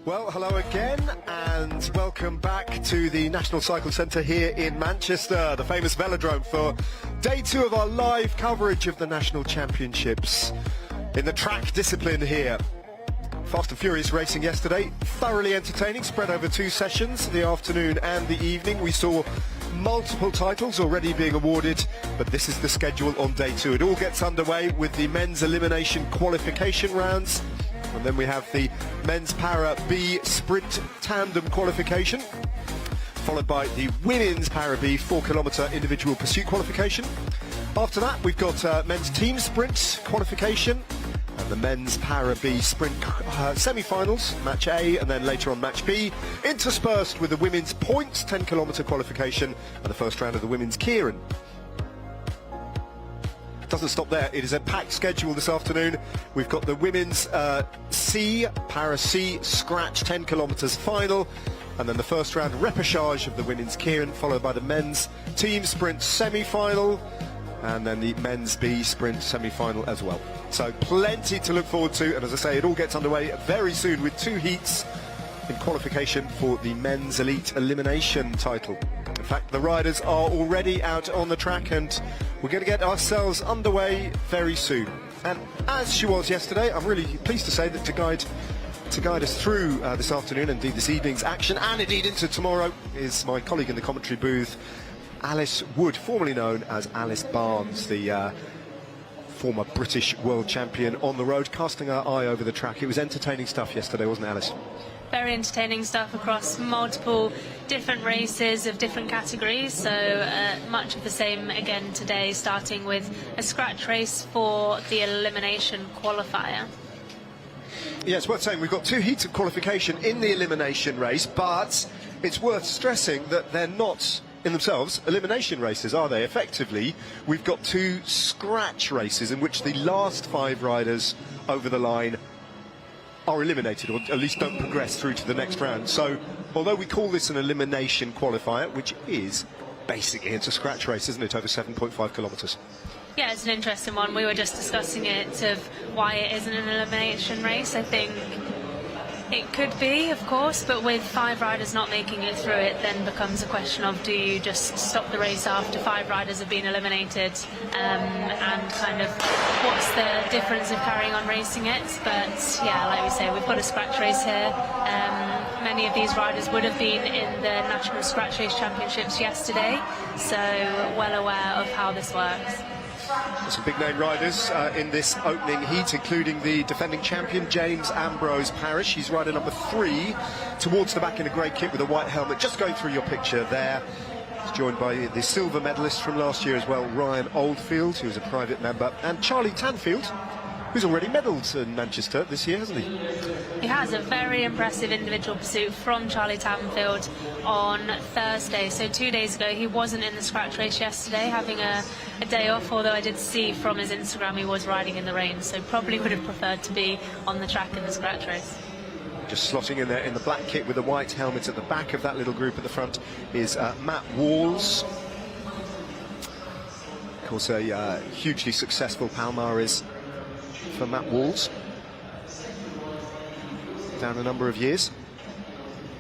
Well, hello again and welcome back to the National Cycle Centre here in Manchester, the famous velodrome, for day 2 of our live coverage of the National Championships in the track discipline here. Fast and furious racing yesterday, thoroughly entertaining, spread over 2 sessions, the afternoon and the evening. We saw multiple titles already being awarded, but this is the schedule on day 2. It all gets underway with the men's elimination qualification rounds, and then we have the men's Para B sprint tandem qualification, followed by the women's Para B 4-kilometre individual pursuit qualification. After that, we've got men's team sprint qualification and the men's Para B sprint semi-finals, match A, and then later on match B, interspersed with the women's points 10-kilometre qualification and the first round of the women's Kieran. Doesn't stop there. It is a packed schedule this afternoon. We've got the women's Para C scratch 10 kilometres final, and then the first round repechage of the women's Kieran, followed by the men's team sprint semi-final, and then the men's B sprint semi-final as well. So plenty to look forward to, and as I say, it all gets underway very soon with 2 heats in qualification for the men's elite elimination title. In fact, the riders are already out on the track, and we're going to get ourselves underway very soon. And as she was yesterday, I'm really pleased to say that to guide us through this afternoon, indeed this evening's action, and indeed into tomorrow, is my colleague in the commentary booth, Alice Wood, formerly known as Alice Barnes, the former British world champion on the road, casting our eye over the track. It was entertaining stuff yesterday, wasn't it, Alice? Very entertaining stuff across multiple different races of different categories, so much of the same again today, starting with a scratch race for the elimination qualifier. Yeah, it's worth saying we've got 2 heats of qualification in the elimination race, but it's worth stressing that they're not in themselves elimination races, are they? Effectively, we've got 2 scratch races in which the last 5 riders over the line are eliminated, or at least don't progress through to the next round. So although we call this an elimination qualifier, which is basically, it's a scratch race, isn't it, over 7.5 kilometres? Yeah, it's an interesting one. We were just discussing it, of why it isn't an elimination race. I think it could be, of course, but with 5 riders not making it through, it then becomes a question of, do you just stop the race after 5 riders have been eliminated, and kind of what's the difference of carrying on racing it? But yeah, like we say, we've got a scratch race here. Many of these riders would have been in the National Scratch Race Championships yesterday, so well aware of how this works. Some big name riders in this opening heat, including the defending champion James Ambrose Parrish. He's rider number 3 towards the back in a grey kit with a white helmet, just going through your picture there. He's joined by the silver medalist from last year as well, Ryan Oldfield, who's a private member, and Charlie Tanfield, who's already medalled in Manchester this year, hasn't he? He has a very impressive individual pursuit from Charlie Tanfield on Thursday. So 2 days ago, he wasn't in the scratch race yesterday, having a day off, although I did see from his Instagram he was riding in the rain, so probably would have preferred to be on the track in the scratch race. Just slotting in there in the black kit with a white helmet at the back of that little group at the front is Matt Walls. Of course, a hugely successful Palmares for Matt Walls. Down a number of years.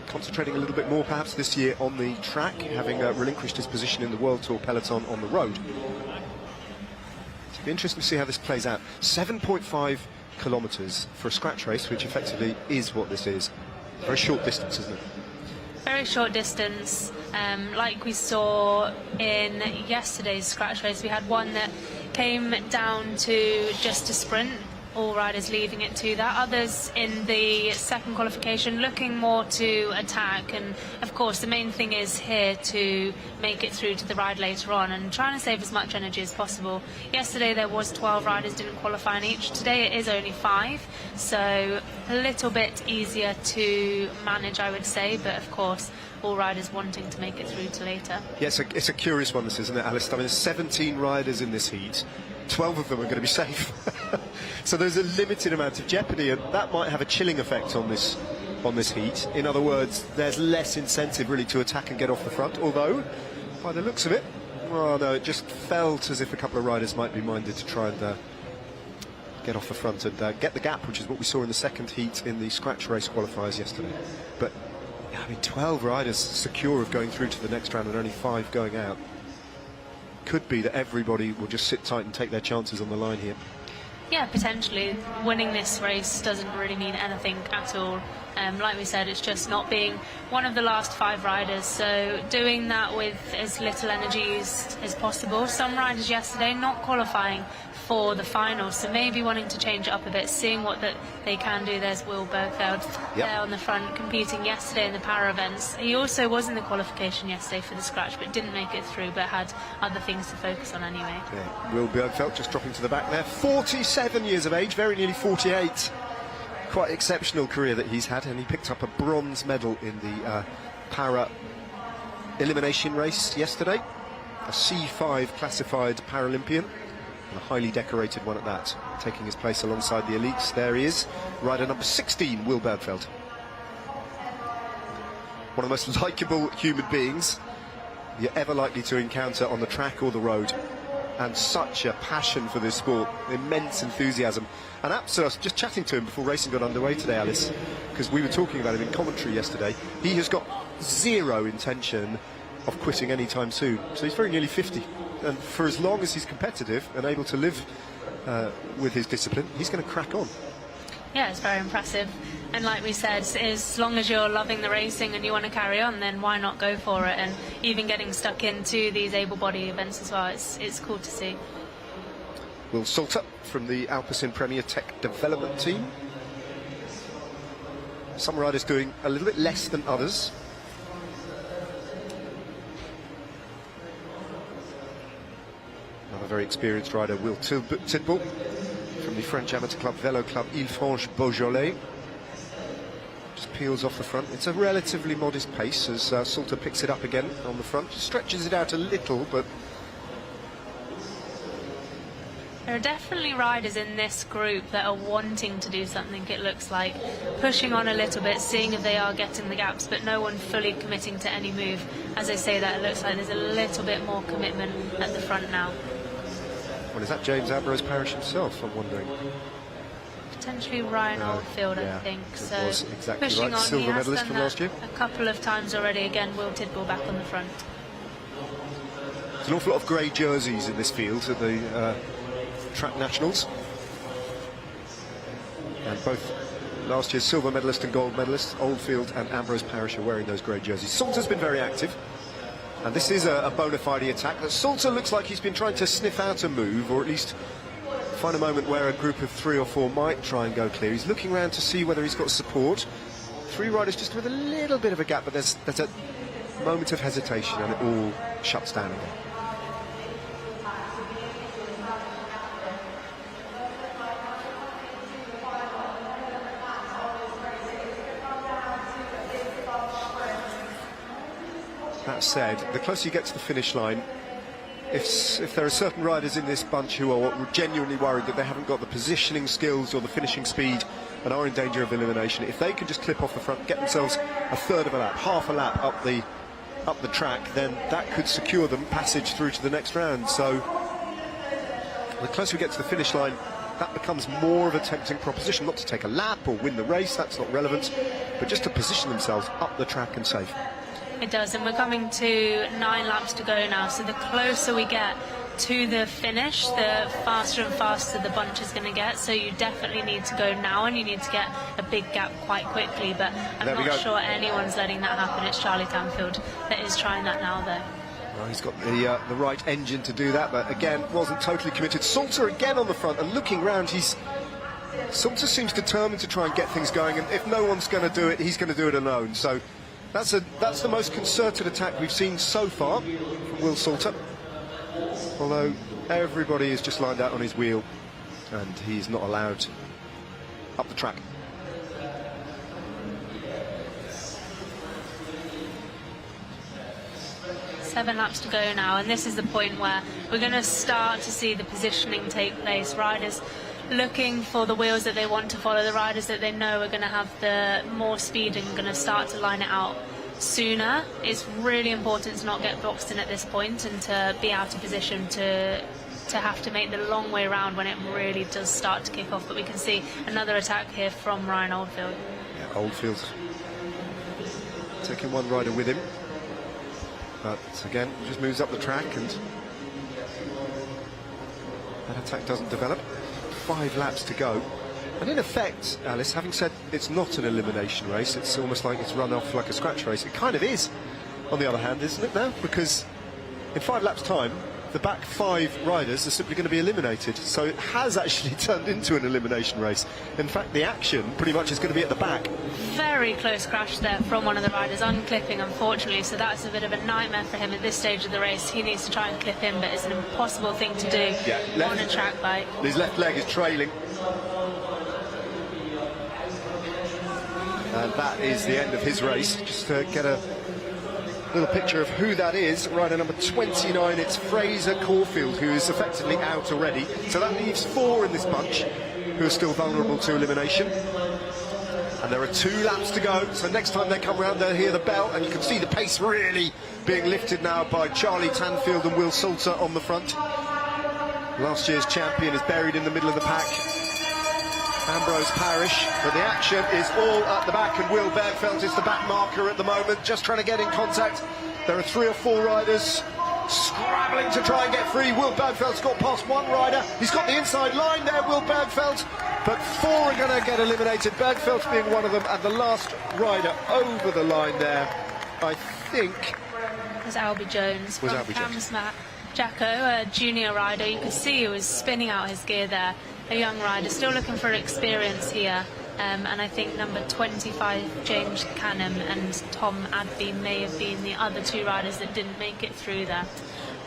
Concentrating a little bit more perhaps this year on the track, having relinquished his position in the World Tour peloton on the road. It'll be interesting to see how this plays out. 7.5 kilometres for a scratch race, which effectively is what this is. Very short distance, isn't it? Very short distance. Like we saw in yesterday's scratch race, we had one that came down to just a sprint, all riders leaving it to that. Others in the second qualification looking more to attack, and of course the main thing is here to make it through to the ride later on and trying to save as much energy as possible. Yesterday there was 12 riders, didn't qualify in each. Today it is only 5, so a little bit easier to manage, I would say, but of course all riders wanting to make it through to later. Yes, it's a curious one, this, isn't it, Alice? I mean, there's 17 riders in this heat. 12 of them are going to be safe. So there's a limited amount of jeopardy, and that might have a chilling effect on this heat. In other words, there's less incentive really to attack and get off the front, although by the looks of it, well, no, it just felt as if a couple of riders might be minded to try and get off the front and get the gap, which is what we saw in the second heat in the scratch race qualifiers yesterday. But yeah, I mean, 12 riders secure of going through to the next round and only 5 going out. Could be that everybody will just sit tight and take their chances on the line here. Yeah, potentially. Winning this race doesn't really mean anything at all. Like we said, it's just not being one of the last 5 riders, so doing that with as little energy used as possible. Some riders yesterday not qualifying for the final, so maybe wanting to change it up a bit, seeing what they can do. There's Will Bergfeld there on the front, competing yesterday in the para events. He also was in the qualification yesterday for the scratch, but didn't make it through, but had other things to focus on anyway. Yeah, Will Bergfeld just dropping to the back there, 47 years of age, very nearly 48. Quite exceptional career that he's had, and he picked up a bronze medal in the para elimination race yesterday. A C5 classified Paralympian, and a highly decorated one at that, taking his place alongside the elites. There he is, rider number 16, Will Bergfeld. One of the most likeable human beings you're ever likely to encounter on the track or the road, and such a passion for this sport, immense enthusiasm. And absolutely, just chatting to him before racing got underway today, Alice, because we were talking about him in commentary yesterday, he has got zero intention of quitting anytime soon. So he's very nearly 50, and for as long as he's competitive and able to live with his discipline, he's going to crack on. Yeah, it's very impressive. And like we said, as long as you're loving the racing and you want to carry on, then why not go for it? And even getting stuck into these able-bodied events as well, it's cool to see. Will Salter from the Alpecin Premier Tech Development Team. Some riders doing a little bit less than others. Another very experienced rider, Will Tidball, from the French amateur club Vélo Club Ile-Franche-Beaujolais. Just peels off the front. It's a relatively modest pace as Salter picks it up again on the front. Stretches it out a little, but there are definitely riders in this group that are wanting to do something, it looks like. Pushing on a little bit, seeing if they are getting the gaps, but no one fully committing to any move. As I say that, it looks like there's a little bit more commitment at the front now. Well, is that James Ambrose Parish himself, I'm wondering? Potentially Ryan Oldfield, yeah, I think. So was exactly pushing right. on, Silver medalist from last year. A couple of times already. Again, Will Tidball back on the front. There's an awful lot of grey jerseys in this field at the track nationals, and both last year's silver medalist and gold medalist Oldfield and Ambrose Parish are wearing those grey jerseys. Salter's been very active, and this is a bona fide attack. Salter looks like he's been trying to sniff out a move, or at least find a moment where a group of 3 or 4 might try and go clear. He's looking around to see whether he's got support. 3 riders just with a little bit of a gap, but there's a moment of hesitation and it all shuts down again. That said, the closer you get to the finish line, if there are certain riders in this bunch who are genuinely worried that they haven't got the positioning skills or the finishing speed and are in danger of elimination, if they can just clip off the front, get themselves a third of a lap, half a lap up the track, then that could secure them passage through to the next round. So the closer we get to the finish line, that becomes more of a tempting proposition, not to take a lap or win the race, that's not relevant, but just to position themselves up the track and safe. It does, and we're coming to 9 laps to go now, so the closer we get to the finish, the faster and faster the bunch is going to get, so you definitely need to go now and you need to get a big gap quite quickly, but I'm not sure anyone's letting that happen. It's Charlie Tanfield that is trying that now, though. Well, he's got the right engine to do that, but again, wasn't totally committed. Salter again on the front, and looking round, Salter seems determined to try and get things going, and if no one's going to do it, he's going to do it alone. So that's the most concerted attack we've seen so far from Will Salter. Although everybody is just lined out on his wheel, and he's not allowed up the track. Seven laps to go now, and this is the point where we're going to start to see the positioning take place. Riders looking for the wheels that they want to follow, the riders that they know are going to have the more speed and going to start to line it out sooner. It's really important to not get boxed in at this point and to be out of position to to have to make the long way round when it really does start to kick off. But we can see another attack here from Ryan Oldfield. Yeah, Oldfield taking one rider with him, but again just moves up the track and that attack doesn't develop. 5 laps to go, and in effect, Alice, having said it's not an elimination race, it's almost like it's run off like a scratch race. It kind of is, on the other hand, isn't it now? Because in 5 laps time the back 5 riders are simply going to be eliminated, so it has actually turned into an elimination race. In fact, the action pretty much is going to be at the back. Very close crash there from one of the riders, unclipping unfortunately, so that's a bit of a nightmare for him at this stage of the race. He needs to try and clip in, but it's an impossible thing to do on a track bike. His left leg is trailing, and that is the end of his race. Just to get a little picture of who that is, rider number 29, it's Fraser Caulfield, who is effectively out already. So that leaves 4 in this bunch who are still vulnerable to elimination. And there are 2 laps to go, so next time they come round they'll hear the bell, and you can see the pace really being lifted now by Charlie Tanfield and Will Salter on the front. Last year's champion is buried in the middle of the pack, Ambrose Parish, but the action is all at the back, and Will Bergfeldt is the back marker at the moment, just trying to get in contact. There are 3 or 4 riders scrabbling to try and get free. Will Bergfeldt's got past 1 rider, he's got the inside line there, Will Bergfeldt, but 4 are going to get eliminated, Bergfeldt being one of them, and the last rider over the line there, I think, was Albie Jones from Cam's Jacko, a junior rider. You could see he was spinning out his gear there. A young rider, still looking for experience here, and I think number 25, James Canham, and Tom Adby may have been the other 2 riders that didn't make it through there.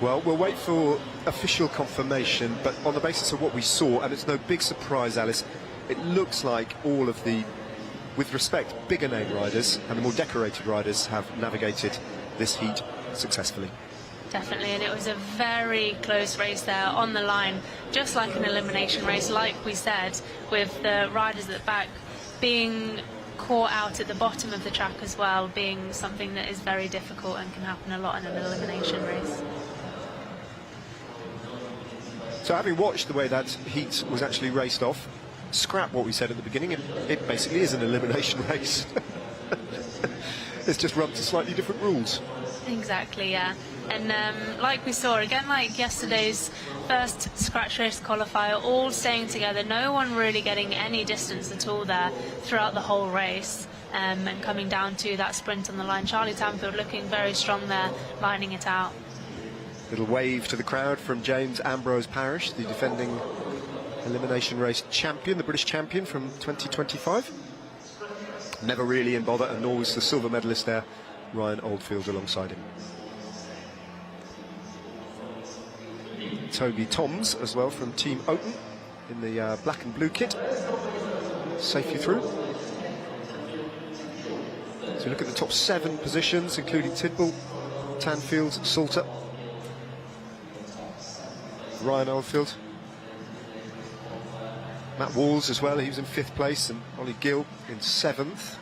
Well, we'll wait for official confirmation, but on the basis of what we saw, and it's no big surprise, Alice, it looks like all of the, with respect, bigger name riders and the more decorated riders have navigated this heat successfully. Definitely, and it was a very close race there on the line, just like an elimination race, like we said, with the riders at the back being caught out at the bottom of the track as well, being something that is very difficult and can happen a lot in an elimination race. So having watched the way that heat was actually raced off, scrap what we said at the beginning, it basically is an elimination race. It's just run to slightly different rules. Exactly, yeah. And like we saw, again, like yesterday's first scratch race qualifier, all staying together, no one really getting any distance at all there throughout the whole race, and coming down to that sprint on the line. Charlie Tanfield looking very strong there, lining it out. Little wave to the crowd from James Ambrose Parish, the defending elimination race champion, the British champion from 2025. Never really in bother, and nor was the silver medalist there, Ryan Oldfield, alongside him. Toby Toms as well from Team Oaten in the black and blue kit, safely through. So look at the top 7 positions, including Tidball, Tanfield, Salter, Ryan Oldfield, Matt Walls as well, he was in 5th place, and Ollie Gill in 7th.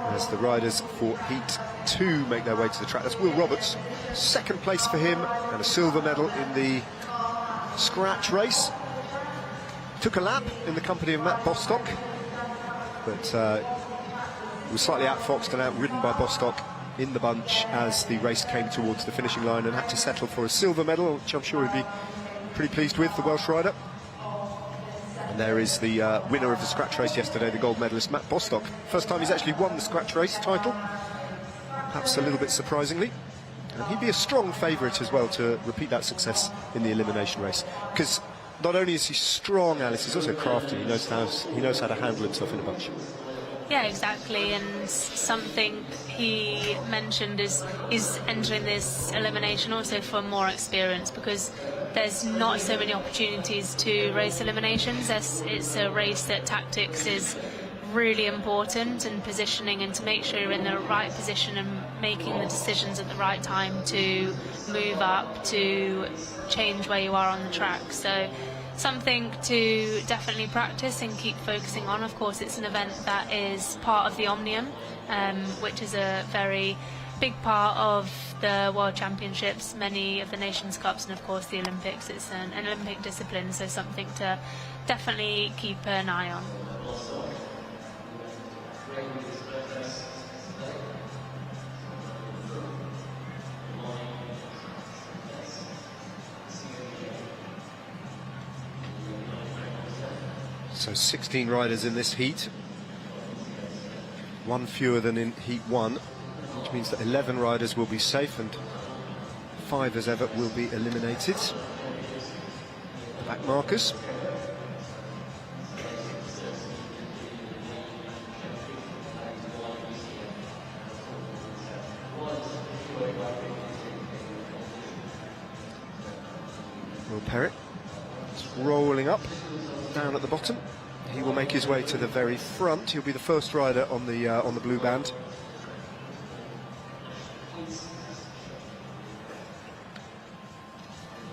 As the riders for Heat 2 make their way to the track, that's Will Roberts, 2nd place for him, and a silver medal in the scratch race. Took a lap in the company of Matt Bostock, but was slightly outfoxed and outridden by Bostock in the bunch as the race came towards the finishing line, and had to settle for a silver medal, which I'm sure he'd be pretty pleased with, the Welsh rider. And there is the winner of the scratch race yesterday, the gold medalist Matt Bostock. First time he's actually won the scratch race title, perhaps a little bit surprisingly. And he'd be a strong favourite as well to repeat that success in the elimination race, because not only is he strong, Alice, he's also crafty. He knows how to handle himself in a bunch. Yeah, exactly, and something he mentioned is entering this elimination also for more experience, because there's not so many opportunities to race eliminations. It's a race that tactics is really important, and positioning, and to make sure you're in the right position and making the decisions at the right time to move up, to change where you are on the track. So something to definitely practice and keep focusing on. Of course, it's an event that is part of the Omnium, which is a very big part of the World Championships, many of the Nations Cups, and of course the Olympics. It's an Olympic discipline, so something to definitely keep an eye on. So 16 riders in this heat, one fewer than in heat 1, which means that 11 riders will be safe and 5 as ever will be eliminated. The back markers. Will Perrett rolling up, down at the bottom. He will make his way to the very front. He'll be the first rider on the blue band.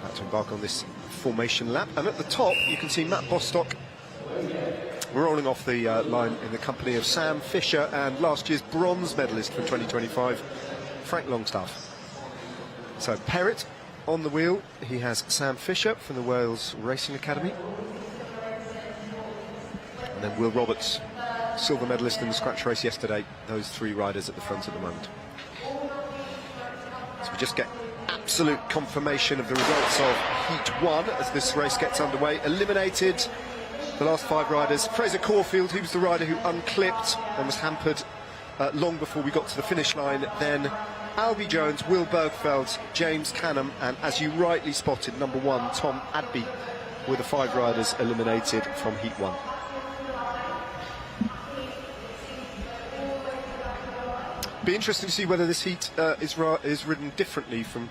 About to embark on this formation lap. And at the top, you can see Matt Bostock rolling off the line in the company of Sam Fisher and last year's bronze medalist from 2025, Frank Longstaff. So Perrett on the wheel. He has Sam Fisher from the Wales Racing Academy. And then Will Roberts, silver medalist in the scratch race yesterday. Those 3 riders at the front at the moment. So we just get absolute confirmation of the results of Heat 1 as this race gets underway. Eliminated the last 5 riders. Fraser Caulfield, he was the rider who unclipped and was hampered long before we got to the finish line. Then Albie Jones, Will Bergfeld, James Canham, and as you rightly spotted, number 1, Tom Adby, were the 5 riders eliminated from Heat 1. Be interesting to see whether this heat is ridden differently from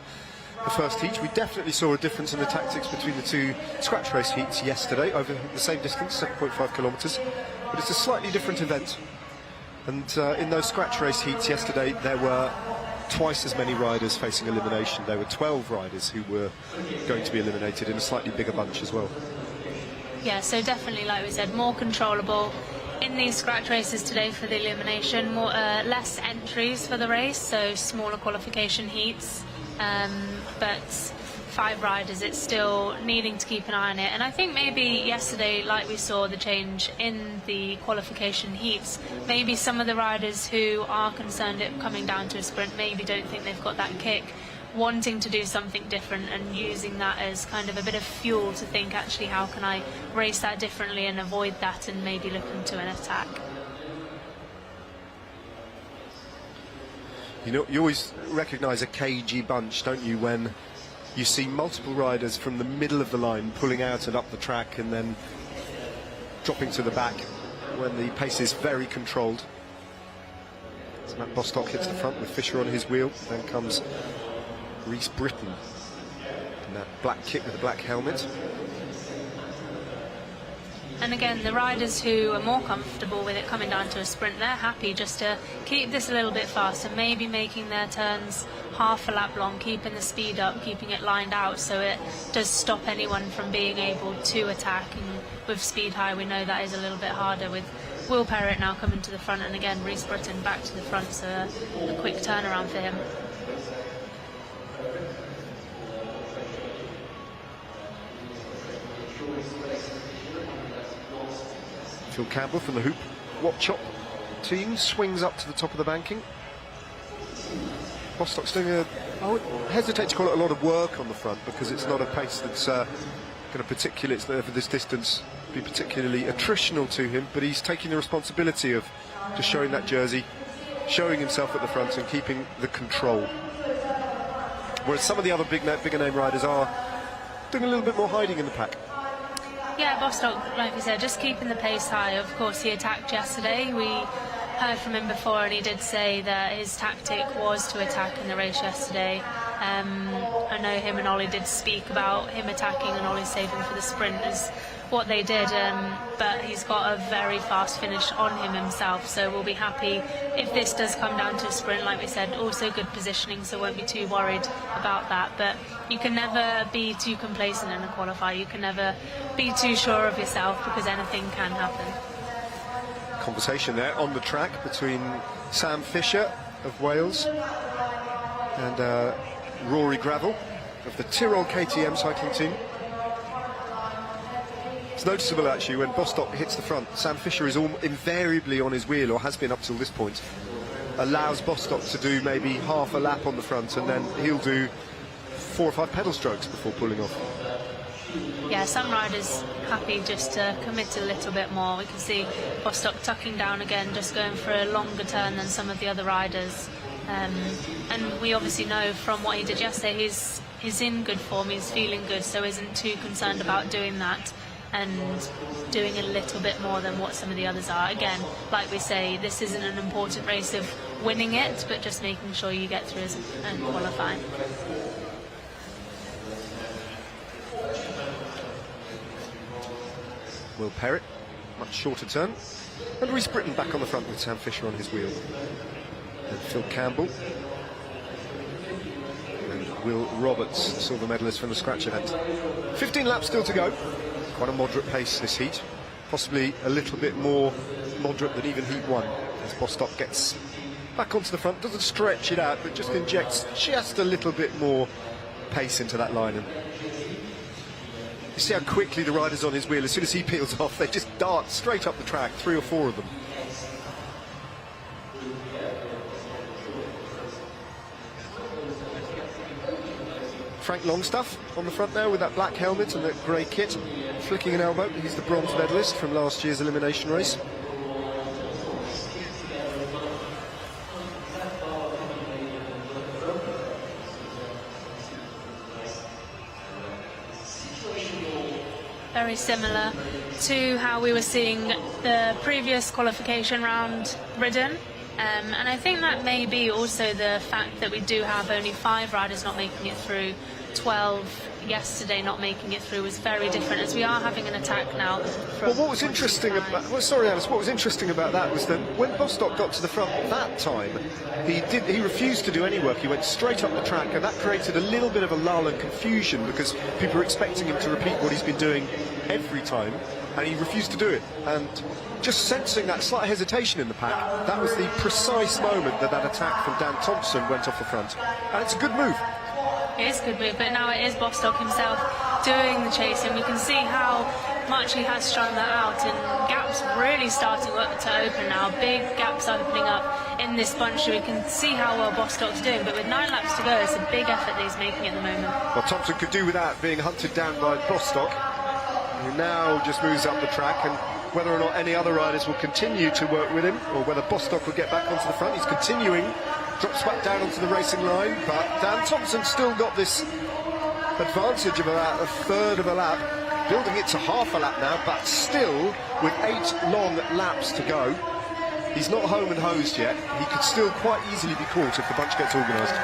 the first heat. We definitely saw a difference in the tactics between the 2 scratch race heats yesterday over the same distance, 7.5 kilometres, but it's a slightly different event. And in those scratch race heats yesterday, there were twice as many riders facing elimination. There were 12 riders who were going to be eliminated in a slightly bigger bunch as well. Yeah, so definitely, like we said, more controllable in these scratch races today for the elimination. More less entries for the race, so smaller qualification heats, but 5 riders, it's still needing to keep an eye on it. And I think maybe yesterday, like we saw the change in the qualification heats, maybe some of the riders who are concerned at coming down to a sprint maybe don't think they've got that kick, wanting to do something different and using that as kind of a bit of fuel to think, actually, how can I race that differently and avoid that, and maybe look into an attack. You know, you always recognise a cagey bunch, don't you, when you see multiple riders from the middle of the line pulling out and up the track and then dropping to the back when the pace is very controlled. So Matt Bostock hits the front with Fisher on his wheel, then comes Rhys Britton in that black kit with a black helmet. And again, the riders who are more comfortable with it coming down to a sprint, they're happy just to keep this a little bit faster, maybe making their turns half a lap long, keeping the speed up, keeping it lined out so it does stop anyone from being able to attack. And with speed high, we know that is a little bit harder, with Will Perrett now coming to the front, and again Rhys Britton back to the front, so a quick turnaround for him. Phil Campbell from the Hoop Watch Chop team swings up to the top of the banking. Bostock's doing I would hesitate to call it a lot of work on the front, because it's not a pace that's going to particularly, over this distance, be particularly attritional to him, but he's taking the responsibility of just showing that jersey, showing himself at the front and keeping the control. Whereas some of the other bigger name riders are doing a little bit more hiding in the pack. Yeah, Bostock, like we said, just keeping the pace high. Of course, he attacked yesterday. We heard from him before, and he did say that his tactic was to attack in the race yesterday. I know him and Ollie did speak about him attacking and Ollie saving for the sprint is what they did, but he's got a very fast finish on him himself, so we'll be happy if this does come down to a sprint. Like we said, also good positioning, so won't be too worried about that. But you can never be too complacent in a qualifier, you can never be too sure of yourself, because anything can happen. Conversation there on the track between Sam Fisher of Wales and Rory Gravel of the Tyrrell KTM cycling team. It's noticeable actually when Bostock hits the front, Sam Fisher is invariably on his wheel, or has been up till this point. Allows Bostock to do maybe half a lap on the front, and then he'll do 4 or 5 pedal strokes before pulling off. Yeah, some riders happy just to commit a little bit more. We can see Bostock tucking down again, just going for a longer turn than some of the other riders. And we obviously know from what he did yesterday, he's in good form, he's feeling good, so isn't too concerned about doing that and doing a little bit more than what some of the others are. Again, like we say, this isn't an important race of winning it, but just making sure you get through and qualify. Will Perrett, much shorter turn, and Rhys Britton back on the front with Sam Fisher on his wheel. And Phil Campbell and Will Roberts, silver medalist from the scratch event. 15 laps still to go. Quite a moderate pace this heat, possibly a little bit more moderate than even heat 1, as Bostock gets back onto the front, doesn't stretch it out, but just injects just a little bit more pace into that line. And you see how quickly the riders on his wheel, as soon as he peels off, they just dart straight up the track, 3 or 4 of them. Frank Longstaff on the front now with that black helmet and that grey kit, flicking an elbow. He's the bronze medalist from last year's elimination race. Very similar to how we were seeing the previous qualification round ridden. And I think that may be also the fact that we do have only 5 riders not making it through. 12 yesterday not making it through was very different, as we are having an attack now. Well, what was interesting about, sorry Alice, what was interesting about that was that when Bostock got to the front that time, he refused to do any work. He went straight up the track, and that created a little bit of a lull and confusion because people were expecting him to repeat what he's been doing every time, and he refused to do it. And just sensing that slight hesitation in the pack, that was the precise moment that attack from Dan Thompson went off the front. And it's a good move. It is a good move, but now it is Bostock himself doing the chasing. We can see how much he has strung that out, and gaps really starting to open now. Big gaps opening up in this bunch, so we can see how well Bostock's doing. But with 9 laps to go, it's a big effort that he's making at the moment. Well, Thompson could do without being hunted down by Bostock, who now just moves up the track, and whether or not any other riders will continue to work with him, or whether Bostock will get back onto the front, he's continuing. Drops back down onto the racing line, but Dan Thompson still got this advantage of about a third of a lap, building it to half a lap now, but still with 8 long laps to go. He's not home and hosed yet. He could still quite easily be caught if the bunch gets organised.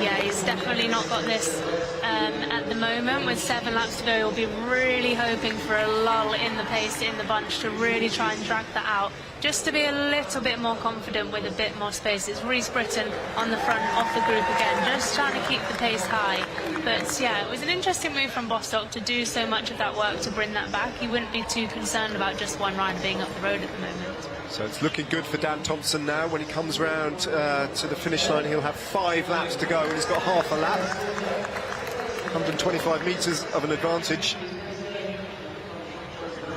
Yeah, he's definitely not got this at the moment. With 7 laps to go, he'll be really hoping for a lull in the pace in the bunch to really try and drag that out, just to be a little bit more confident with a bit more space. It's Rhys Britton on the front of the group again, just trying to keep the pace high. But yeah, it was an interesting move from Bostock to do so much of that work to bring that back. He wouldn't be too concerned about just one rider being up the road at the moment. So it's looking good for Dan Thompson now. When he comes round to the finish line, he'll have 5 laps to go, and he's got half a lap. 125 metres of an advantage.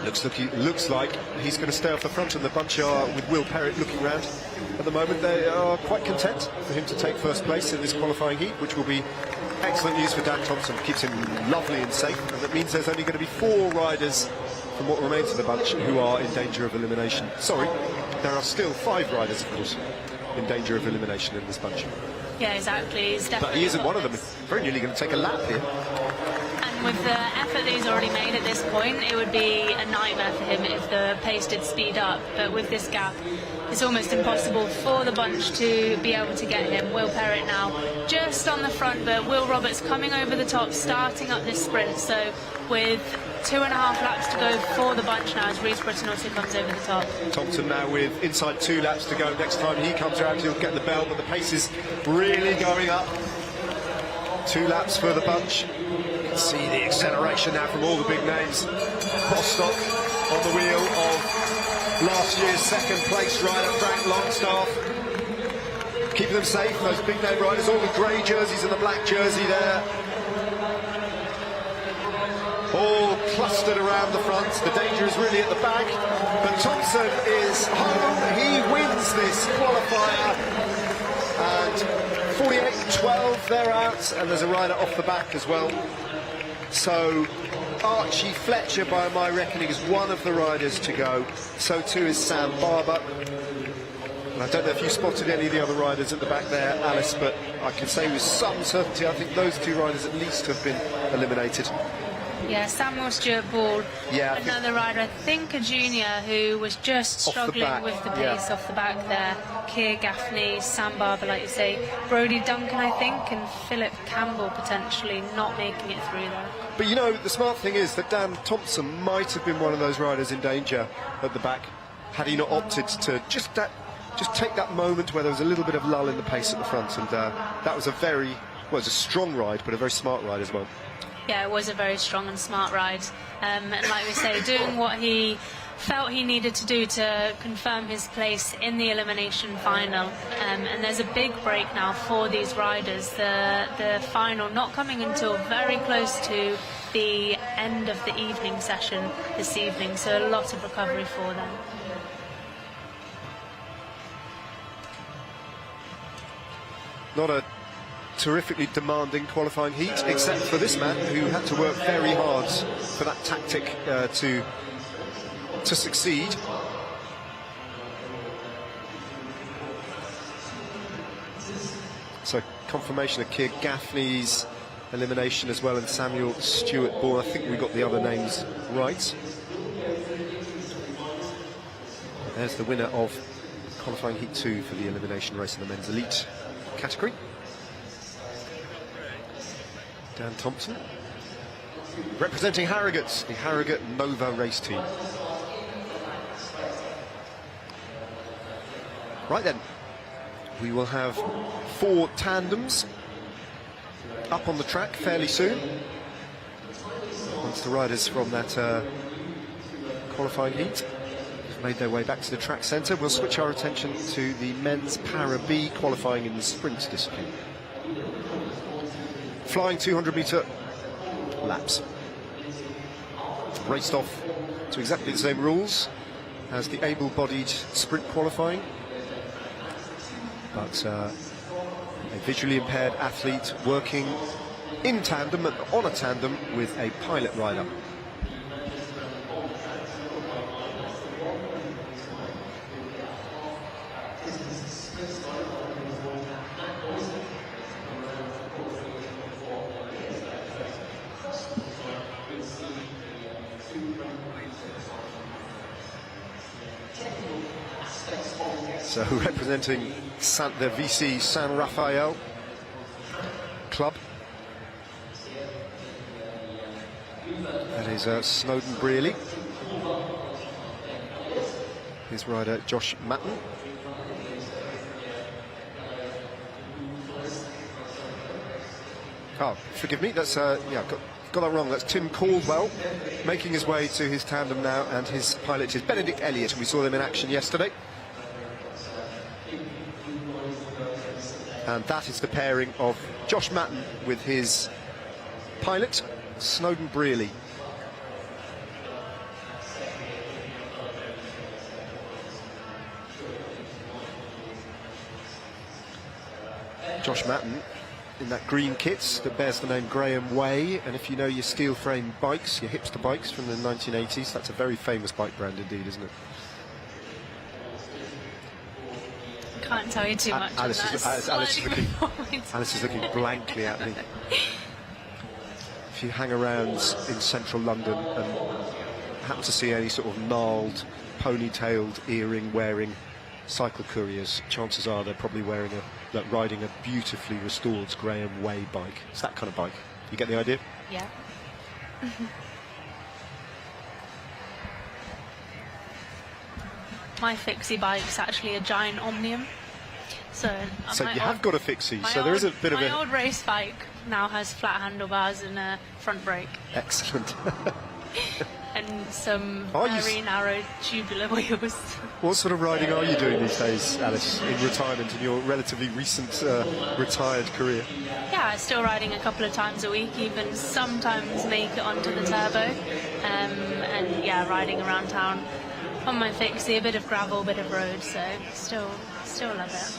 Looks like he's going to stay off the front, and the bunch are, with Will Perrett looking round. At the moment, they are quite content for him to take first place in this qualifying heat, which will be excellent news for Dan Thompson. Keeps him lovely and safe, and that means there's only going to be 4 riders from what remains of the bunch who are in danger of elimination. Sorry, there are still 5 riders, of course, in danger of elimination in this bunch. Yeah, exactly. He's definitely, but he isn't one of them. Very nearly going to take a lap here. And And with the effort that he's already made at this point, it would be a nightmare for him if the pace did speed up. But with this gap, it's almost impossible for the bunch to be able to get him. Will Perrett now just on the front, but Will Roberts coming over the top, starting up this sprint. So with 2.5 laps to go for the bunch now as Reece Britton also comes over the top. Thompson now with inside 2 laps to go. Next time he comes around, he'll get the bell, but the pace is really going up. 2 laps for the bunch. You can see the acceleration now from all the big names. Bostock on the wheel of last year's second place rider, Frank Longstaff. Keeping them safe, those big name riders, all the grey jerseys and the black jersey there. All clustered around the front. The danger is really at the back. But Thompson is home. He wins this qualifier. And 48.12, they're out. And there's a rider off the back as well. So Archie Fletcher, by my reckoning, is one of the riders to go. So too is Sam Barber. And I don't know if you spotted any of the other riders at the back there, Alice, but I can say with some certainty I think those 2 riders at least have been eliminated. Yeah, Samuel Stewart Ball, yeah, another rider, I think a junior who was just struggling with the pace off the back there. Keir Gaffney, Sam Barber, like you say, Brodie Duncan, I think, and Philip Campbell potentially not making it through there. But you know, the smart thing is that Dan Thompson might have been one of those riders in danger at the back had he not opted to just take that moment where there was a little bit of lull in the pace at the front, and that was a a strong ride, but a very smart ride as well. Yeah, it was a very strong and smart ride. And like we say, doing what he felt he needed to do to confirm his place in the elimination final. And there's a big break now for these riders. The final not coming until very close to the end of the evening session this evening, so a lot of recovery for them. Not a terrifically demanding qualifying heat, except for this man who had to work very hard for that tactic to succeed. So confirmation of Keir Gaffney's elimination as well, and Samuel Stewart Ball. I think we got the other names right. There's the winner of qualifying heat 2 for the elimination race in the men's elite category. Dan Thompson, representing Harrogate, the Harrogate Nova race team. Right then, we will have 4 tandems up on the track fairly soon. Once the riders from that qualifying heat have made their way back to the track centre, we'll switch our attention to the men's Para B qualifying in the sprint discipline. Flying 200-metre laps. Raced off to exactly the same rules as the able-bodied sprint qualifying. But a visually impaired athlete working in tandem and on a tandem with a pilot rider. So representing the VC San Rafael club, that is Snowden Brearley. His rider Josh Matten. Oh, forgive me, that's got that wrong. That's Tim Caldwell making his way to his tandem now, and his pilot is Benedict Elliott. We saw them in action yesterday. And that is the pairing of Josh Matten with his pilot, Snowden Brearley. Josh Matten in that green kit that bears the name Graham Way, and if you know your steel frame bikes, your hipster bikes from the 1980s, that's a very famous bike brand indeed, isn't it? Can't tell you too much. Alice is looking blankly at me. if you hang around in central London and happen to see any sort of gnarled, ponytailed, earring-wearing cycle couriers, chances are they're probably riding a beautifully restored Graham Way bike. It's that kind of bike. You get the idea? Yeah. My fixie bike's actually a giant Omnium. So you have got a fixie, so there is a bit of a... My old race bike now has flat handlebars and a front brake. Excellent. And some very narrow tubular wheels. What sort of riding are you doing these days, Alice, in retirement, in your relatively recent retired career? Yeah, still riding a couple of times a week, even sometimes make it onto the turbo. And yeah, riding around town on my fixie, a bit of gravel, a bit of road, so still love it.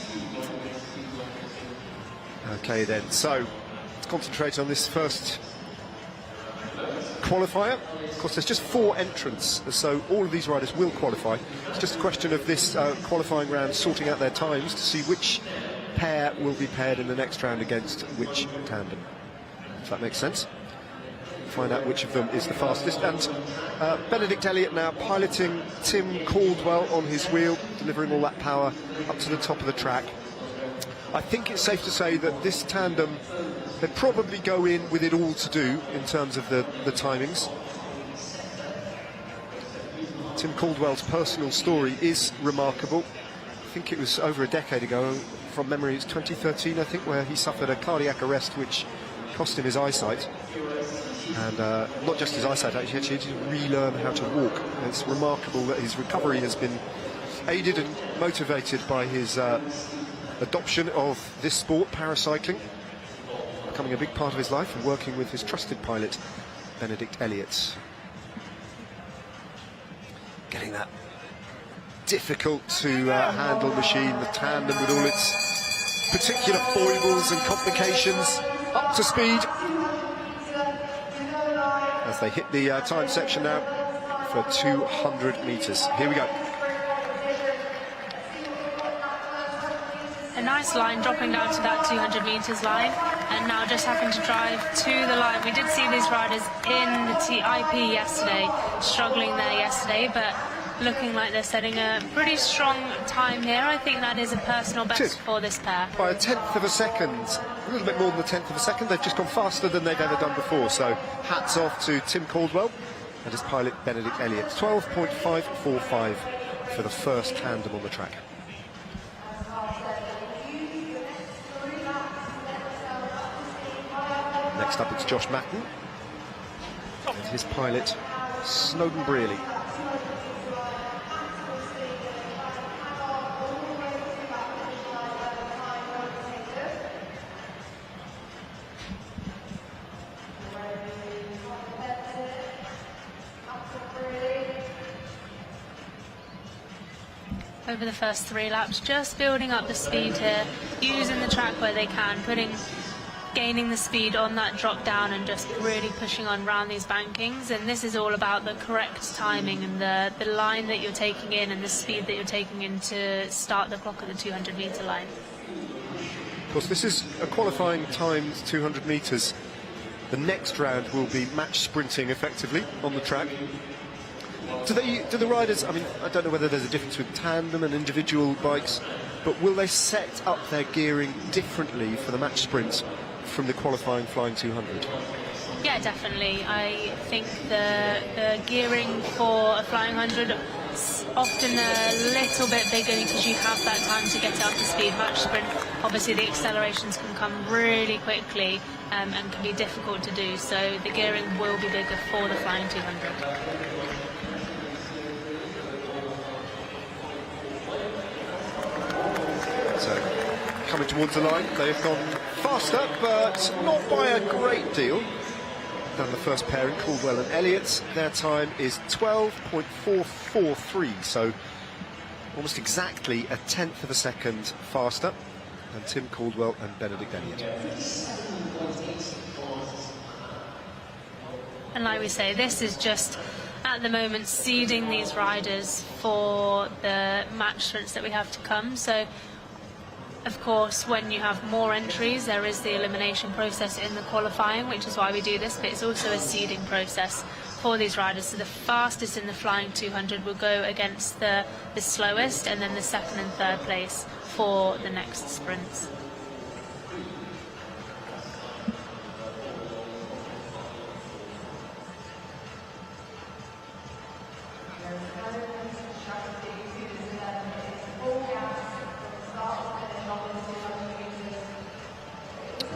Okay then, so let's concentrate on this first qualifier. Of course, there's just 4 entrants, so all of these riders will qualify. It's just a question of this qualifying round sorting out their times to see which pair will be paired in the next round against which tandem. If that makes sense. Find out which of them is the fastest. And Benedict Elliott now piloting Tim Caldwell on his wheel, delivering all that power up to the top of the track. I think it's safe to say that this tandem, they probably go in with it all to do in terms of the timings. Tim Caldwell's personal story is remarkable. I think it was over a decade ago, from memory it's 2013 I think, where he suffered a cardiac arrest which cost him his eyesight. And not just his eyesight, actually he had to relearn how to walk. And it's remarkable that his recovery has been aided and motivated by his adoption of this sport, paracycling, becoming a big part of his life and working with his trusted pilot, Benedict Elliott. Getting that difficult to handle machine, the tandem with all its particular foibles and complications, up to speed. As they hit the time section now for 200 metres. Here we go. A nice line dropping down to that 200 metres line, and now just having to drive to the line. We did see these riders in the TIP yesterday, struggling there yesterday, but looking like they're setting a pretty strong time here. I think that is a personal best for this pair. By a tenth of a second, a little bit more than a tenth of a second. They've just gone faster than they've ever done before. So hats off to Tim Caldwell and his pilot Benedict Elliott. 12.545 for the first tandem on the track. Next up it's Josh Matten and his pilot Snowden Brearley. Over the first 3 laps, just building up the speed here, using the track where they can, gaining the speed on that drop down and just really pushing on around these bankings. And this is all about the correct timing and the line that you're taking in and the speed that you're taking in to start the clock at the 200 metre line. Of course, this is a qualifying timed 200 metres. The next round will be match sprinting effectively on the track. Do the riders, I mean, I don't know whether there's a difference with tandem and individual bikes, but will they set up their gearing differently for the match sprints from the qualifying flying 200? Yeah, definitely. I think the gearing for a flying 100 is often a little bit bigger because you have that time to get up to speed. Match sprint, obviously the accelerations can come really quickly and can be difficult to do, so the gearing will be bigger for the flying 200. So, coming towards the line, they've gone faster, but not by a great deal than the first pairing, Caldwell and Elliott. Their time is 12.443, so almost exactly a tenth of a second faster than Tim Caldwell and Benedict Elliott. And like we say, this is just at the moment seeding these riders for the match sprints that we have to come. So Of course, when you have more entries, there is the elimination process in the qualifying, which is why we do this, but it's also a seeding process for these riders. So the fastest in the flying 200 will go against the slowest, and then the second and third place for the next sprints.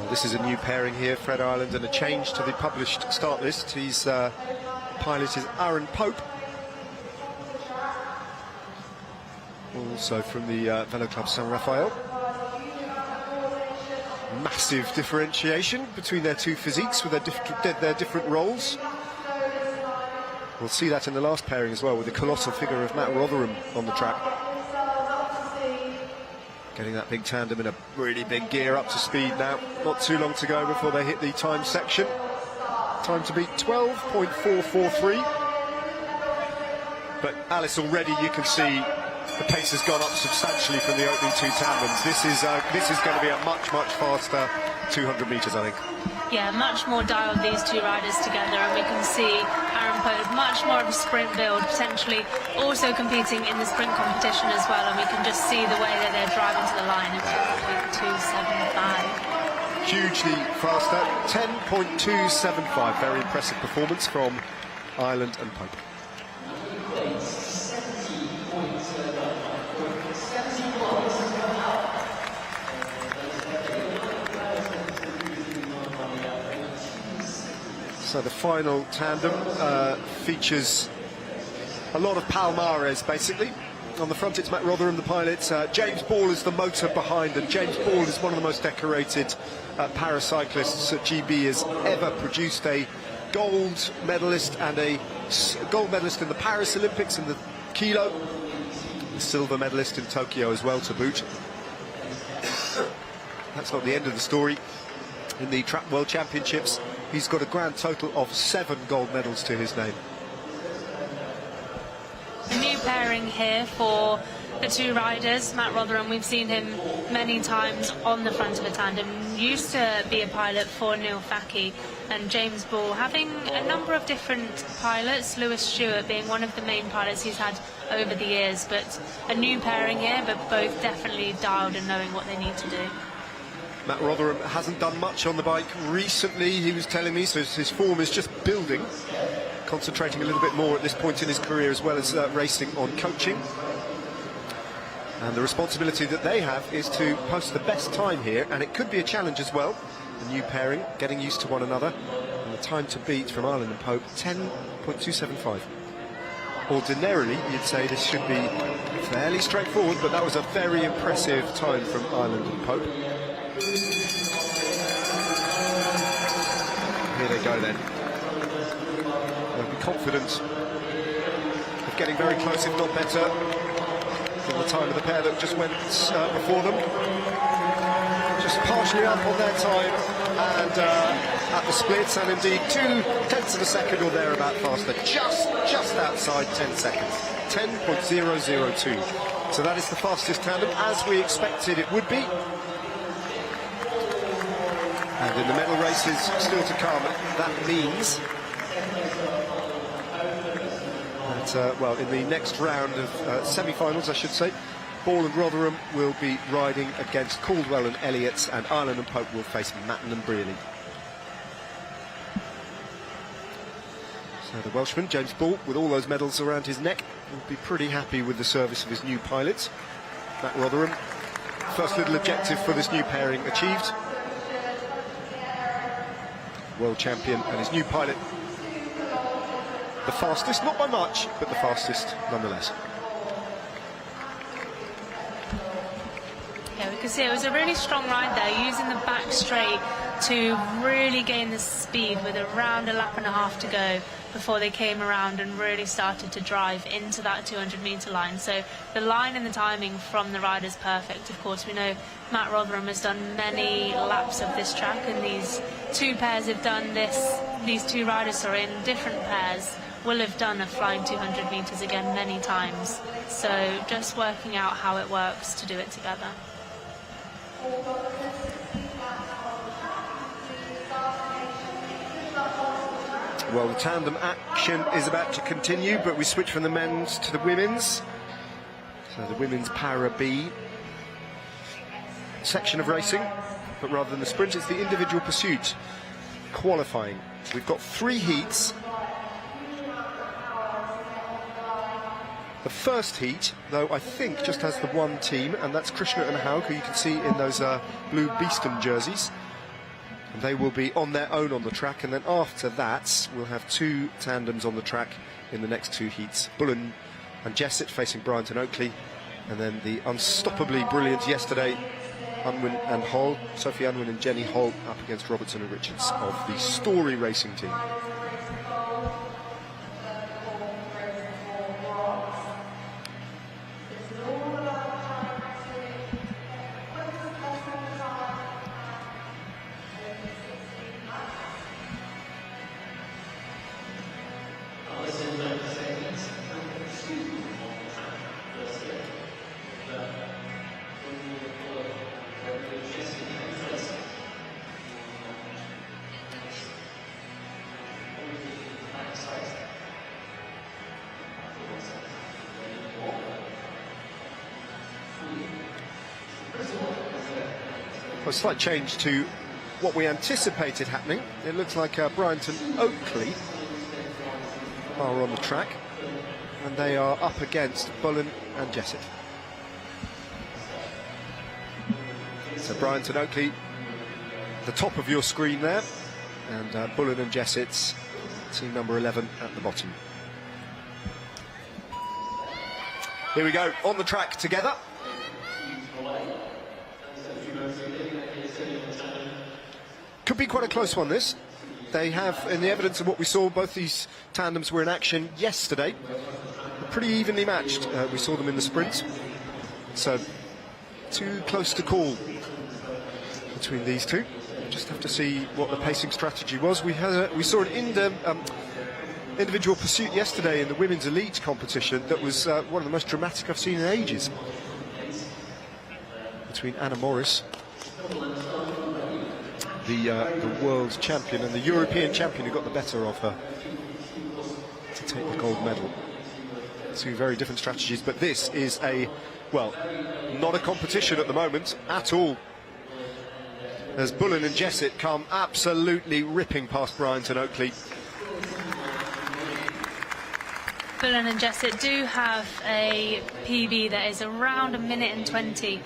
This is a new pairing here, Fred Ireland, and a change to the published start list. His pilot is Aaron Pope, also from the Velo Club San Rafael. Massive differentiation between their two physiques with their different roles. We'll see that in the last pairing as well, with the colossal figure of Matt Rotherham on the track. Getting that big tandem in a really big gear, up to speed now. Not too long to go before they hit the time section. Time to beat 12.443. But Alice, already you can see the pace has gone up substantially from the opening two tandems. This is going to be a much faster 200 metres, I think. Yeah, much more dialed, these two riders together, and we can see Aaron Pope, much more of a sprint build, potentially also competing in the sprint competition as well, and we can just see the way that they're driving to the line of 10.275. Hugely faster, 10.275. Very impressive performance from Ireland and Pope. So the final tandem features a lot of Palmares, basically. On the front it's Matt Rotherham, the pilot. James Ball is the motor behind, and James Ball is one of the most decorated paracyclists that GB has ever produced. A gold medalist and a gold medalist in the Paris Olympics in the kilo. A silver medalist in Tokyo as well, to boot. That's not the end of the story. In the Track World Championships, he's got a grand total of 7 gold medals to his name. A new pairing here for the two riders. Matt Rotherham, we've seen him many times on the front of a tandem. Used to be a pilot for Neil Fackie, and James Ball having a number of different pilots, Lewis Stewart being one of the main pilots he's had over the years. But a new pairing here, but both definitely dialed and knowing what they need to do. Matt Rotherham hasn't done much on the bike recently, he was telling me, so his form is just building, concentrating a little bit more at this point in his career, as well as racing on coaching. And the responsibility that they have is to post the best time here, and it could be a challenge as well. A new pairing, getting used to one another, and the time to beat from Ireland and Pope, 10.275. Ordinarily, you'd say this should be fairly straightforward, but that was a very impressive time from Ireland and Pope. Here they go then. They'll be confident of getting very close, if not better, than the time of the pair that just went before them. Just partially up on their time, and at the splits, and indeed 0.2 of a second or thereabout faster, just outside 10 seconds. 10.002. So that is the fastest tandem, as we expected it would be. And in the medal races still to come, that means that, well, in the next round of semi-finals, I should say, Ball and Rotherham will be riding against Caldwell and Elliott, and Ireland and Pope will face Matten and Brearley. So the Welshman, James Ball, with all those medals around his neck, will be pretty happy with the service of his new pilot. Matt Rotherham, first little objective for this new pairing achieved. World champion and his new pilot, the fastest, not by much, but the fastest nonetheless. Yeah, we can see it was a really strong ride there, using the back straight to really gain the speed with around a lap and a half to go before they came around and really started to drive into that 200-metre line. So the line and the timing from the rider's perfect. Of course, we know Matt Rotherham has done many laps of this track, and these two pairs have done this. These two riders are in different pairs, will have done a flying 200 metres again many times. So just working out how it works to do it together. Well, the tandem action is about to continue, but we switch from the men's to the women's. So the women's Para B section of racing, but rather than the sprint, it's the individual pursuit qualifying. We've got 3 heats. The first heat, though, I think just has the one team, and that's Krishna and Haug, who you can see in those blue Beeston jerseys. And they will be on their own on the track, and then after that we'll have 2 tandems on the track in the next 2 heats. Bullen and Jessett facing Bryant and Oakley, and then the unstoppably brilliant yesterday Unwin and Hull, Sophie Unwin and Jenny Hull up against Robertson and Richards of the Story Racing team. A slight change to what we anticipated happening. It looks like Bryant and Oakley are on the track, and they are up against Bullen and Jessett. So Bryant and Oakley, the top of your screen there, and Bullen and Jessett's team number 11 at the bottom. Here we go, on the track together. Could be quite a close one, this. They have, in the evidence of what we saw, both these tandems were in action yesterday. Pretty evenly matched. We saw them in the sprint. So, too close to call between these two. Just have to see what the pacing strategy was. We saw an individual pursuit yesterday in the women's elite competition that was one of the most dramatic I've seen in ages. Between Anna Morris, the world champion, and the European champion who got the better of her to take the gold medal. 2 very different strategies, but this is not a competition at the moment at all, as Bullen and Jessett come absolutely ripping past Bryant and Oakley. Bullen and Jessett do have a PB that is around 1 minute and 20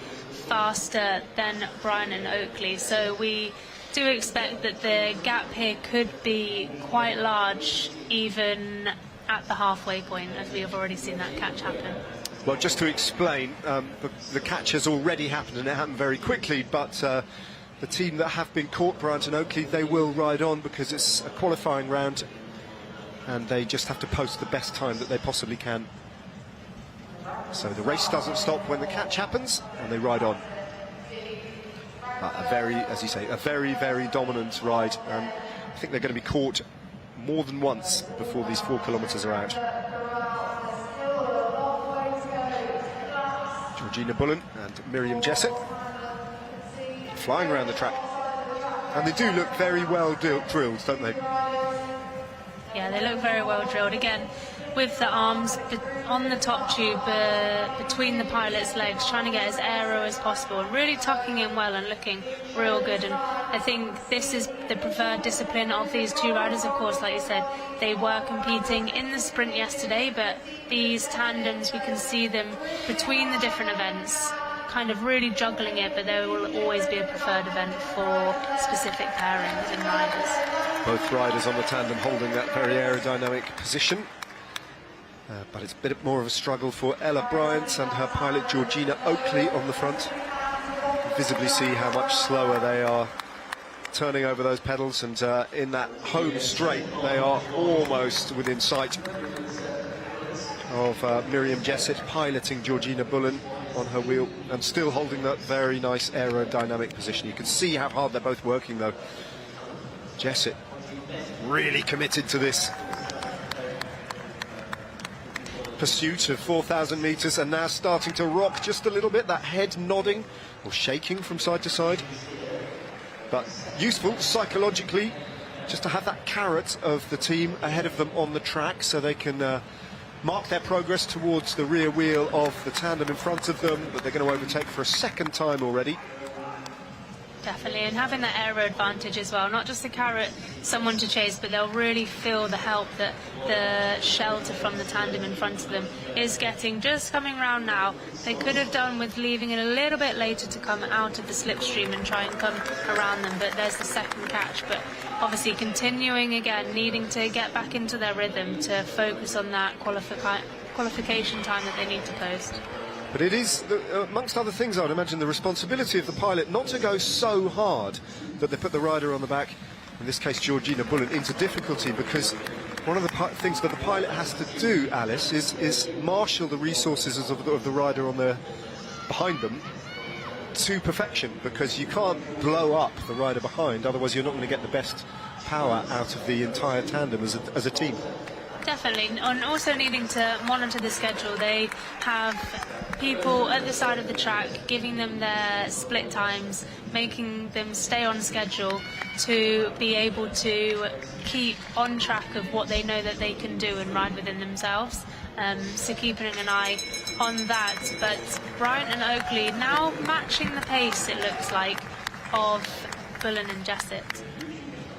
faster than Bryant and Oakley, so we do expect that the gap here could be quite large, even at the halfway point, as we have already seen that catch happen. Well, just to explain, the catch has already happened, and it happened very quickly, but the team that have been caught, Bryant and Oakley, they will ride on because it's a qualifying round, and they just have to post the best time that they possibly can. So the race doesn't stop when the catch happens, and they ride on. As you say, a very, very dominant ride. I think they're going to be caught more than once before these 4 kilometres are out. Georgina Bullen and Miriam Jessett flying around the track. And they do look very well drilled, don't they? Yeah, they look very well drilled. Again, with the arms on the top tube between the pilot's legs, trying to get as aero as possible, really tucking in well and looking real good. And I think this is the preferred discipline of these 2 riders. Of course, like you said, they were competing in the sprint yesterday, but these tandems, we can see them between the different events, kind of really juggling it, but there will always be a preferred event for specific pairings and riders. Both riders on the tandem holding that very aerodynamic position. But it's a bit more of a struggle for Ella Bryant and her pilot Georgina Oakley on the front. You can visibly see how much slower they are turning over those pedals, and in that home straight they are almost within sight of Miriam Jessett piloting Georgina Bullen on her wheel and still holding that very nice aerodynamic position. You can see how hard they're both working though. Jessett really committed to this. pursuit of 4,000 metres, and now starting to rock just a little bit, that head nodding or shaking from side to side. But useful psychologically just to have that carrot of the team ahead of them on the track, so they can mark their progress towards the rear wheel of the tandem in front of them that they're going to overtake for a second time already. Definitely, and having that aero advantage as well, not just to carrot someone to chase, but they'll really feel the help that the shelter from the tandem in front of them is getting. Just coming round now, they could have done with leaving it a little bit later to come out of the slipstream and try and come around them, but there's the second catch. But obviously continuing again, needing to get back into their rhythm to focus on that qualification time that they need to post. But it is, amongst other things, I would imagine, the responsibility of the pilot not to go so hard that they put the rider on the back, in this case Georgina Bullen, into difficulty, because one of the things that the pilot has to do, Alice, is marshal the resources of the rider on behind them to perfection, because you can't blow up the rider behind, otherwise you're not going to get the best power out of the entire tandem as a team. Definitely, and also needing to monitor the schedule. They have people at the side of the track giving them their split times, making them stay on schedule to be able to keep on track of what they know that they can do and ride within themselves. So keeping an eye on that. But Bryant and Oakley now matching the pace, it looks like, of Bullen and Jessett.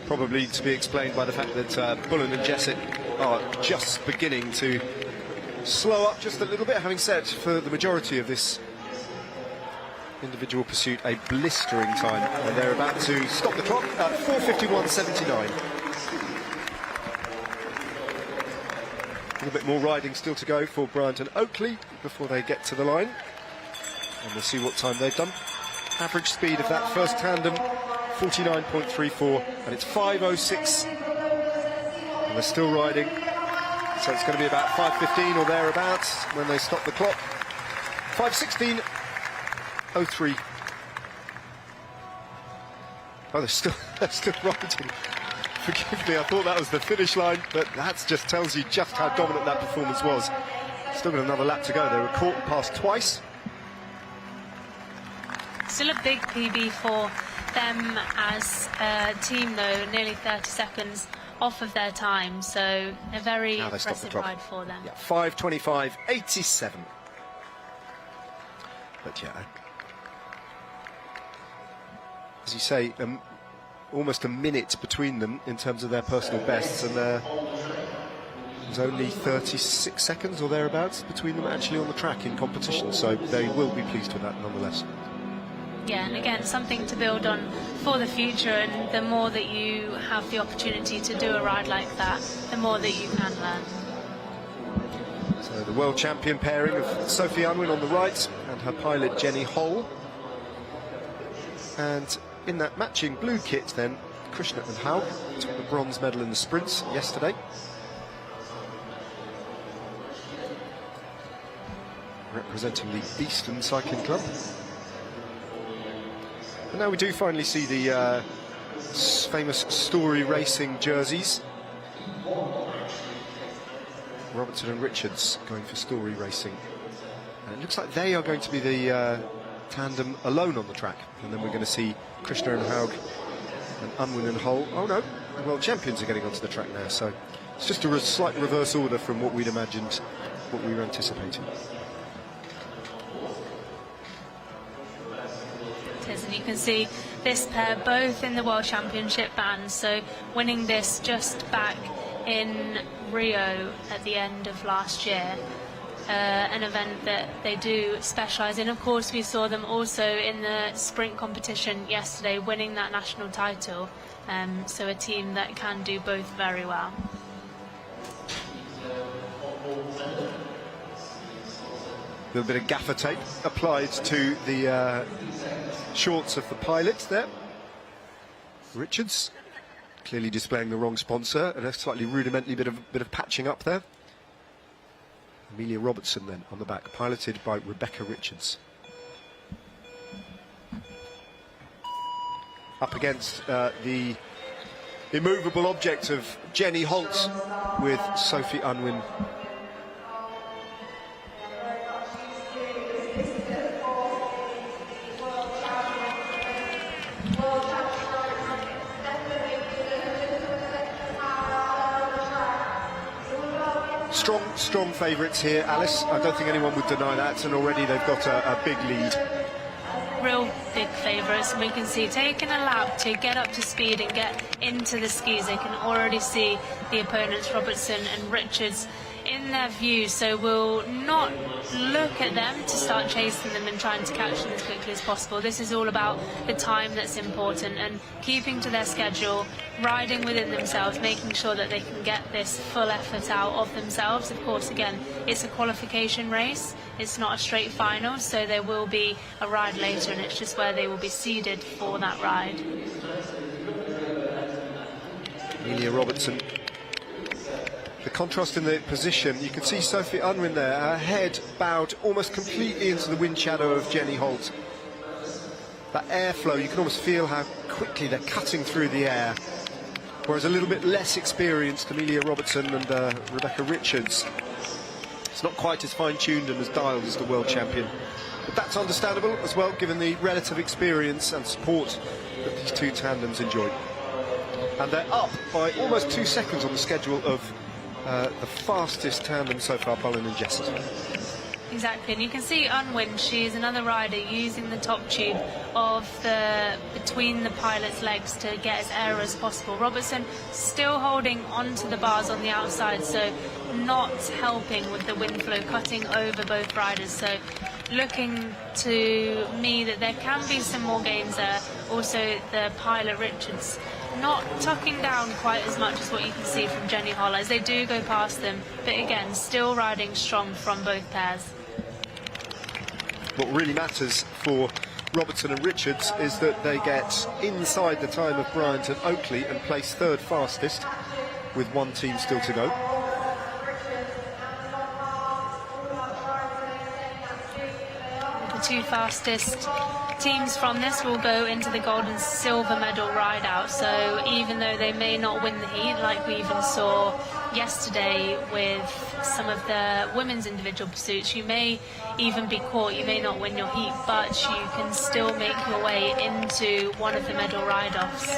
Probably to be explained by the fact that Bullen and Jessett are just beginning to slow up just a little bit, having set for the majority of this individual pursuit a blistering time, and they're about to stop the clock at 4:51.79. A little bit more riding still to go for Bryant and Oakley before they get to the line, and we'll see what time they've done. Average speed of that first tandem, 49.34, and it's 5:06, and they're still riding, so it's going to be about 5:15 or thereabouts when they stop the clock. 5:16.03. Oh, they're still riding. Forgive me, I thought that was the finish line, but that just tells you just how dominant that performance was. Still got another lap to go. They were caught and passed twice. Still a big PB for them as a team, though, nearly 30 seconds off of their time, so a very impressive ride for them. Yeah, 5:25.87. But yeah, as you say, almost a minute between them in terms of their personal bests, and there's only 36 seconds or thereabouts between them actually on the track in competition, so they will be pleased with that nonetheless. Yeah, and again, something to build on for the future, and the more that you have the opportunity to do a ride like that, the more that you can learn. So the world champion pairing of Sophie Unwin on the right and her pilot Jenny Hull. And in that matching blue kit then, Krishna and Haug took the bronze medal in the sprints yesterday. Representing the Beeston Cycling Club. And now we do finally see the famous Story Racing jerseys. Robertson and Richards going for Story Racing. And it looks like they are going to be the tandem alone on the track. And then we're going to see Krishna and Haug and Unwin and Hull. Oh no, the world champions are getting onto the track now. So it's just a slight reverse order from what we'd imagined, what we were anticipating. And you can see this pair both in the World Championship bands, so winning this just back in Rio at the end of last year, an event that they do specialise in. Of course, we saw them also in the sprint competition yesterday, winning that national title, so a team that can do both very well. A little bit of gaffer tape applied to the shorts of the pilot there. Richards clearly displaying the wrong sponsor, and a slightly rudimentary bit of patching up there. Amelia Robertson then on the back, piloted by Rebecca Richards. Up against the immovable object of Jenny Holt with Sophie Unwin Strong favourites here, Alice. I don't think anyone would deny that, and already they've got a big lead. Real big favourites, and we can see taking a lap to get up to speed and get into the skis. They can already see the opponents, Robertson and Richards, in their view, so we'll not look at them to start chasing them and trying to catch them as quickly as possible. This is all about the time that's important and keeping to their schedule, riding within themselves, making sure that they can get this full effort out of themselves. Of course, again, it's a qualification race, it's not a straight final, so there will be a ride later, and it's just where they will be seeded for that ride. Amelia Robertson. The contrast in the position, you can see Sophie Unwin there, her head bowed almost completely into the wind shadow of Jenny Holt. That airflow, you can almost feel how quickly they're cutting through the air. Whereas a little bit less experienced Amelia Robertson and Rebecca Richards, it's not quite as fine-tuned and as dialed as the world champion. But that's understandable as well, given the relative experience and support that these two tandems enjoy. And they're up by almost 2 seconds on the schedule of the fastest tandem so far, Bullen and Jessett. Exactly, and you can see Unwin, she's another rider using the top tube of between the pilot's legs to get as air as possible. Robertson still holding onto the bars on the outside, so not helping with the wind flow, cutting over both riders. So looking to me that there can be some more gains there. Also the pilot Richards not tucking down quite as much as what you can see from Jenny Holl as they do go past them, but again still riding strong from both pairs. What really matters for Robertson and Richards is that they get inside the time of Bryant and Oakley and place third fastest with one team still to go. The two fastest teams from this will go into the gold and silver medal ride out, so even though they may not win the heat, like we even saw yesterday with some of the women's individual pursuits, you may even be caught, you may not win your heat, but you can still make your way into one of the medal ride-offs.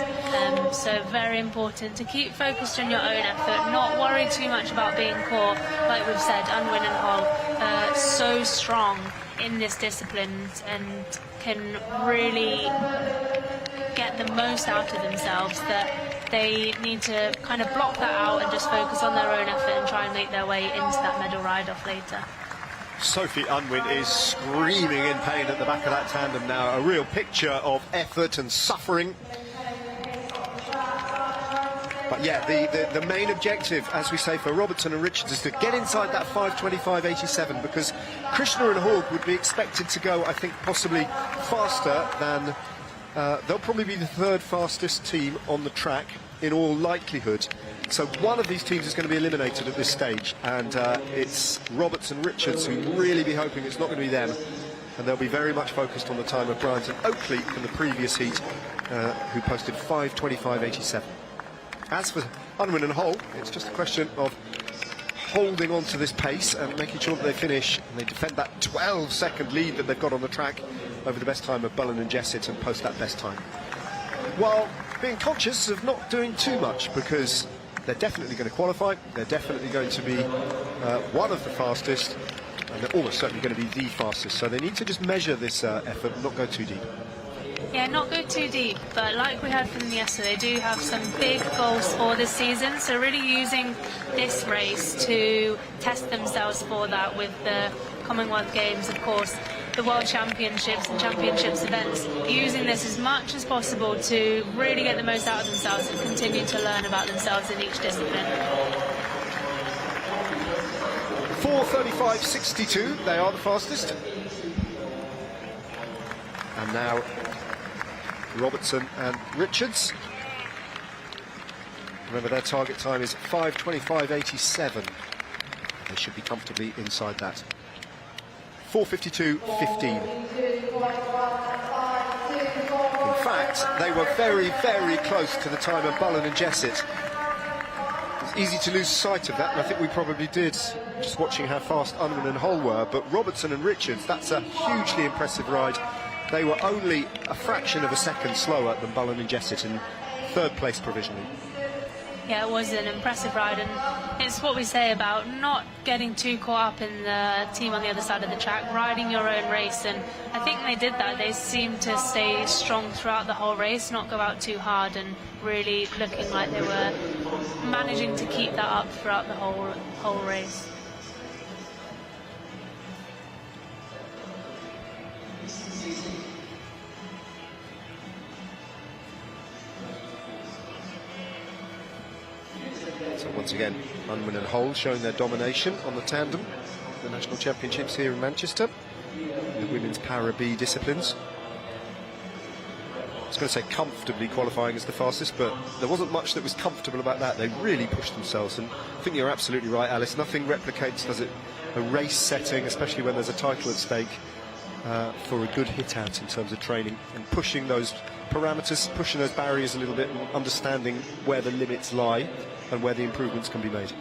So very important to keep focused on your own effort, not worry too much about being caught. Like we've said, Unwin and Holl so strong in this discipline and can really get the most out of themselves, that they need to kind of block that out and just focus on their own effort and try and make their way into that medal ride-off later. Sophie Unwin is screaming in pain at the back of that tandem now, a real picture of effort and suffering. But yeah, the main objective, as we say, for Robertson and Richards is to get inside that 5:25.87, because Krishna and Hogg would be expected to go, I think, possibly faster than... they'll probably be the third fastest team on the track in all likelihood. So one of these teams is going to be eliminated at this stage, and it's Robertson and Richards who really be hoping it's not going to be them, and they'll be very much focused on the time of Bryant and Oakley from the previous heat, who posted 5:25.87. As for Unwin and Holl, it's just a question of holding on to this pace and making sure that they finish and they defend that 12-second lead that they've got on the track over the best time of Bullen and Jessett and post that best time, while being conscious of not doing too much, because they're definitely going to qualify, they're definitely going to be one of the fastest, and they're almost certainly going to be the fastest, so they need to just measure this effort and not go too deep. Yeah, not go too deep, but like we heard from them yesterday, they do have some big goals for this season, so really using this race to test themselves for that with the Commonwealth Games, of course, the World Championships and Championships events, using this as much as possible to really get the most out of themselves and continue to learn about themselves in each discipline. 4:35.62, they are the fastest. And now Robertson and Richards. Remember, their target time is 5:25.87. They should be comfortably inside that. 4:52.15. In fact, they were very, very close to the time of Bullen and Jessett. It's easy to lose sight of that, and I think we probably did, just watching how fast Unwin and Holl were. But Robertson and Richards, that's a hugely impressive ride. They were only a fraction of a second slower than Bullen and Jessett in third place provisionally. Yeah, it was an impressive ride, and it's what we say about not getting too caught up in the team on the other side of the track, riding your own race, and I think they did that. They seemed to stay strong throughout the whole race, not go out too hard, and really looking like they were managing to keep that up throughout the whole race. So once again, Unwin and Hull showing their domination on the tandem, the national championships here in Manchester, the women's Para B disciplines. I was going to say comfortably qualifying as the fastest, but there wasn't much that was comfortable about that. They really pushed themselves, and I think you're absolutely right, Alice. Nothing replicates, does it, a race setting, especially when there's a title at stake, for a good hit out in terms of training and pushing those parameters, pushing those barriers a little bit, and understanding where the limits lie and where the improvements can be made.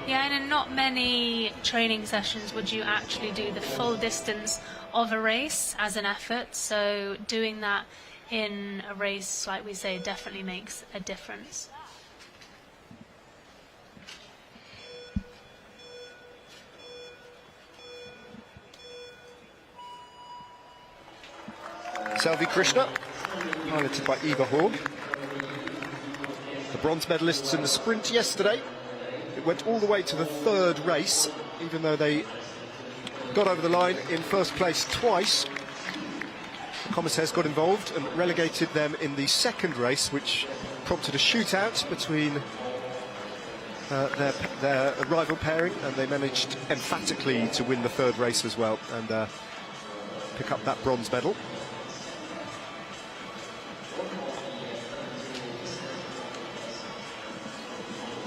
Yeah, and in not many training sessions would you actually do the full distance of a race as an effort, so doing that in a race, like we say, definitely makes a difference. Selvi Krishna, piloted by Eva Haug. The bronze medalists in the sprint yesterday. It went all the way to the third race, even though they got over the line in first place twice. The commissaires got involved and relegated them in the second race, which prompted a shootout between their rival pairing, and they managed emphatically to win the third race as well and pick up that bronze medal.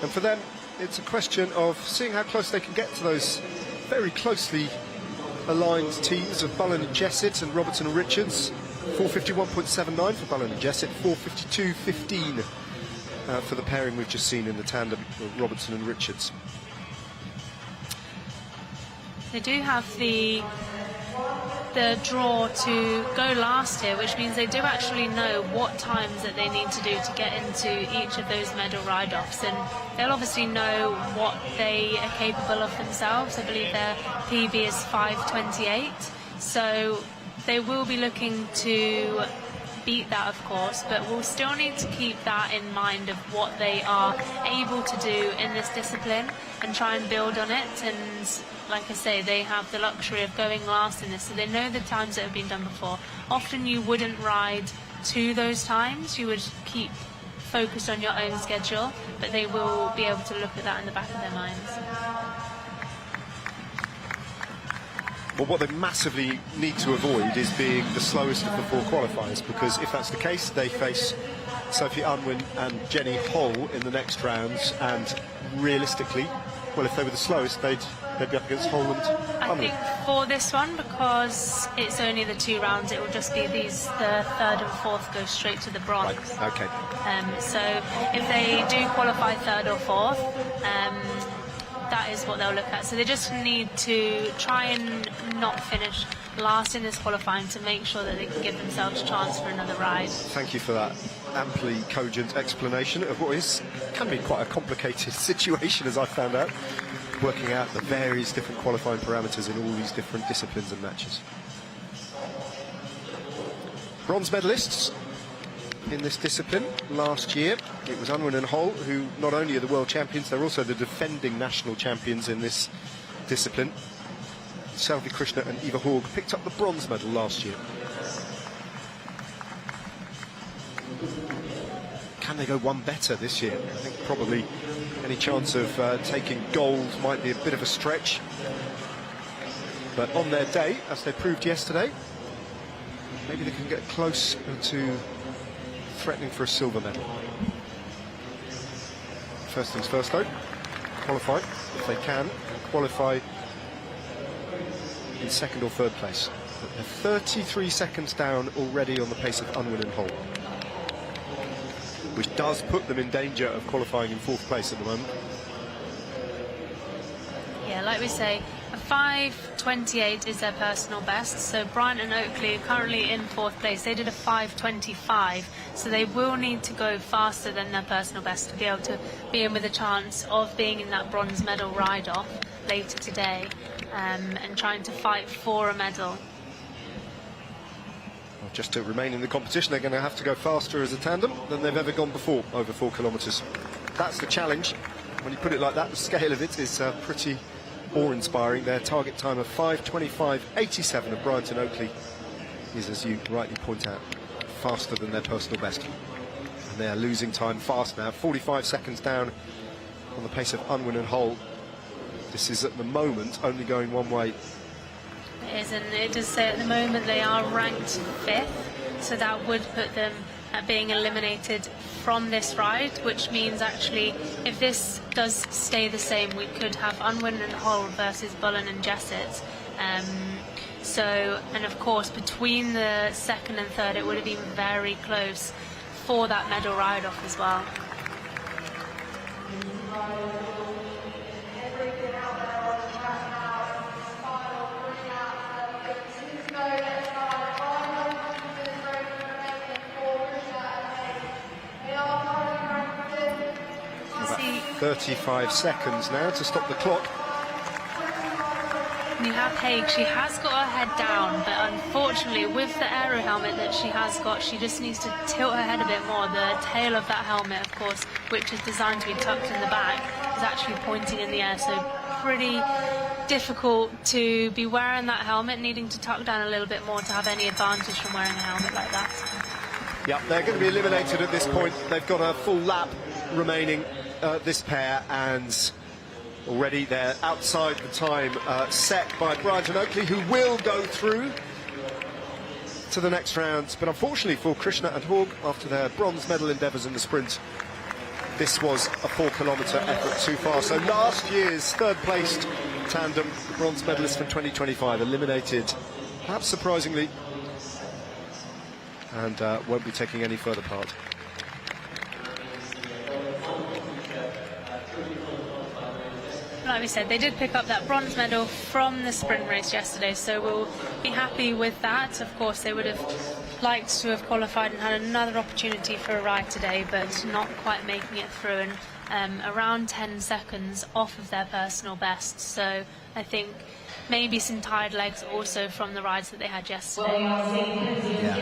And for them, it's a question of seeing how close they can get to those very closely aligned teams of Bullen and Jessett and Robertson and Richards. 451.79 for Bullen and Jessett, 452.15 for the pairing we've just seen in the tandem of Robertson and Richards. They do have the draw to go last here, which means they do actually know what times that they need to do to get into each of those medal ride-offs, and they'll obviously know what they are capable of themselves. I believe their PB is 5:28, so they will be looking to beat that, of course, but we'll still need to keep that in mind of what they are able to do in this discipline and try and build on it. And like I say, they have the luxury of going last in this, so they know the times that have been done before. Often you wouldn't ride to those times, you would keep focused on your own schedule, but they will be able to look at that in the back of their minds. Well, what they massively need to avoid is being the slowest of the four qualifiers, because if that's the case, they face Sophie Unwin and Jenny Hull in the next rounds, and realistically, well, if they were the slowest, they'd be up against Hull and Unwin. I think for this one, because it's only the 2 rounds, it will just be the third and fourth go straight to the bronze. Right. Okay. So if they do qualify third or fourth, that is what they'll look at. So they just need to try and not finish last in this qualifying to make sure that they can give themselves a chance for another ride. Thank you for that amply cogent explanation of what can be quite a complicated situation, as I found out, working out the various different qualifying parameters in all these different disciplines and matches. Bronze medalists in this discipline last year, it was Unwin and Hull, who not only are the world champions, they're also the defending national champions in this discipline. Selvi Krishna and Eva Haug picked up the bronze medal last year. Can they go one better this year? I think probably any chance of taking gold might be a bit of a stretch. But on their day, as they proved yesterday, maybe they can get close to threatening for a silver medal. First things first though, qualify if they can, qualify in second or third place. But they're 33 seconds down already on the pace of Unwin and Hull, which does put them in danger of qualifying in fourth place at the moment. Yeah, like we say, 5:28 is their personal best. So Bryant and Oakley are currently in 4th place. They did a 5:25, so they will need to go faster than their personal best to be able to be in with a chance of being in that bronze medal ride-off later today, and trying to fight for a medal. Well, just to remain in the competition, they're going to have to go faster as a tandem than they've ever gone before, over 4 kilometres. That's the challenge. When you put it like that, the scale of it is pretty awe-inspiring. Their target time of 5:25.87 of Bryant and Oakley is, as you rightly point out, faster than their personal best. And they are losing time fast now, 45 seconds down on the pace of Unwin and Hull. This is at the moment only going one way. It is, and it does say at the moment they are ranked 5th, so that would put them at being eliminated from this ride, which means actually if this does stay the same, we could have Unwin and Hull versus Bullen and Jessett. And of course between the 2nd and 3rd it would have been very close for that medal ride-off as well. About 35 seconds now to stop the clock. You have Haig, she has got her head down, but unfortunately with the aero helmet that she has got, she just needs to tilt her head a bit more. The tail of that helmet, of course, which is designed to be tucked in the back, is actually pointing in the air, so pretty difficult to be wearing that helmet, needing to tuck down a little bit more to have any advantage from wearing a helmet like that. Yeah, they're going to be eliminated at this point. They've got a full lap remaining, this pair, and already they're outside the time set by Bryant and Oakley, who will go through to the next round. But unfortunately for Krishna and Haug, after their bronze medal endeavours in the sprint, this was a 4-kilometre effort too far. So last year's third-placed tandem, the bronze medalist from 2025, eliminated, perhaps surprisingly, and won't be taking any further part. Like we said, they did pick up that bronze medal from the sprint race yesterday, so we'll be happy with that. Of course, they would have liked to have qualified and had another opportunity for a ride today, but not quite making it through, and around 10 seconds off of their personal best. So I think maybe some tired legs also from the rides that they had yesterday. Yeah.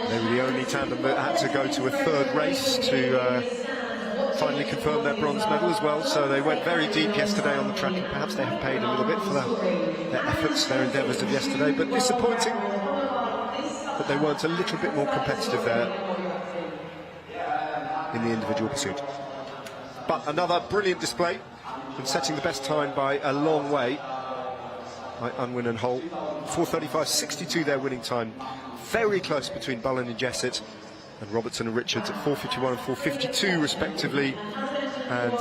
They were the only tandem that had to go to a third race to finally confirm their bronze medal as well, so they went very deep yesterday on the track, and perhaps they have paid a little bit for their efforts, their endeavours of yesterday, but disappointing that they weren't a little bit more competitive there in the individual pursuit. But another brilliant display, and setting the best time by a long way by Unwin and Hull. 4:35.62 their winning time, very close between Bullen and Jessett, and Robertson and Richards at 4:51 and 4:52 respectively, and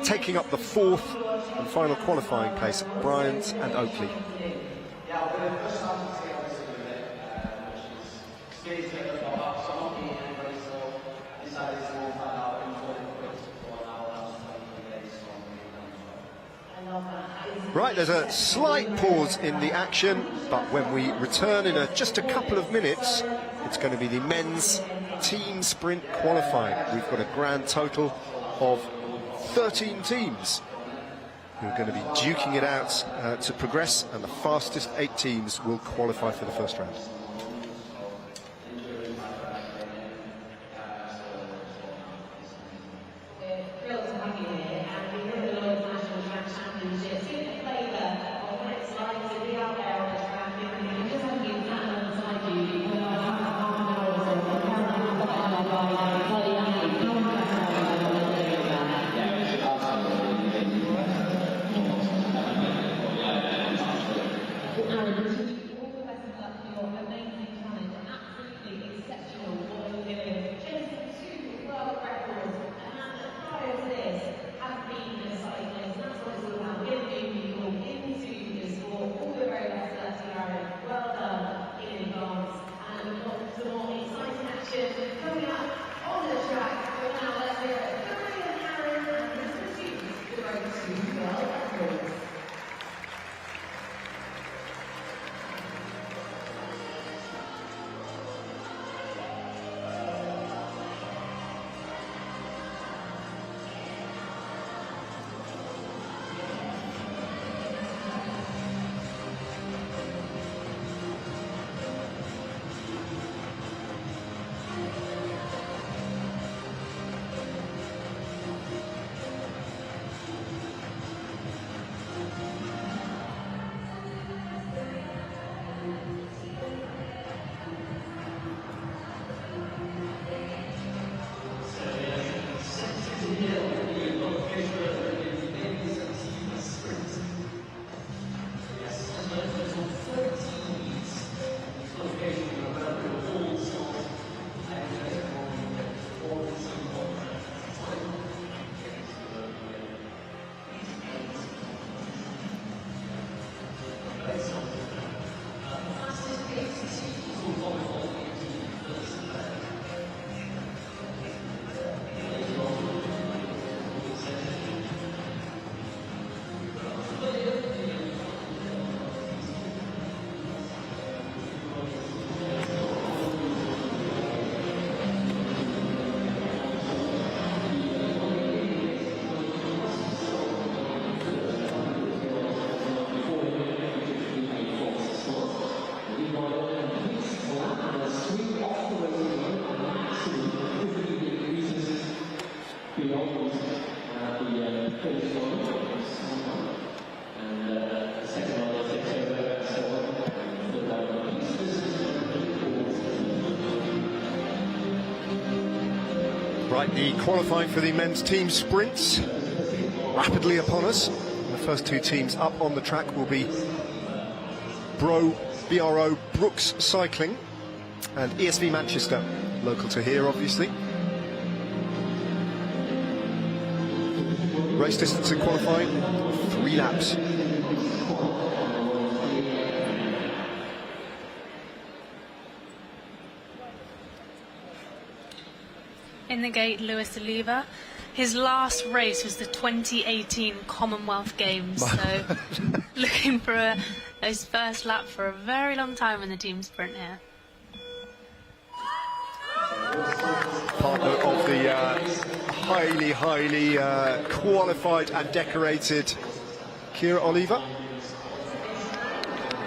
taking up the 4th and final qualifying place, Bryant and Oakley. Right, there's a slight pause in the action, but when we return in just a couple of minutes, it's going to be the men's team sprint qualifying. We've got a grand total of 13 teams who are going to be duking it out to progress, and the fastest 8 teams will qualify for the first round. Right, the qualifying for the men's team sprints rapidly upon us. The first two teams up on the track will be BRO Brooks Cycling and ESV Manchester, local to here obviously. Race distance in qualifying, 3 laps. In the gate, Luis Oliva. His last race was the 2018 Commonwealth Games, so looking for his first lap for a very long time in the team sprint here. Partner of the highly qualified and decorated Kieran Oliva.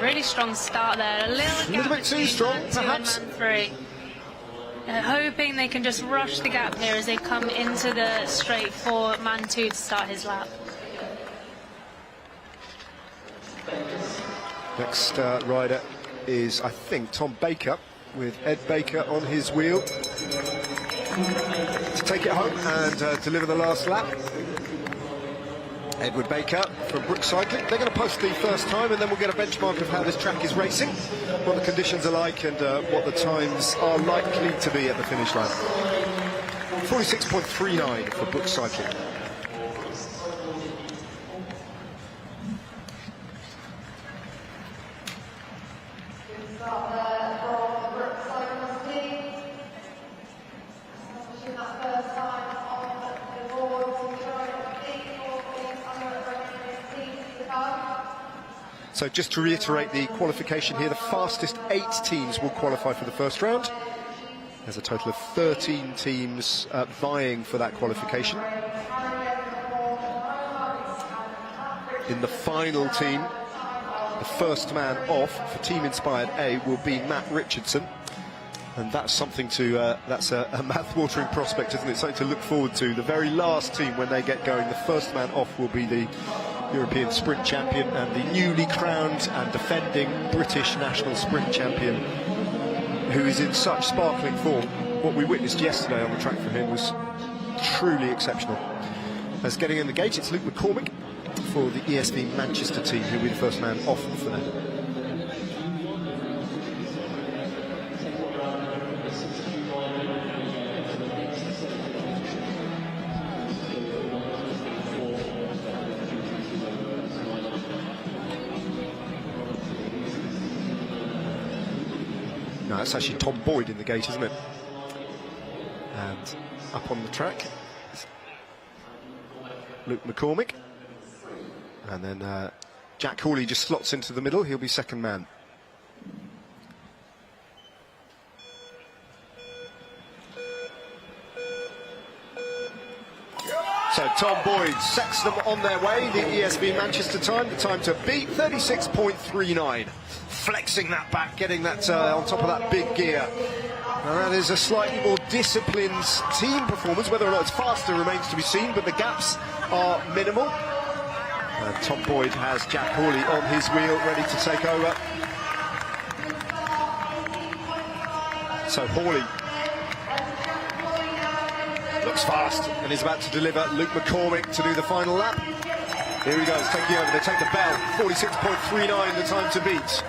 Really strong start there, a little bit too strong, perhaps. 2 and man 3. Hoping they can just rush the gap here as they come into the straight for man 2 to start his lap. Next rider is, I think, Tom Baker, with Ed Baker on his wheel to take it home and deliver the last lap. Edward Baker from Brooks Cycling. They're going to post the first time and then we'll get a benchmark of how this track is racing, what the conditions are like and what the times are likely to be at the finish line. 46.39 for Brooks Cycling. So just to reiterate the qualification here, the fastest 8 teams will qualify for the first round. There's a total of 13 teams vying for that qualification. In the final team, the first man off for Team Inspired A will be Matt Richardson. And that's something to, that's a mouth-watering prospect, isn't it? Something to look forward to. The very last team, when they get going, the first man off will be the European Sprint Champion and the newly crowned and defending British National Sprint Champion, who is in such sparkling form. What we witnessed yesterday on the track from him was truly exceptional. As getting in the gate, it's Luke McCormick for the ESV Manchester team, who will be the first man off for them. No, that's actually Tom Boyd in the gate, isn't it? And up on the track is Luke McCormick. And then Jack Hawley just slots into the middle. He'll be second man. So Tom Boyd sets them on their way. The ESV Manchester time, the time to beat, 36.39. Flexing that back, getting that on top of that big gear. And that is a slightly more disciplined team performance. Whether or not it's faster remains to be seen, but the gaps are minimal. And Tom Boyd has Jack Hawley on his wheel, ready to take over. So Hawley looks fast and is about to deliver Luke McCormick to do the final lap. Here he goes, taking over. They take the bell. 46.39, the time to beat.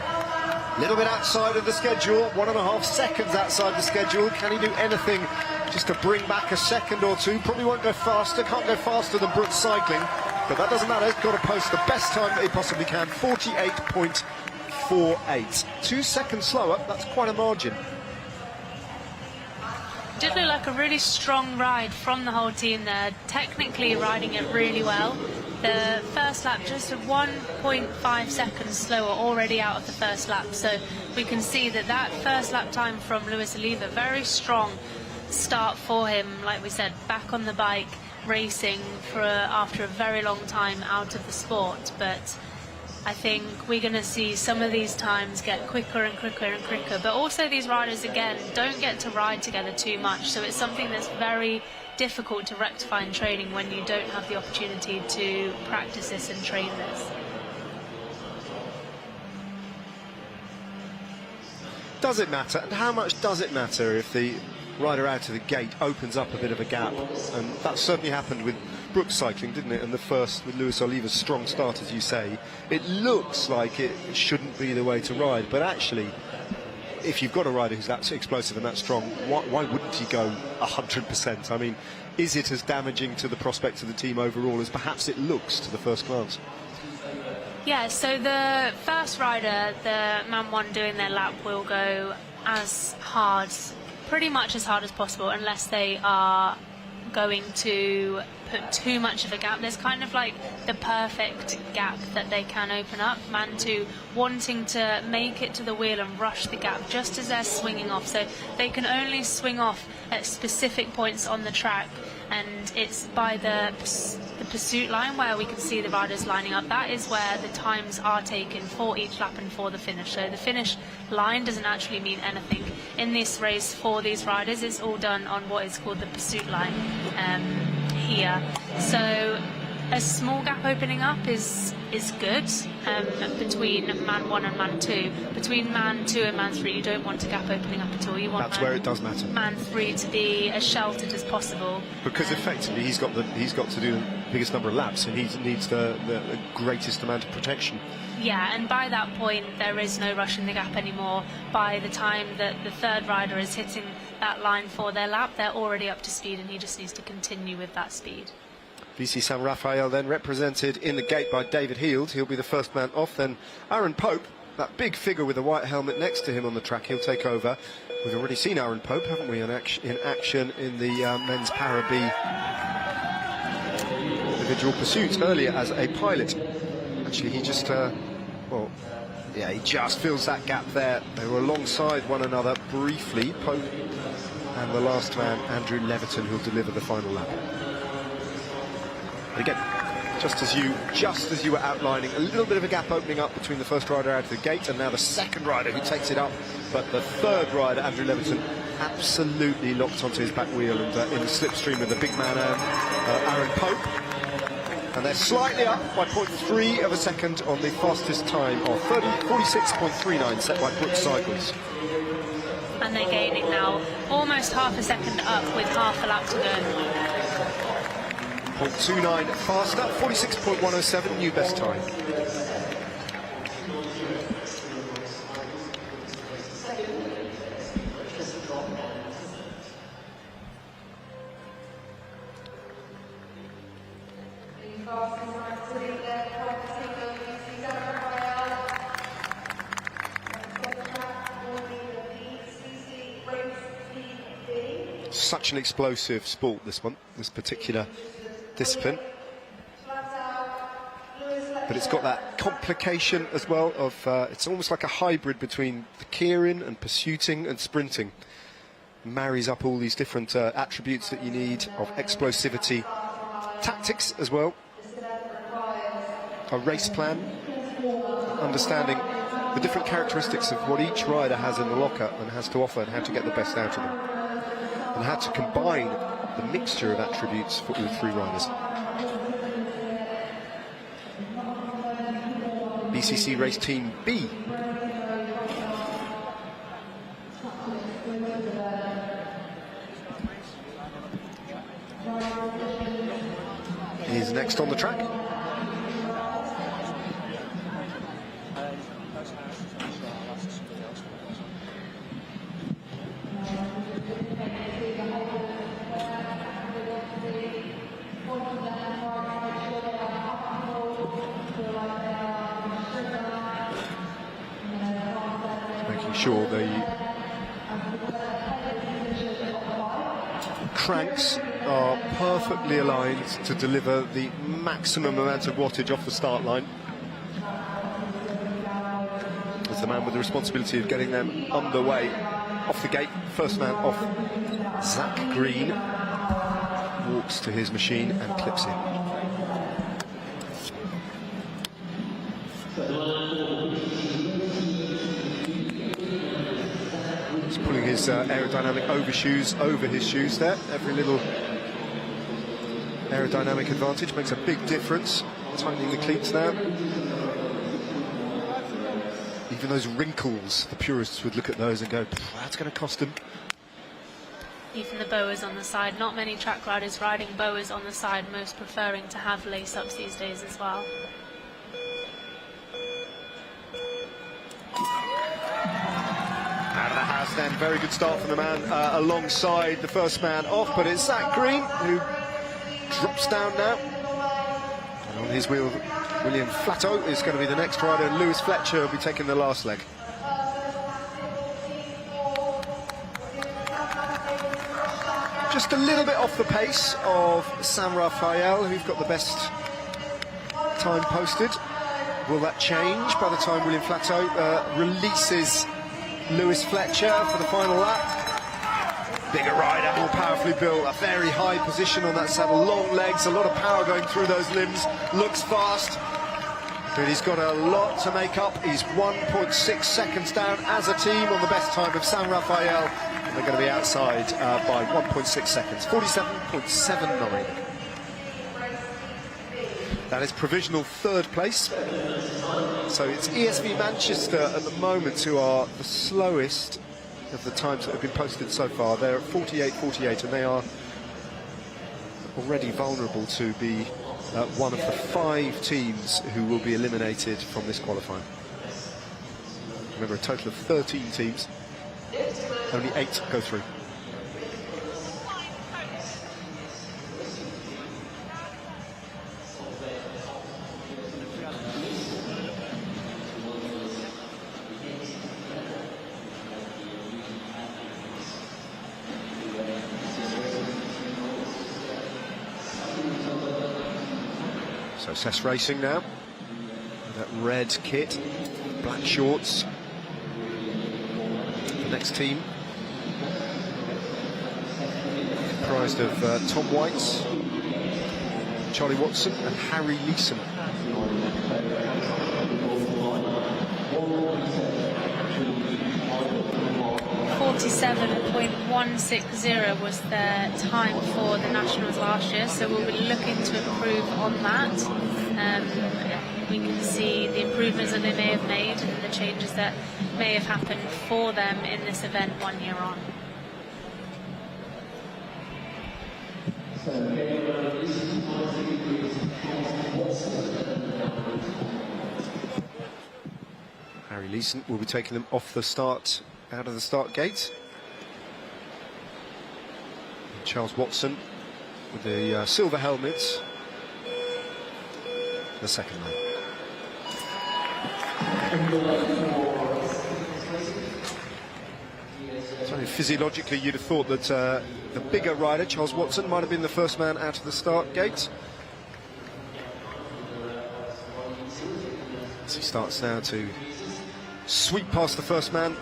A little bit outside of the schedule, 1.5 seconds outside the schedule. Can he do anything just to bring back a second or two? Probably won't go faster, can't go faster than Brooks Cycling, but that doesn't matter. He's got to post the best time that he possibly can, 48.48. 2 seconds slower, that's quite a margin. Did look like a really strong ride from the whole team there, technically riding it really well. The first lap just 1.5 seconds slower already out of the first lap, so we can see that that first lap time from Luis Oliva, very strong start for him, like we said, back on the bike racing for after a very long time out of the sport. But I think we're going to see some of these times get quicker and quicker and quicker, but also these riders again don't get to ride together too much, so it's something that's very difficult to rectify in training when you don't have the opportunity to practice this and train this. Does it matter? And how much does it matter if the rider out of the gate opens up a bit of a gap? And that certainly happened with Brooks cycling, didn't it? And the first with Luis Oliva's strong start, as you say. It looks like it shouldn't be the way to ride, but actually, if you've got a rider who's that explosive and that strong, why wouldn't he go 100%? I mean, is it as damaging to the prospects of the team overall as perhaps it looks to the first glance? Yeah, so the first rider, the man one doing their lap, will go as hard, pretty much as hard as possible, unless they are going to put too much of a gap. There's kind of like the perfect gap that they can open up. Man two wanting to make it to the wheel and rush the gap just as they're swinging off. So they can only swing off at specific points on the track, and it's by the pursuit line where we can see the riders lining up. That is where the times are taken for each lap and for the finish. So the finish line doesn't actually mean anything in this race for these riders. It's all done on what is called the pursuit line here. So a small gap opening up is good between man one and man two. Between man two and man three, you don't want a gap opening up at all. You want that's where it does matter. Man three to be as sheltered as possible, because effectively he's got to do the biggest number of laps, and he needs the greatest amount of protection. Yeah, and by that point there is no rushing the gap anymore. By the time that the third rider is hitting that line for their lap, they're already up to speed, and he just needs to continue with that speed. BC San Rafael then represented in the gate by David Heald. He'll be the first man off. Then Aaron Pope, that big figure with the white helmet next to him on the track, he'll take over. We've already seen Aaron Pope, haven't we, in action in the men's Para B individual pursuit earlier as a pilot. Actually, he just, he just fills that gap there. They were alongside one another briefly, Pope and the last man, Andrew Leviton, who'll deliver the final lap. Again, just as you were outlining, a little bit of a gap opening up between the first rider out of the gate and now the second rider who takes it up. But the third rider, Andrew Leviton, absolutely locked onto his back wheel and in the slipstream with the big man, Aaron Pope. And they're slightly up by 0.3 of a second on the fastest time of 46.39 set by Brooks Cycles. And they're gaining now almost half a second up with half a lap to go. 0.29 faster, 46.107, new best time. Such an explosive sport, this particular discipline, but it's got that complication as well of it's almost like a hybrid between the keirin and pursuiting and sprinting. Marries up all these different attributes that you need of explosivity, tactics as well, a race plan, understanding the different characteristics of what each rider has in the locker and has to offer, and how to get the best out of them, and how to combine the mixture of attributes for all three riders. BCC Race Team B. Is next on the track. Sure, the cranks are perfectly aligned to deliver the maximum amount of wattage off the start line. As the man with the responsibility of getting them underway off the gate, first man off, Zach Green, walks to his machine and clips in. His aerodynamic overshoes over his shoes there. Every little Aerodynamic advantage makes a big difference. Tightening the cleats now. Even those wrinkles, the purists would look at those and go, that's going to cost them. Even the boas on the side. Not many track riders riding boas on the side, most preferring to have lace-ups these days as well. Out of the house then, very good start from the man alongside the first man off, but it's Zach Green who drops down now. And on his wheel, William Flatto is going to be the next rider, and Lewis Fletcher will be taking the last leg. Just a little bit off the pace of San Rafael, who've got the best time posted. Will that change by the time William Flatto releases Lewis Fletcher for the final lap? Bigger rider, more powerfully built, a very high position on that saddle, long legs, a lot of power going through those limbs, looks fast, but he's got a lot to make up. He's 1.6 seconds down as a team on the best time of San Rafael, and they're going to be outside by 1.6 seconds, 47.79. That is provisional third place. So it's ESV Manchester at the moment who are the slowest of the times that have been posted so far. They're at 48.48, and they are already vulnerable to be one of the 5 teams who will be eliminated from this qualifying. Remember, a total of 13 teams, only 8 go through. So Cess Racing now, that red kit, black shorts. The next team, comprised of Tom Whites, Charlie Watson and Harry Leeson. .160 was their time for the Nationals last year, so we'll be looking to improve on that. We can see the improvements that they may have made and the changes that may have happened for them in this event 1 year on. Harry Leeson will be taking them off the start, out of the start gate. Charles Watson with the silver helmets, the second line. So physiologically you'd have thought that the bigger rider, Charles Watson, might have been the first man out of the start gate. As he starts now to sweep past the first man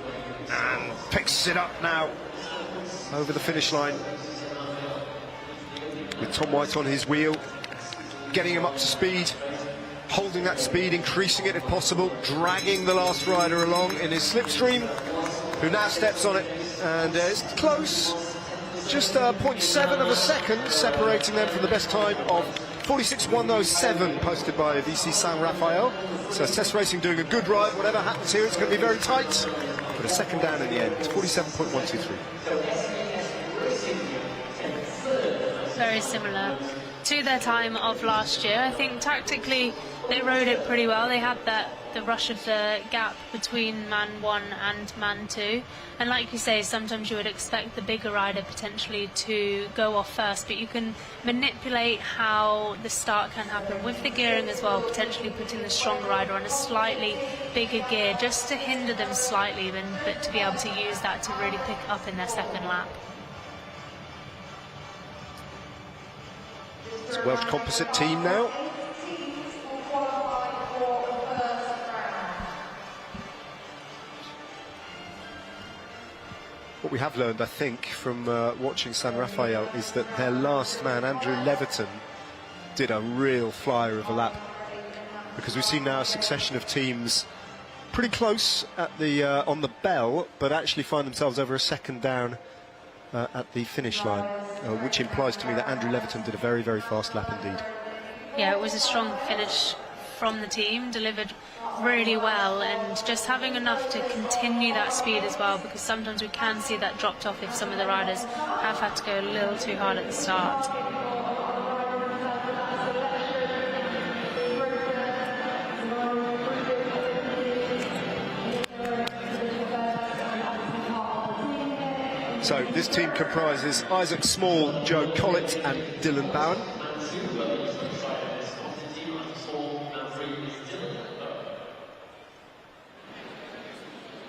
and picks it up now over the finish line, with Tom White on his wheel, getting him up to speed, holding that speed, increasing it if possible, dragging the last rider along in his slipstream, who now steps on it, and it's close, just 0.7 of a second separating them from the best time of 46.107 posted by VC San Rafael. So Cess Racing doing a good ride. Whatever happens here, it's going to be very tight, but a second down in the end. It's 47.123. Very similar to their time of last year. I think tactically they rode it pretty well. They had the rush of the gap between man 1 and man 2, and like you say, sometimes you would expect the bigger rider potentially to go off first, but you can manipulate how the start can happen with the gearing as well, potentially putting the stronger rider on a slightly bigger gear just to hinder them slightly, but to be able to use that to really pick up in their second lap. It's a Welsh composite team now. What we have learned, I think, from watching San Rafael is that their last man, Andrew Leverton, did a real flyer of a lap, because we've seen now a succession of teams pretty close at the on the bell, but actually find themselves over a second down at the finish line, which implies to me that Andrew Leviton did a very, very fast lap indeed. Yeah, it was a strong finish from the team, delivered really well, and just having enough to continue that speed as well, because sometimes we can see that dropped off if some of the riders have had to go a little too hard at the start. So this team comprises Isaac Small, Joe Collett and Dylan Bowen.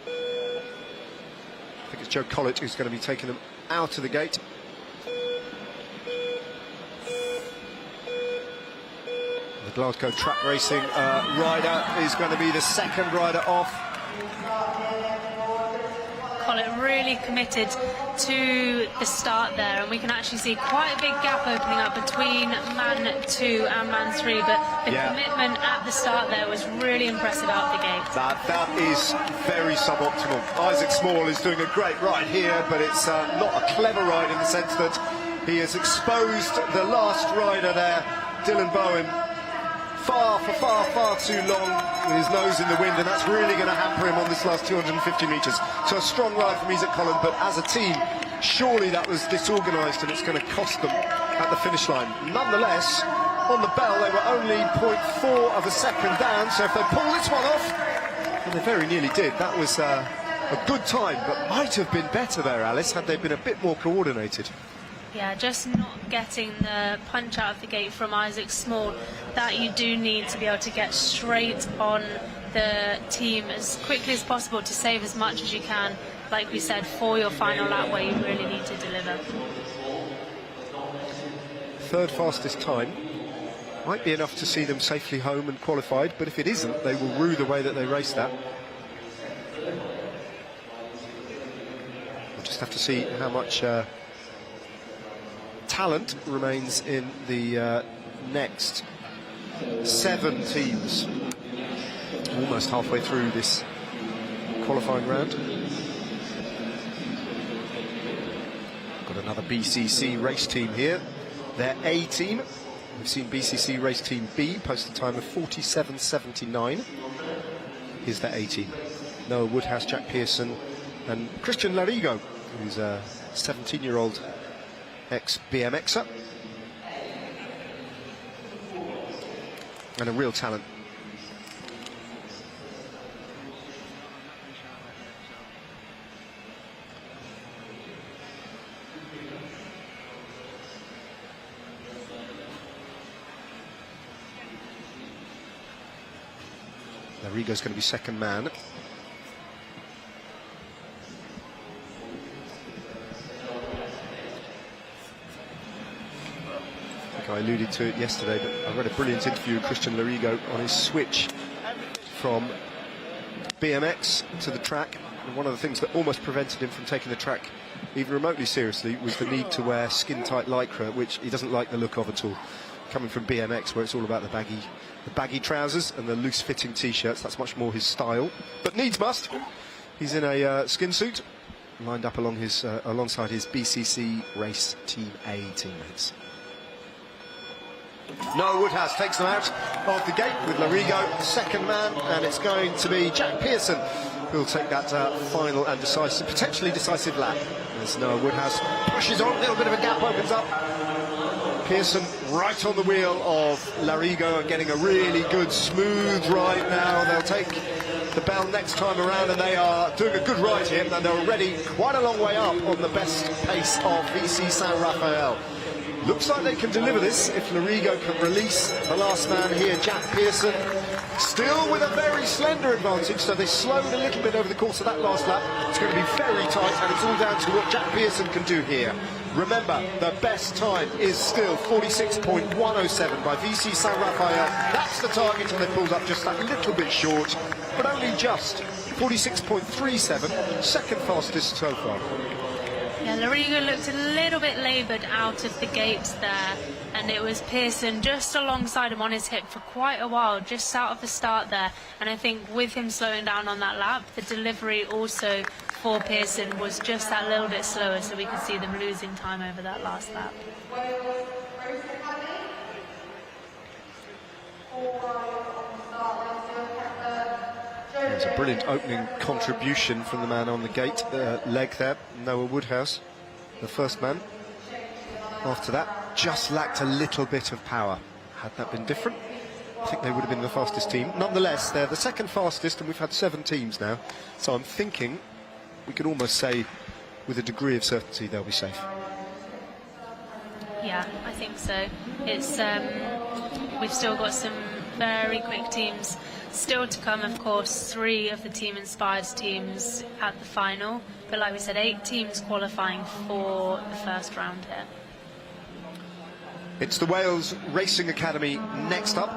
I think it's Joe Collett who's going to be taking them out of the gate. The Glasgow track racing rider is going to be the second rider off. Collett really committed to the start there, and we can actually see quite a big gap opening up between man 2 and man 3, but the commitment at the start there was really impressive out the gate. That is very suboptimal. Isaac Small is doing a great ride here, but it's not a clever ride in the sense that he has exposed the last rider there, Dylan Bowen, far too long with his nose in the wind, and that's really going to hamper him on this last 250 metres. So a strong ride from Isaac Collett, but as a team, surely that was disorganised and it's going to cost them at the finish line. Nonetheless, on the bell, they were only 0.4 of a second down, so if they pull this one off, and they very nearly did, that was a good time, but might have been better there, Alice, had they been a bit more coordinated. Yeah, just not getting the punch out of the gate from Isaac Small that you do need to be able to get straight on the team as quickly as possible to save as much as you can, like we said, for your final lap where you really need to deliver. Third fastest time might be enough to see them safely home and qualified, but if it isn't, they will rue the way that they raced that. We'll just have to see how much talent remains in the next 7 teams. Almost halfway through this qualifying round. Got another BCC race team here. Their A team. We've seen BCC race team B post a time of 47.79. Here's their A team. Noah Woodhouse, Jack Pearson and Christian Larigo, who's a 17-year-old ex-BMXer and a real talent. Larigo's going to be second man. I alluded to it yesterday, but I read a brilliant interview with Christian Larigo on his switch from BMX to the track. And one of the things that almost prevented him from taking the track even remotely seriously was the need to wear skin-tight lycra, which he doesn't like the look of at all. Coming from BMX, where it's all about the baggy trousers and the loose-fitting t-shirts, that's much more his style. But needs must. He's in a skin suit, lined up along his alongside his BCC race Team A teammates. Noah Woodhouse takes them out of the gate with Larigo, second man, and it's going to be Jack Pearson who'll take that final and potentially decisive lap. As Noah Woodhouse pushes on, a little bit of a gap opens up. Pearson right on the wheel of Larigo and getting a really good smooth ride now. They'll take the bell next time around, and they are doing a good ride here, and they're already quite a long way up on the best pace of VC San Rafael. Looks like they can deliver this if Larigo can release the last man here, Jack Pearson. Still with a very slender advantage, so they slowed a little bit over the course of that last lap. It's going to be very tight, and it's all down to what Jack Pearson can do here. Remember, the best time is still 46.107 by VC San Rafael. That's the target, and they pulled up just that little bit short, but only just 46.37, second fastest so far. Yeah, Larigo looked a little bit laboured out of the gates there. and it was Pearson just alongside him on his hip for quite a while, just out of the start there. And I think with him slowing down on that lap, the delivery also for Pearson was just that little bit slower, so we could see them losing time over that last lap. There's a brilliant opening contribution from the man on the gate leg there, Noah Woodhouse, the first man. After that, just lacked a little bit of power. Had that been different, I think they would have been the fastest team. Nonetheless, they're the second fastest, and we've had 7 teams now. So I'm thinking we could almost say with a degree of certainty they'll be safe. Yeah, I think so. It's we've still got some very quick teams still to come, of course. 3 of the Team Inspired teams at the final, but like we said, 8 teams qualifying for the first round here. It's the Wales Racing Academy next up.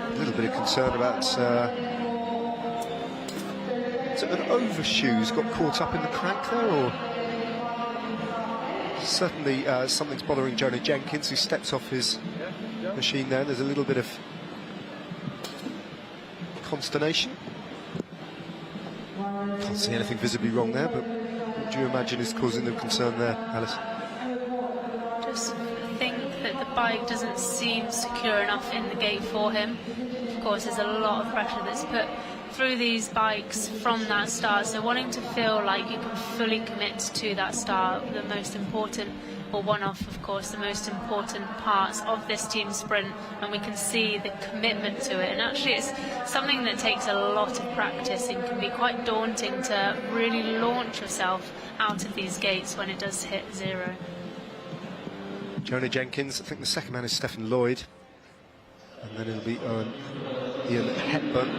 A little bit of concern about is it an overshoe's got caught up in the crank there, or certainly something's bothering Jonah Jenkins, who steps off his machine there. There's a little bit of consternation. Can't see anything visibly wrong there, but what do you imagine is causing them concern there, Alice? Just think that the bike doesn't seem secure enough in the gate for him. Of course, there's a lot of pressure that's put through these bikes from that start, so wanting to feel like you can fully commit to that start, the most important, or one of course, the most important parts of this team sprint, and we can see the commitment to it. And actually it's something that takes a lot of practice and can be quite daunting to really launch yourself out of these gates when it does hit 0. Jonah Jenkins, I think the second man is Stephen Lloyd, and then it'll be Ian Hepburn.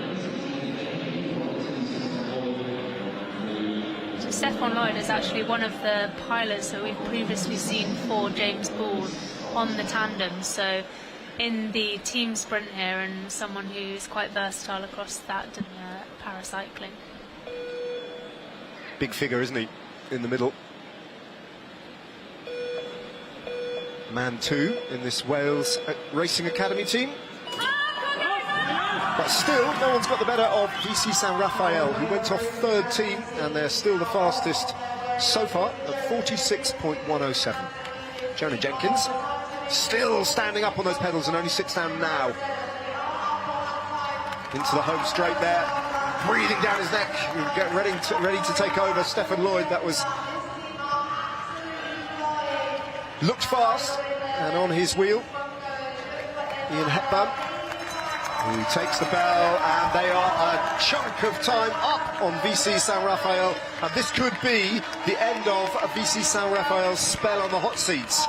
So Stefan Lloyd is actually one of the pilots that we've previously seen for James Ball on the tandem, so in the team sprint here, and someone who's quite versatile across that and paracycling. Big figure, isn't he, in the middle? Man 2 in this Wales Racing Academy team. But still, no one's got the better of VC San Rafael, who went off 3rd team, and they're still the fastest so far at 46.107. Jonah Jenkins still standing up on those pedals and only sits down now. Into the home straight there, breathing down his neck, getting ready to take over. Stephen Lloyd, that was looked fast, and on his wheel, Ian Hepburn, who takes the bell, and they are a chunk of time up on VC San Rafael, and this could be the end of VC San Rafael's spell on the hot seats.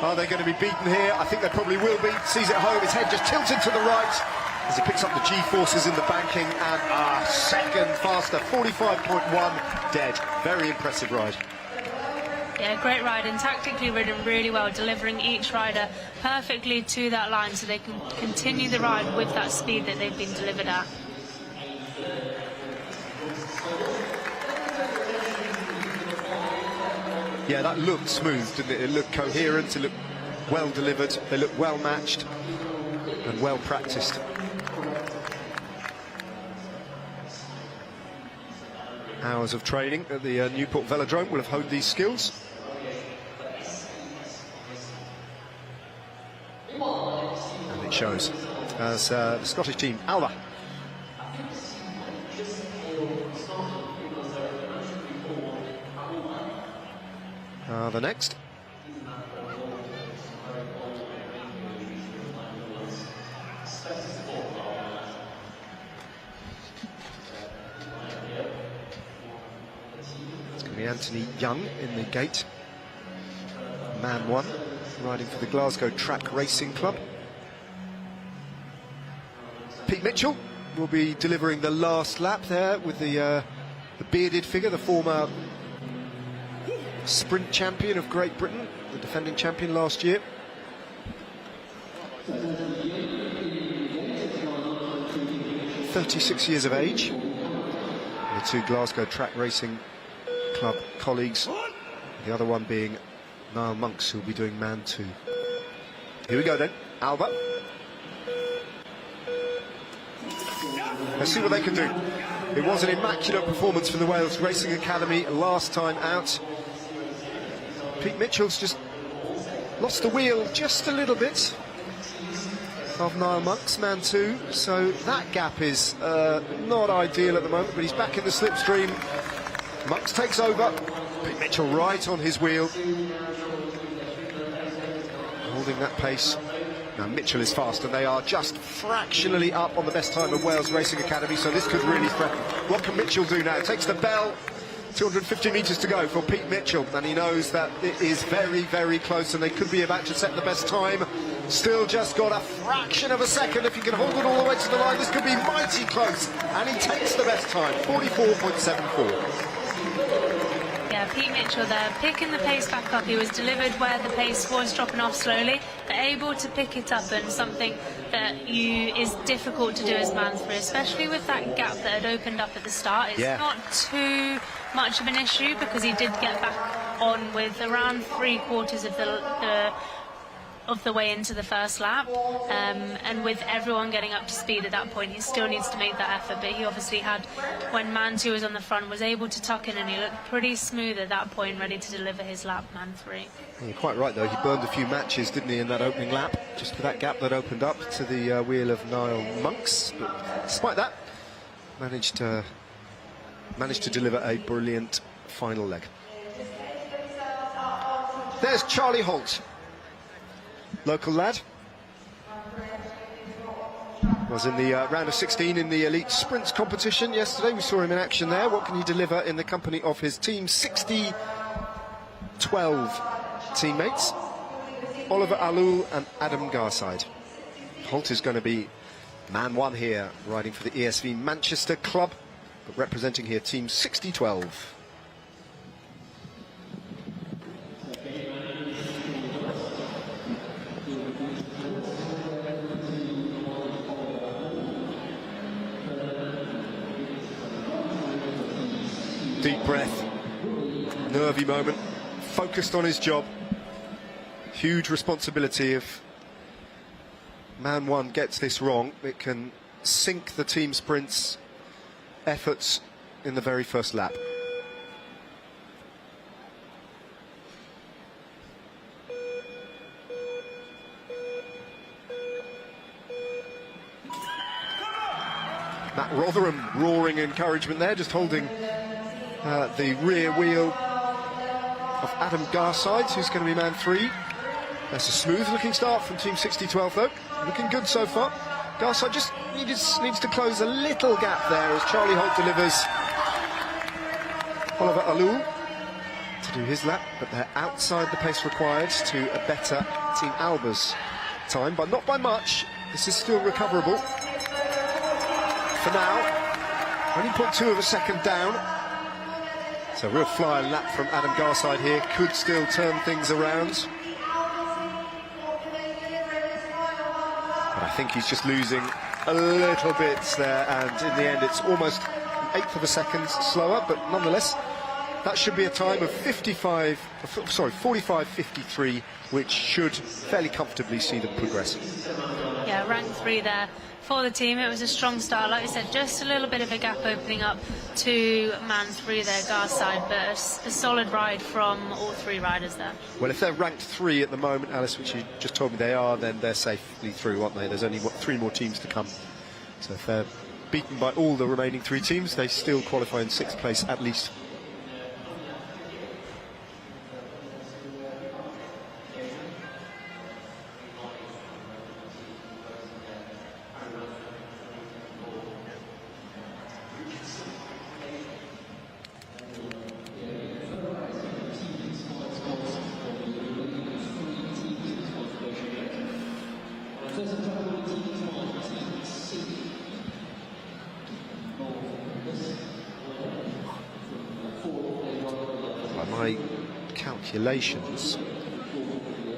Are they going to be beaten here? I think they probably will be. Sees it home, his head just tilted to the right as he picks up the G-forces in the banking, and a second faster, 45.1 dead. Very impressive ride. Yeah, great ride, and tactically ridden really well, delivering each rider perfectly to that line so they can continue the ride with that speed that they've been delivered at. Yeah, that looked smooth, didn't it? It looked coherent, it looked well delivered, they looked well matched and well practiced. Hours of training at the Newport Velodrome will have honed these skills. And it shows as the Scottish team, Alba. The next. It's going to be Anthony Young in the gate. Man 1, riding for the Glasgow Track Racing Club. Pete Mitchell will be delivering the last lap there with the bearded figure, the former sprint champion of Great Britain, the defending champion last year. 36 years of age. The two Glasgow Track Racing Club colleagues. The other one being Niall Monks, who'll be doing Man 2. Here we go then, Alba. Let's see what they can do. It was an immaculate performance from the Wales Racing Academy last time out. Pete Mitchell's just lost the wheel just a little bit of Niall Monks, Man 2, so that gap is not ideal at the moment, but he's back in the slipstream. Monks takes over, Pete Mitchell right on his wheel, holding that pace. Now Mitchell is fast, and they are just fractionally up on the best time of Wales Racing Academy, so this could really threaten. What can Mitchell do now? Takes the bell. 250 metres to go for Pete Mitchell, and he knows that it is very, very close, and they could be about to set the best time. Still just got a fraction of a second. If he can hold it all the way to the line, this could be mighty close, and he takes the best time, 44.74. Yeah, Pete Mitchell there, picking the pace back up. He was delivered where the pace was dropping off slowly, but able to pick it up, and something that is difficult to do as Man 3, especially with that gap that had opened up at the start. It's not too much of an issue, because he did get back on with around 3/4 of the way into the first lap, and with everyone getting up to speed at that point, he still needs to make that effort. But he obviously had, when Man 2 was on the front, was able to tuck in, and he looked pretty smooth at that point, ready to deliver his lap, Man 3. Well, you're quite right though, he burned a few matches, didn't he, in that opening lap, just for that gap that opened up to the wheel of Niall Monks. But despite that, managed to deliver a brilliant final leg. There's Charlie Holt, local lad. Was in the round of 16 in the elite sprints competition yesterday. We saw him in action there. What can he deliver in the company of his team 60-12 teammates, Oliver Alou and Adam Garside. Holt is going to be Man 1 here, riding for the ESV Manchester Club, but representing here team 60-12. Deep breath, nervy moment, focused on his job. Huge responsibility. If Man 1 gets this wrong, it can sink the team sprint's efforts in the very first lap. Matt Rotherham roaring encouragement there, just holding the rear wheel of Adam Garside, who's going to be Man 3. That's a smooth looking start from Team 60-12 though, looking good so far. Garside just needs to close a little gap there as Charlie Holt delivers Oliver Alou to do his lap, but they're outside the pace required to a better Team Alba's time, but not by much. This is still recoverable for now. Only 0.2 of a second down. So a real flying lap from Adam Garside here, could still turn things around. But I think he's just losing a little bit there, and in the end it's almost 1/8 of a second slower, but nonetheless that should be a time of 45.53, which should fairly comfortably see them progress. Yeah, rank 3 there for the team. It was a strong start, like I said, just a little bit of a gap opening up to Man 3 there, Garside, but a solid ride from all 3 riders there. Well, if they're ranked 3 at the moment, Alice, which you just told me they are, then they're safely through, aren't they? There's only 3 more teams to come. So if they're beaten by all the remaining 3 teams, they still qualify in 6th place at least. By my calculations,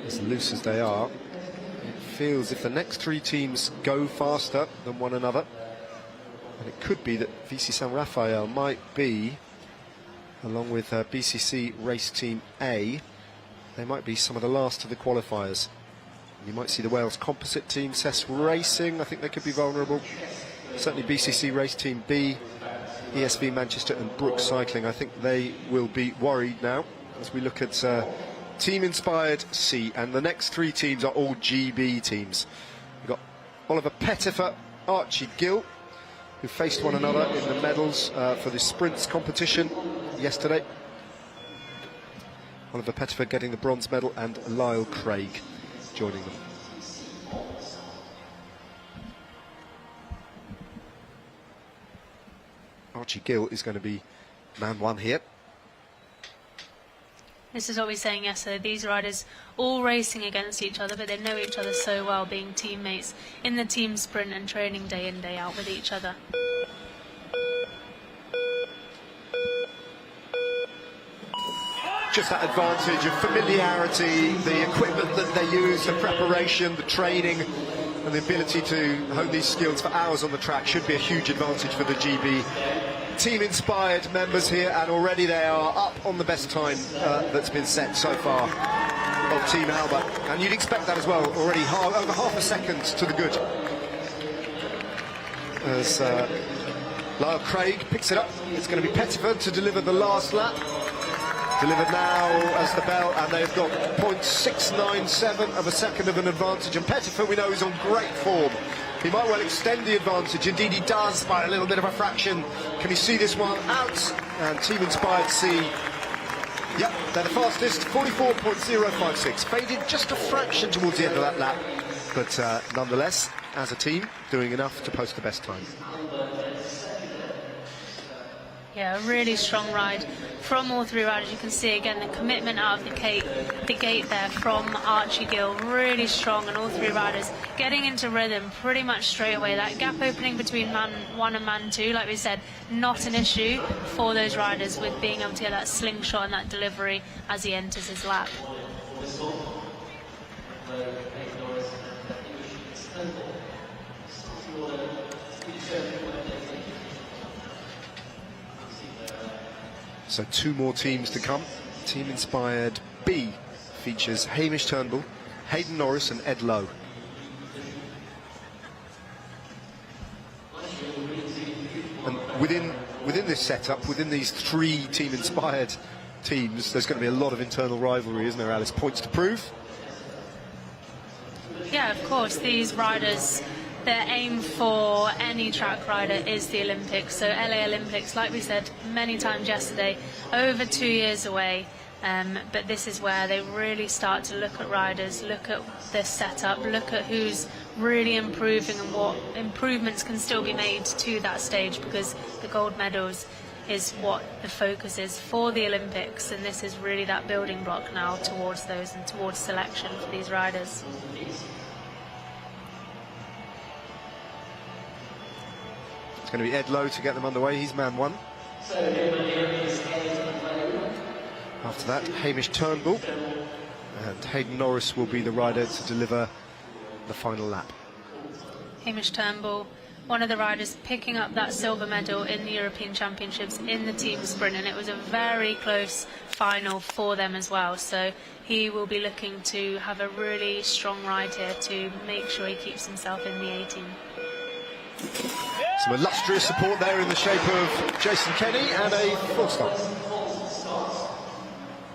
as loose as they are, it feels if the next 3 teams go faster than one another, And it could be that VC San Rafael might be, along with BCC Race Team A, they might be some of the last of the qualifiers. You might see the Wales Composite Team, CES Racing, I think they could be vulnerable. Certainly BCC Race Team B, ESV Manchester and Brooks Cycling, I think they will be worried now as we look at Team Inspired C, and the next three teams are all GB teams. We've got Oliver Pettifer, Archie Gill, who faced one another in the medals for the sprints competition yesterday. Oliver Pettifer getting the bronze medal, and Lyle Craig joining them. Archie Gill is going to be man one here. This is what we were saying yesterday. These riders all racing against each other, but they know each other so well, being teammates in the team sprint and training day in, day out with each other. Just that advantage of familiarity, the equipment that they use, the preparation, the training, and the ability to hone these skills for hours on the track should be a huge advantage for the GB team-inspired members here, and already they are up on the best time that's been set so far of Team Alba, and you'd expect that as well, already over half a second to the good. As Lyle Craig picks it up, it's going to be Pettifer to deliver the last lap. Delivered now as the bell, and they've got 0.697 of a second of an advantage, and Pettifer, we know, is on great form. He might well extend the advantage, indeed he does, by a little bit of a fraction. Can he see this one out? And Team Inspired C, yep, they're the fastest, 44.056. Faded just a fraction towards the end of that lap, but nonetheless, as a team, doing enough to post the best time. Yeah, a really strong ride from all three riders. You can see again the commitment out of the gate there from Archie Gill, really strong, and all three riders getting into rhythm pretty much straight away. That gap opening between man one and man two, like we said, not an issue for those riders, with being able to get that slingshot and that delivery as he enters his lap. So two more teams to come. Team Inspired B features Hamish Turnbull, Hayden Norris and Ed Lowe. And within this setup, within these three Team Inspired teams, there's going to be a lot of internal rivalry, isn't there, Alice? Points to prove? Yeah, of course, these riders, their aim for any track rider is the Olympics. So LA Olympics, like we said many times yesterday, over 2 years away. But this is where they really start to look at riders, look at their setup, look at who's really improving and what improvements can still be made to that stage, because the gold medals is what the focus is for the Olympics, and this is really that building block now towards those and towards selection for these riders. It's going to be Ed Lowe to get them underway. He's man one. After that, Hamish Turnbull, and Hayden Norris will be the rider to deliver the final lap. Hamish Turnbull, one of the riders picking up that silver medal in the European Championships in the team sprint, and it was a very close final for them as well. So he will be looking to have a really strong ride here to make sure he keeps himself in the 18. Some illustrious support there in the shape of Jason Kenny and a full stop.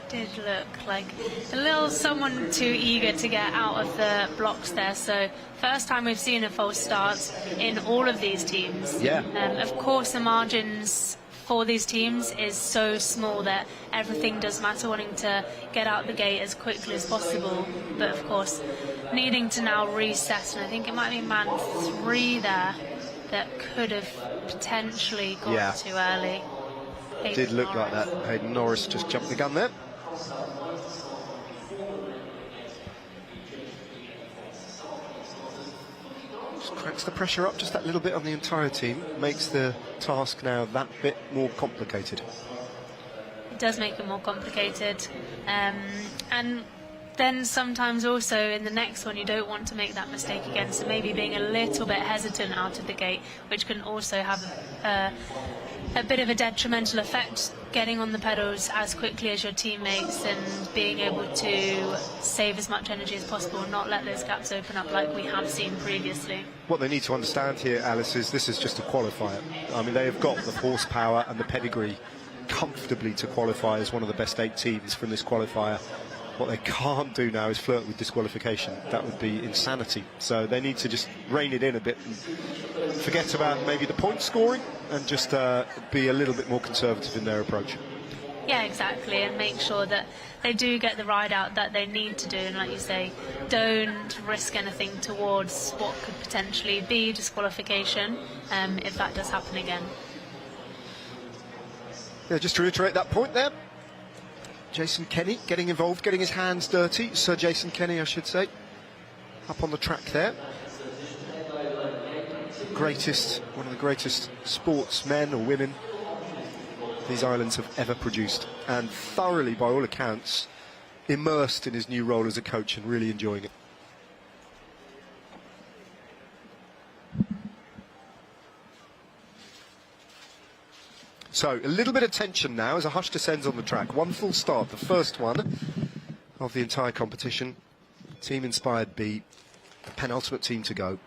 Did look like a little someone too eager to get out of the blocks there. So first time we've seen a false start in all of these teams. Yeah. Of course the margins for these teams is so small that everything does matter, wanting to get out the gate as quickly as possible, but of course needing to now reset, and I think it might be man 3 there that could have potentially gone too early. Did look like that. Hayden Norris just jumped the gun there. Just cracks the pressure up just that little bit on the entire team, makes the task now that bit more complicated. It does make it more complicated, and then sometimes also in the next one you don't want to make that mistake again, so maybe being a little bit hesitant out of the gate, which can also have a bit of a detrimental effect, getting on the pedals as quickly as your teammates and being able to save as much energy as possible and not let those gaps open up like we have seen previously. What they need to understand here, Alice, is this is just a qualifier. I mean, they have got the horsepower and the pedigree comfortably to qualify as one of the best 8 teams from this qualifier. What they can't do now is flirt with disqualification. That would be insanity. So they need to just rein it in a bit and forget about maybe the point scoring and just be a little bit more conservative in their approach. Yeah, exactly, and make sure that they do get the ride out that they need to do, and like you say, don't risk anything towards what could potentially be disqualification if that does happen again. Yeah, just to reiterate that point there, Jason Kenny getting involved, getting his hands dirty. Sir Jason Kenny, I should say, up on the track there. One of the greatest sportsmen or women these islands have ever produced, and thoroughly, by all accounts, immersed in his new role as a coach and really enjoying it. So, a little bit of tension now as a hush descends on the track. One full start, the first one of the entire competition. Team Inspired B, the penultimate team to go.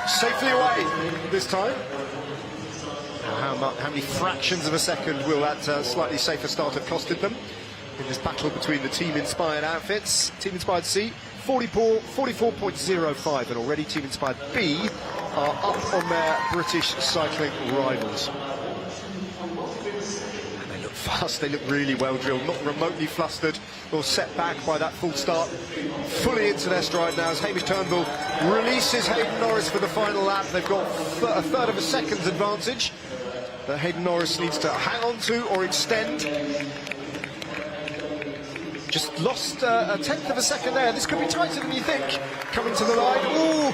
Safely away this time. How many fractions of a second will that slightly safer start have costed them in this battle between the Team Inspired outfits? Team Inspired C, 44.05, and already Team Inspired B are up on their British cycling rivals. And they look fast, they look really well drilled, not remotely flustered or set back by that full start. Fully into their stride now as Hamish Turnbull releases Hayden Norris for the final lap. They've got a third of a second's advantage that Hayden Norris needs to hang on to or extend. Just lost a tenth of a second there. This could be tighter than you think. Coming to the line. Ooh,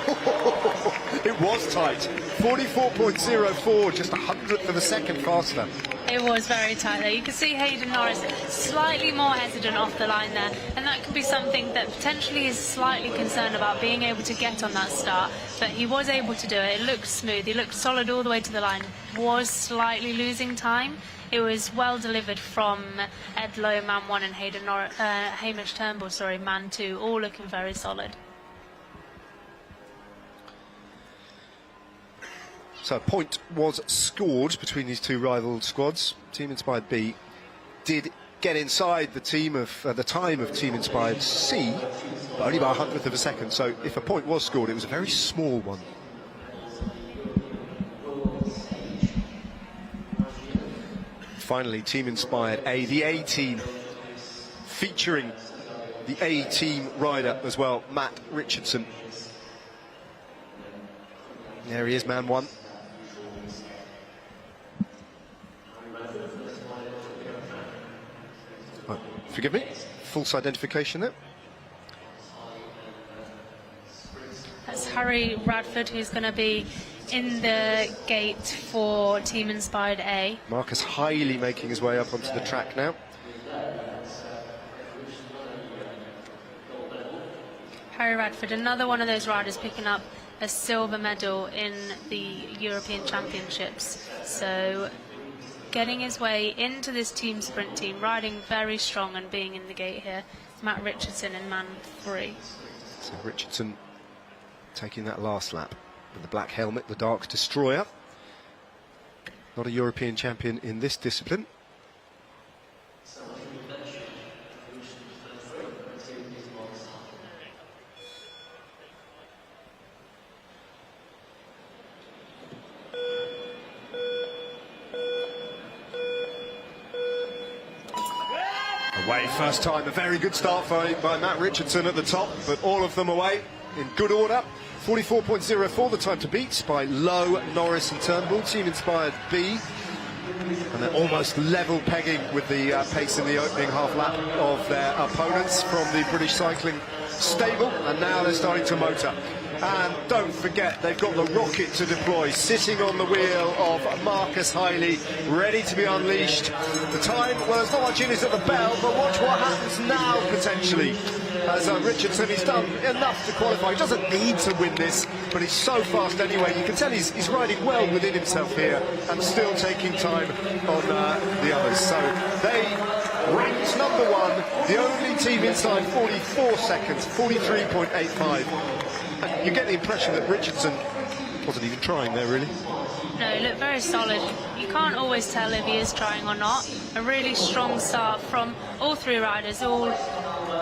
it was tight. 44.04, just a hundredth of a second faster. It was very tight there. You can see Hayden Norris slightly more hesitant off the line there, and that could be something that potentially is slightly concerned about, being able to get on that start. But he was able to do it. It looked smooth. He looked solid all the way to the line. Was slightly losing time. It was well delivered from Ed Lowe, man 1, and Hamish Turnbull, man 2, all looking very solid. So a point was scored between these two rival squads. Team Inspired B did get inside the time of Team Inspired C, but only by a hundredth of a second. So if a point was scored, it was a very small one. Finally, Team Inspired A, the A team, featuring the A team rider as well, Matt Richardson. There he is, man 1. Oh, forgive me, false identification there. That's Harry Radford, who's going to be in the gate for Team Inspired A. Marcus Hiley making his way up onto the track now. Harry Radford, another one of those riders picking up a silver medal in the European Championships. So getting his way into this team sprint team, riding very strong and being in the gate here. Matt Richardson in man 3. So Richardson taking that last lap with the black helmet, the Dark Destroyer. Not a European champion in this discipline. Away first time, a very good start by Matt Richardson at the top, but all of them away in good order. 44.04 the time to beat by Lowe, Norris and Turnbull. Team Inspired B, and they're almost level pegging with the pace in the opening half lap of their opponents from the British cycling stable, and now they're starting to motor. And don't forget, they've got the rocket to deploy, sitting on the wheel of Marcus Hiley, ready to be unleashed. The time, well, there's not much in it at the bell, but watch what happens now, potentially. As Richardson, he's done enough to qualify. He doesn't need to win this, but he's so fast anyway. You can tell he's riding well within himself here and still taking time on the others. So they ranked number one, the only team inside 44 seconds, 43.85. And you get the impression that Richardson wasn't even trying there, really. No, he looked very solid. You can't always tell if he is trying or not. A really strong start from all three riders, all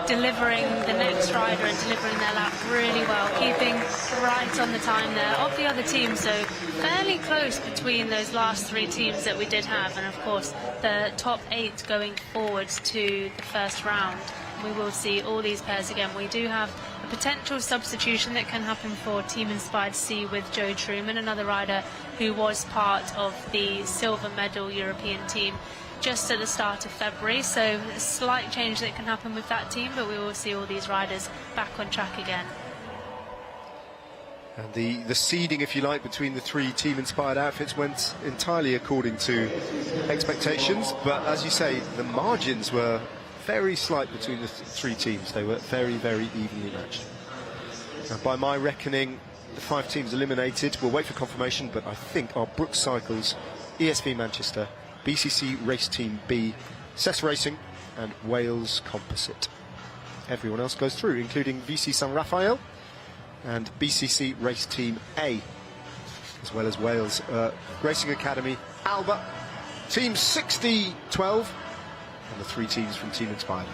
delivering the next rider and delivering their lap really well, keeping right on the time there of the other team. So fairly close between those last three teams that we did have, and of course the top 8 going forward to the first round. We will see all these pairs again. We do have a potential substitution that can happen for Team Inspired C with Joe Truman, another rider who was part of the silver medal European team just at the start of February. So a slight change that can happen with that team, but we will see all these riders back on track again. And the seeding, if you like, between the three team-inspired outfits went entirely according to expectations. But as you say, the margins were very slight between the three teams. They were very, very evenly matched. Now, by my reckoning, the 5 teams eliminated. We'll wait for confirmation, but I think are Brooks Cycles, ESV Manchester, BCC Race Team B, CES Racing, and Wales Composite. Everyone else goes through, including VC San Rafael and BCC Race Team A, as well as Wales Racing Academy, Alba, Team 60-12, and the 3 teams from Team Inspired.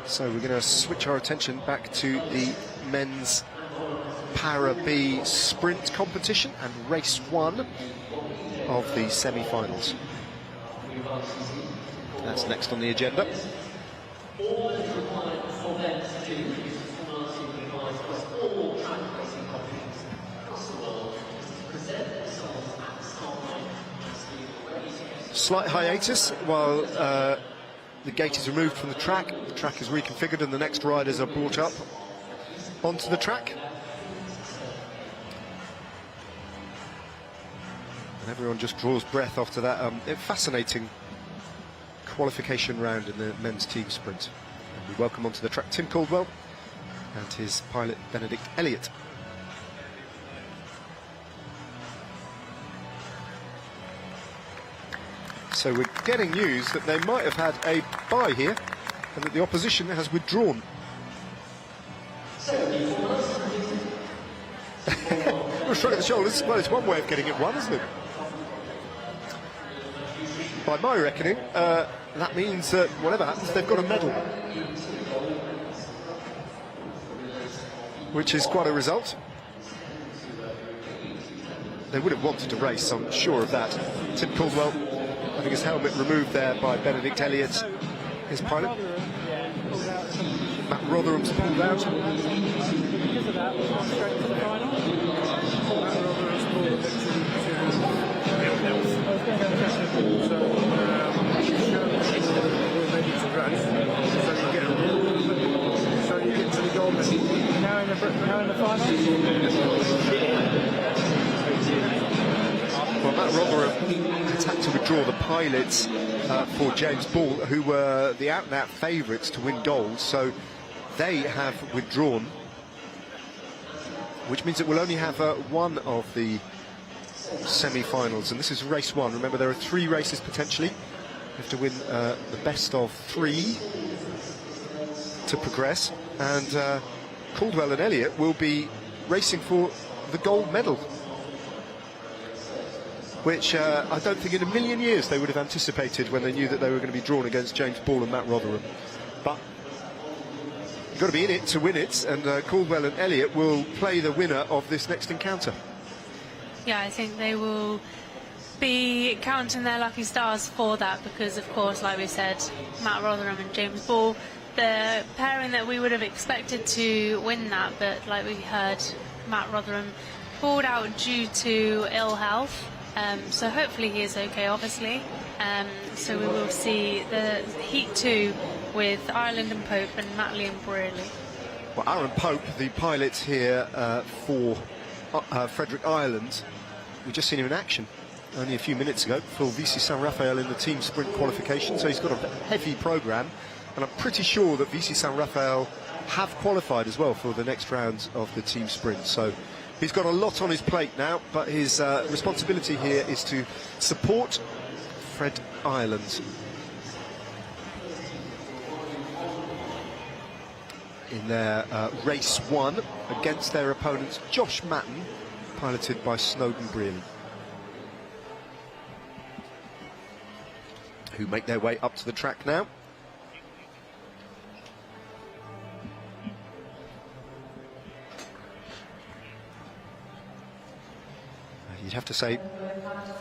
So we're going to switch our attention back to the men's Para B sprint competition and race 1 of the semi-finals. That's next on the agenda. Slight hiatus while the gate is removed from the track is reconfigured and the next riders are brought up onto the track. And everyone just draws breath after that fascinating qualification round in the men's team sprint. And we welcome onto the track Tim Caldwell and his pilot Benedict Elliott. So we're getting news that they might have had a bye here and that the opposition has withdrawn. We're shrugging the shoulders. Well, it's one way of getting it won, isn't it? By my reckoning, that means that whatever happens, they've got a medal, which is quite a result. They would have wanted to race, I'm sure of that. Tim Caldwell having his helmet removed there by Benedict Elliott, his pilot. Matt Rotherham's pulled out. Because of that, we've gone straight to the final. Matt Rotherham's pulled the victory to I was going to go technical, so we're ready to race. So you get to the gold medal. Now in the final. Well, Matt Rotherham had to withdraw the pilots for James Ball, who were the out-and-out favourites to win gold, so they have withdrawn, which means that we'll only have one of the semi-finals, and this is race 1. Remember, there are 3 races potentially. You have to win the best of 3 to progress, and Caldwell and Elliott will be racing for the gold medal, which I don't think in a million years they would have anticipated when they knew that they were going to be drawn against James Ball and Matt Rotherham. But got to be in it to win it, and Caldwell and Elliott will play the winner of this next encounter. Yeah, I think they will be counting their lucky stars for that, because of course, like we said, Matt Rotherham and James Ball, the pairing that we would have expected to win that, but like we heard, Matt Rotherham pulled out due to ill health, so hopefully he is okay, obviously. So we will see the Heat 2 with Ireland and Pope and Matley and Brearley. Well, Aaron Pope, the pilot here for Frederick Ireland, we've just seen him in action only a few minutes ago for VC San Rafael in the team sprint qualification, so he's got a heavy programme, and I'm pretty sure that VC San Rafael have qualified as well for the next round of the team sprint. So he's got a lot on his plate now, but his responsibility here is to support Fred Ireland in their race 1 against their opponents Josh Matten, piloted by Snowden Brearley, who make their way up to the track now. You'd have to say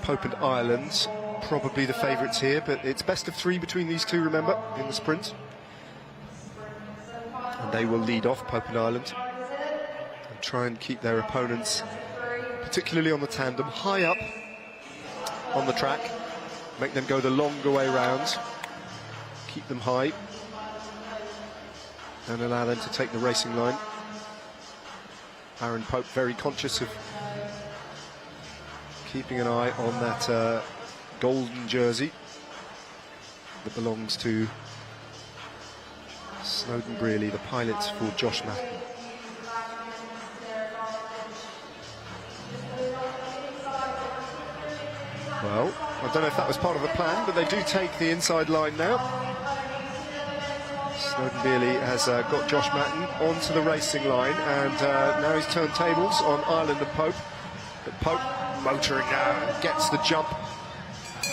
Pope and Ireland probably the favourites here, but it's best of 3 between these two, remember, in the sprint. And they will lead off, Pope and Ireland, and try and keep their opponents, particularly on the tandem, high up on the track, make them go the longer way round, keep them high, and allow them to take the racing line. Aaron Pope very conscious of keeping an eye on that golden jersey that belongs to Snowden Brearley, the pilot for Josh Matten. Well, I don't know if that was part of the plan, but they do take the inside line now. Snowden Brearley has got Josh Matten onto the racing line, and now he's turned tables on Ireland and Pope. But Pope motoring now, gets the jump,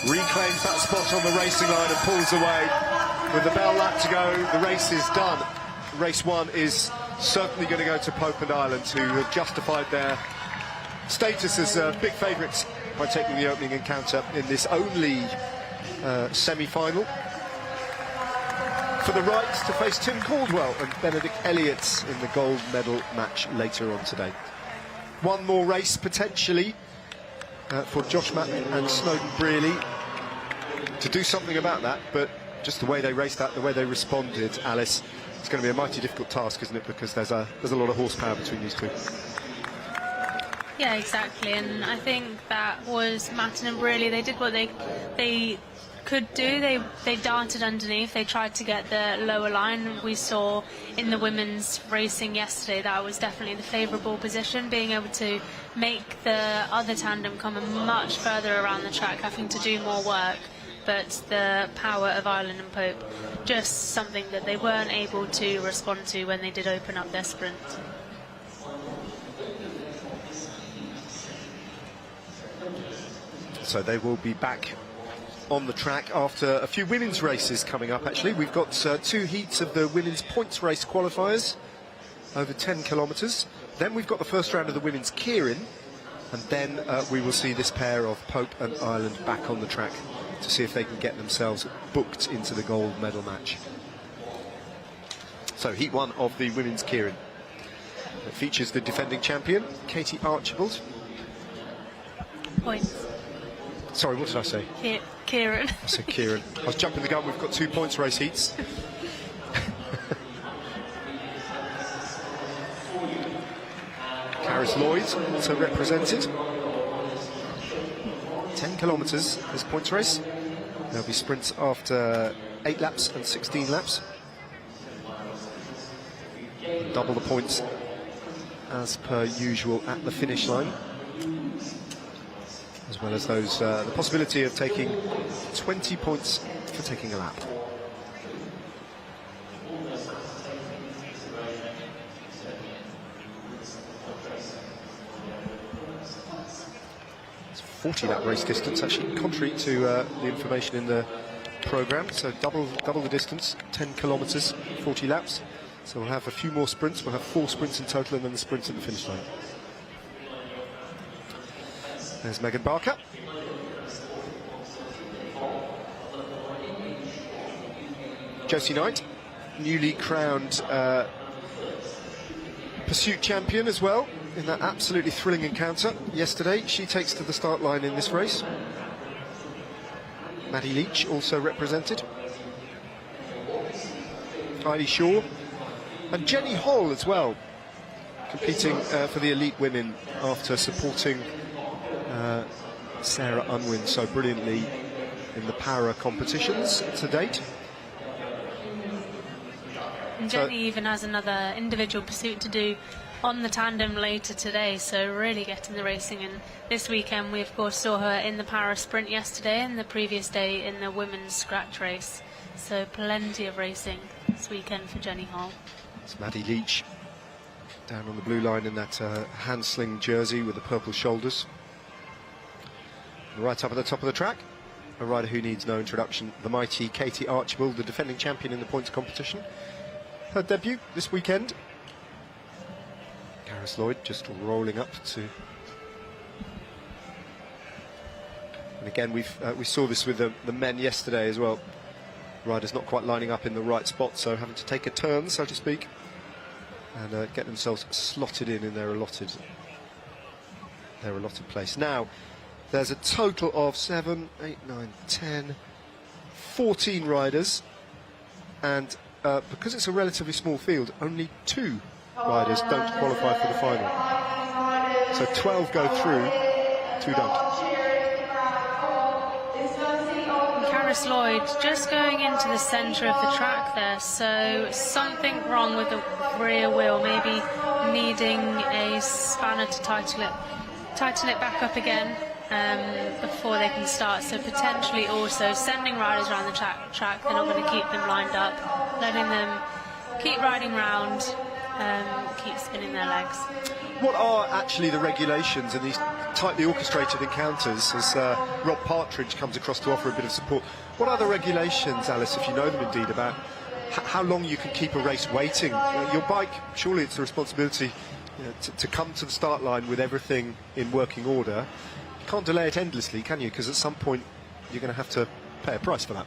reclaims that spot on the racing line and pulls away. With the bell lap to go, the race is done. Race 1 is certainly going to go to Pope and Ireland, who have justified their status as big favourites by taking the opening encounter in this only semi-final, for the right to face Tim Caldwell and Benedict Elliott in the gold medal match later on today. One more race potentially for Josh Matten and Snowden Brearley to do something about that, but just the way they raced that, the way they responded, Alice, it's going to be a mighty difficult task, isn't it? Because there's a lot of horsepower between these two. Yeah, exactly, and I think that was Matten and Brearley. They did what they could do. They darted underneath. They tried to get the lower line. We saw in the women's racing yesterday that was definitely the favourable position, being able to make the other tandem come much further around the track, having to do more work. But the power of Ireland and Pope, just something that they weren't able to respond to when they did open up their sprint. So they will be back on the track after a few women's races coming up. Actually, we've got 2 heats of the women's points race qualifiers over 10 kilometres. Then we've got the first round of the women's keirin, and then we will see this pair of Pope and Ireland back on the track to see if they can get themselves booked into the gold medal match. So heat 1 of the women's keirin. It features the defending champion, Katie Archibald. Points. Sorry, what did I say? Kieran. I said Kieran. I was jumping the gun. We've got 2 points race heats. Lloyds also represented. 10 kilometres this points race. There'll be sprints after 8 laps and 16 laps. Double the points as per usual at the finish line, as well as those the possibility of taking 20 points for taking a lap. It's 40-lap race distance, actually, contrary to the information in the programme. So double the distance, 10 kilometres, 40 laps. So we'll have a few more sprints. We'll have 4 sprints in total, and then the sprint at the finish line. There's Megan Barker. Josie Knight, newly crowned pursuit champion as well, in that absolutely thrilling encounter yesterday. She takes to the start line in this race. Maddie Leach also represented. Heidi Shaw and Jenny Hall as well, competing for the elite women after supporting Sarah Unwin so brilliantly in the para competitions to date. And Jenny even has another individual pursuit to do on the tandem later today, so really getting the racing. And this weekend we of course saw her in the para sprint yesterday, and the previous day in the women's scratch race, so plenty of racing this weekend for Jenny Hall. It's Maddie Leach down on the blue line in that hand sling jersey with the purple shoulders. Right up at the top of the track, a rider who needs no introduction, the mighty Katie Archibald, the defending champion in the points competition. Her debut this weekend. Lloyds just rolling up to, and again we saw this with the men yesterday as well. Riders not quite lining up in the right spot, so having to take a turn, so to speak, and get themselves slotted in their allotted place. Now there's a total of 7, 8, 9, 10, 14 riders, and because it's a relatively small field, only 2 riders don't qualify for the final. So 12 go through, 2 don't. Lloyd just going into the centre of the track there, so something wrong with the rear wheel, maybe needing a spanner to tighten it back up again before they can start. So potentially also sending riders around the track. They're not going to keep them lined up, letting them keep riding round, keep spinning their legs. What are actually the regulations in these tightly orchestrated encounters, as Rob Partridge comes across to offer a bit of support? What are the regulations, Alice, if you know them indeed, about how long you can keep a race waiting? Your bike, surely it's the responsibility to come to the start line with everything in working order. You can't delay it endlessly, can you? Because at some point you're going to have to pay a price for that.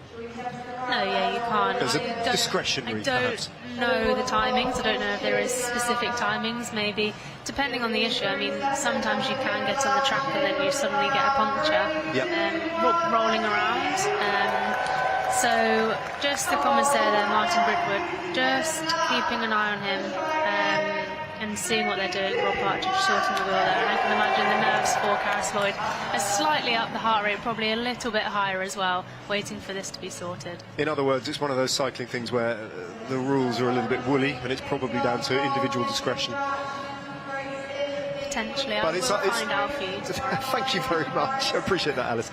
No, yeah, you can't. There's a discretionary, perhaps. I don't know the timings. I don't know if there is specific timings, maybe, depending on the issue. I mean, sometimes you can get on the track and then you suddenly get a puncture, rolling around. So just the comments there, Martin Bridwood, just keeping an eye on him and seeing what they're doing. Rob Partridge sorting the wheel there, and I can imagine the nerves for Lloyd are slightly up, the heart rate probably a little bit higher as well, waiting for this to be sorted. In other words, it's one of those cycling things where the rules are a little bit woolly, and it's probably down to individual discretion. Potentially, I will find out for you. Thank you very much. I appreciate that, Alice.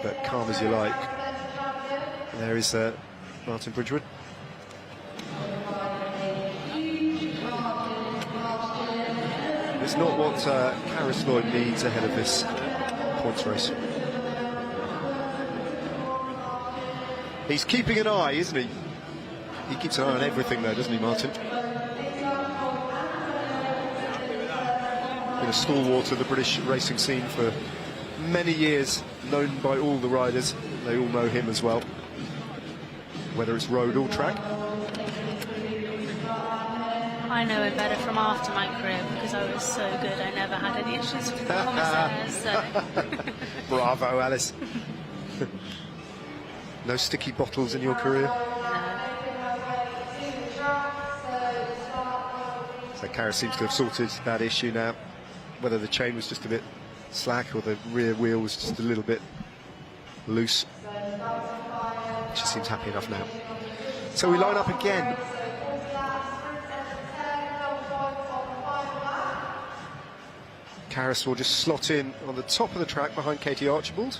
But calm as you like. There is Martin Bridgewood. It's not what Kieran Lloyd needs ahead of this points race. He's keeping an eye, isn't he? He keeps an eye on everything there, doesn't he, Martin? Been a stalwart of the British racing scene for many years, known by all the riders. They all know him as well, whether it's road or track. I know him better from after my career because I was so good. I never had any issues with the commissaires. So. Bravo, Alice. No sticky bottles in your career? No. So Kara seems to have sorted that issue now. Whether the chain was just a bit slack or the rear wheel was just a little bit loose. She seems happy enough now. So we line up again. Karis will just slot in on the top of the track behind Katie Archibald.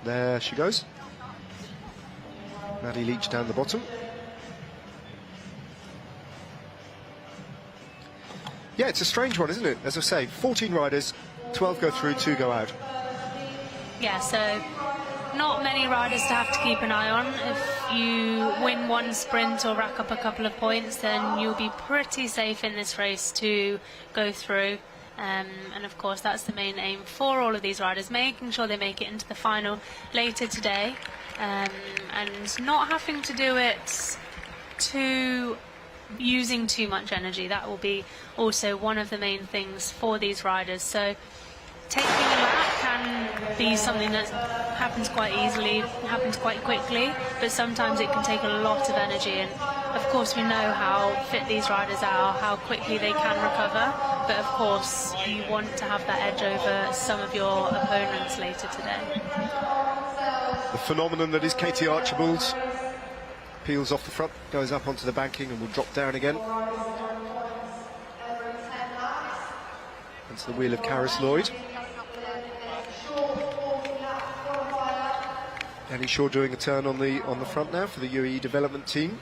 There she goes. Maddie Leach down the bottom. Yeah, it's a strange one, isn't it? As I say, 14 riders, 12 go through, 2 go out. Yeah, so not many riders to have to keep an eye on. If you win one sprint or rack up a couple of points, then you'll be pretty safe in this race to go through. And of course that's the main aim for all of these riders, making sure they make it into the final later today, and not having to do it using too much energy. That will be also one of the main things for these riders. So taking a lap can be something that happens quite easily, happens quite quickly, but sometimes it can take a lot of energy, and of course we know how fit these riders are, how quickly they can recover, but of course you want to have that edge over some of your opponents later today. The phenomenon that is Katie Archibald peels off the front, goes up onto the banking and will drop down again. Into the wheel of Lloyd. Danny Shaw doing a turn on the front now for the UAE development team.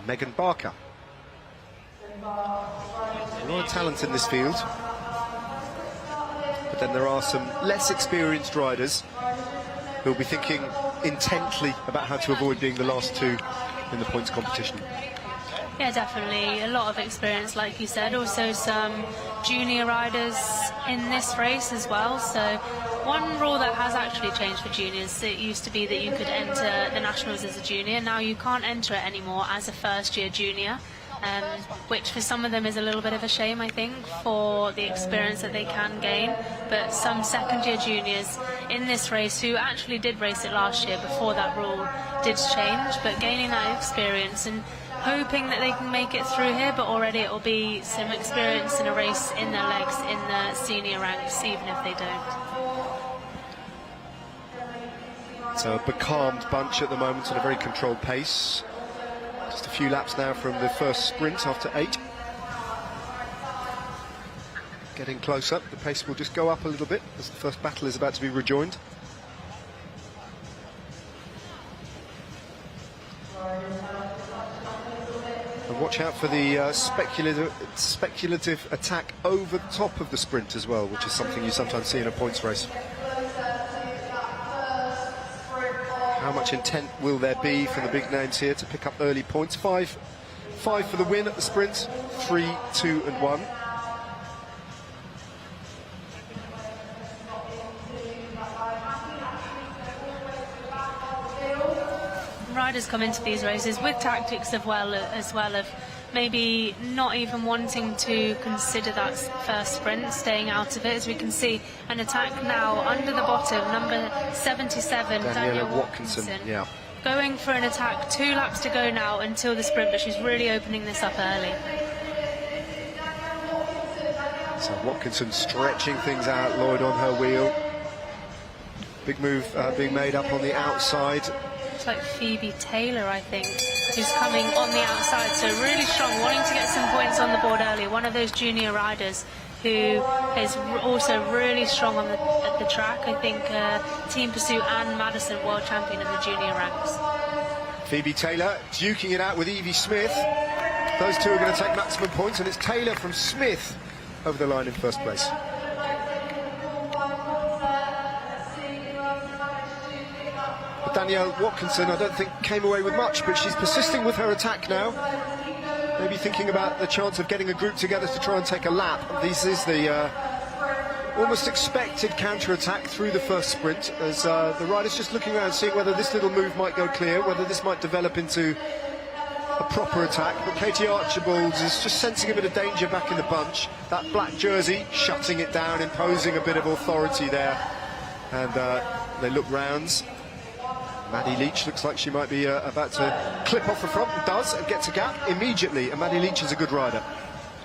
Megan Barker. A lot of talent in this field, but then there are some less experienced riders who'll be thinking intently about how to avoid being the last two in the points competition. Yeah, definitely. A lot of experience, like you said. Also some junior riders in this race as well. So one rule that has actually changed for juniors, it used to be that you could enter the Nationals as a junior. Now you can't enter it anymore as a first-year junior, which for some of them is a little bit of a shame, I think, for the experience that they can gain. But some second-year juniors in this race, who actually did race it last year before that rule did change, but gaining that experience and hoping that they can make it through here, but already it will be some experience in a race in their legs in the senior ranks, even if they don't. So a becalmed bunch at the moment at a very controlled pace. Just a few laps now from the first sprint after 8. Getting closer, the pace will just go up a little bit as the first battle is about to be rejoined. And watch out for the speculative attack over the top of the sprint as well, which is something you sometimes see in a points race. How much intent will there be for the big names here to pick up early points? Five for the win at the sprint, 3, 2 and 1. Riders come into these races with tactics as well of maybe not even wanting to consider that first sprint, staying out of it. As we can see, an attack now under the bottom, number 77, Danielle Watkinson. Yeah. Going for an attack, 2 laps to go now until the sprint, but she's really opening this up early. So Watkinson stretching things out, Lloyd on her wheel. Big move being made up on the outside. It's like Phoebe Taylor, I think, who's coming on the outside, so really strong, wanting to get some points on the board early. One of those junior riders who is also really strong on at the track. I think Team Pursuit and Madison, world champion in the junior ranks. Phoebe Taylor duking it out with Evie Smith. Those two are going to take maximum points, and it's Taylor from Smith over the line in first place. Danielle Watkinson, I don't think, came away with much, but she's persisting with her attack now. Maybe thinking about the chance of getting a group together to try and take a lap. This is the almost expected counter-attack through the first sprint, as the rider's just looking around, seeing whether this little move might go clear, whether this might develop into a proper attack. But Katie Archibald is just sensing a bit of danger back in the bunch. That black jersey shutting it down, imposing a bit of authority there. And they look rounds. Maddie Leach looks like she might be about to clip off the front, and does, and gets a gap immediately. And Maddie Leach is a good rider.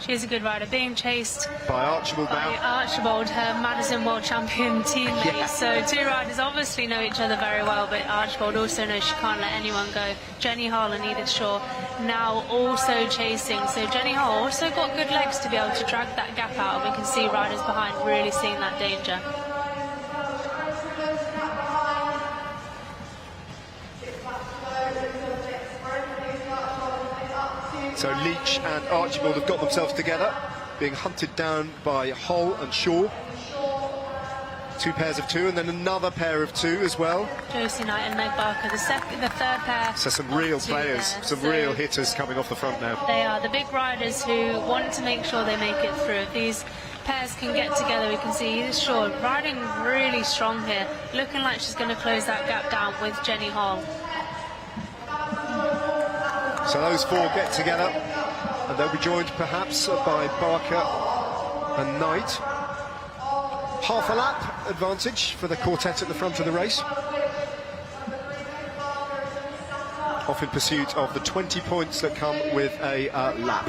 She is a good rider, being chased by Archibald now. Archibald, her Madison world champion teammate. Yeah. So two riders obviously know each other very well, but Archibald also knows she can't let anyone go. Jenny Hall and Edith Shaw now also chasing. So Jenny Hall also got good legs to be able to drag that gap out, and we can see riders behind really seeing that danger. So Leach and Archibald have got themselves together, being hunted down by Hull and Shaw. 2 pairs of 2, and then another pair of 2 as well. Josie Knight and Meg Barker, the third pair. So some real of 2 players, there. some So real hitters coming off the front now. they are the big riders who want to make sure they make it through. If these pairs can get together, we can see Edith Shaw riding really strong here, looking like she's going to close that gap down with Jenny Hall. So those 4 get together, and they'll be joined perhaps by Barker and Knight. Half a lap advantage for the quartet at the front of the race. Off in pursuit of the 20 points that come with a lap.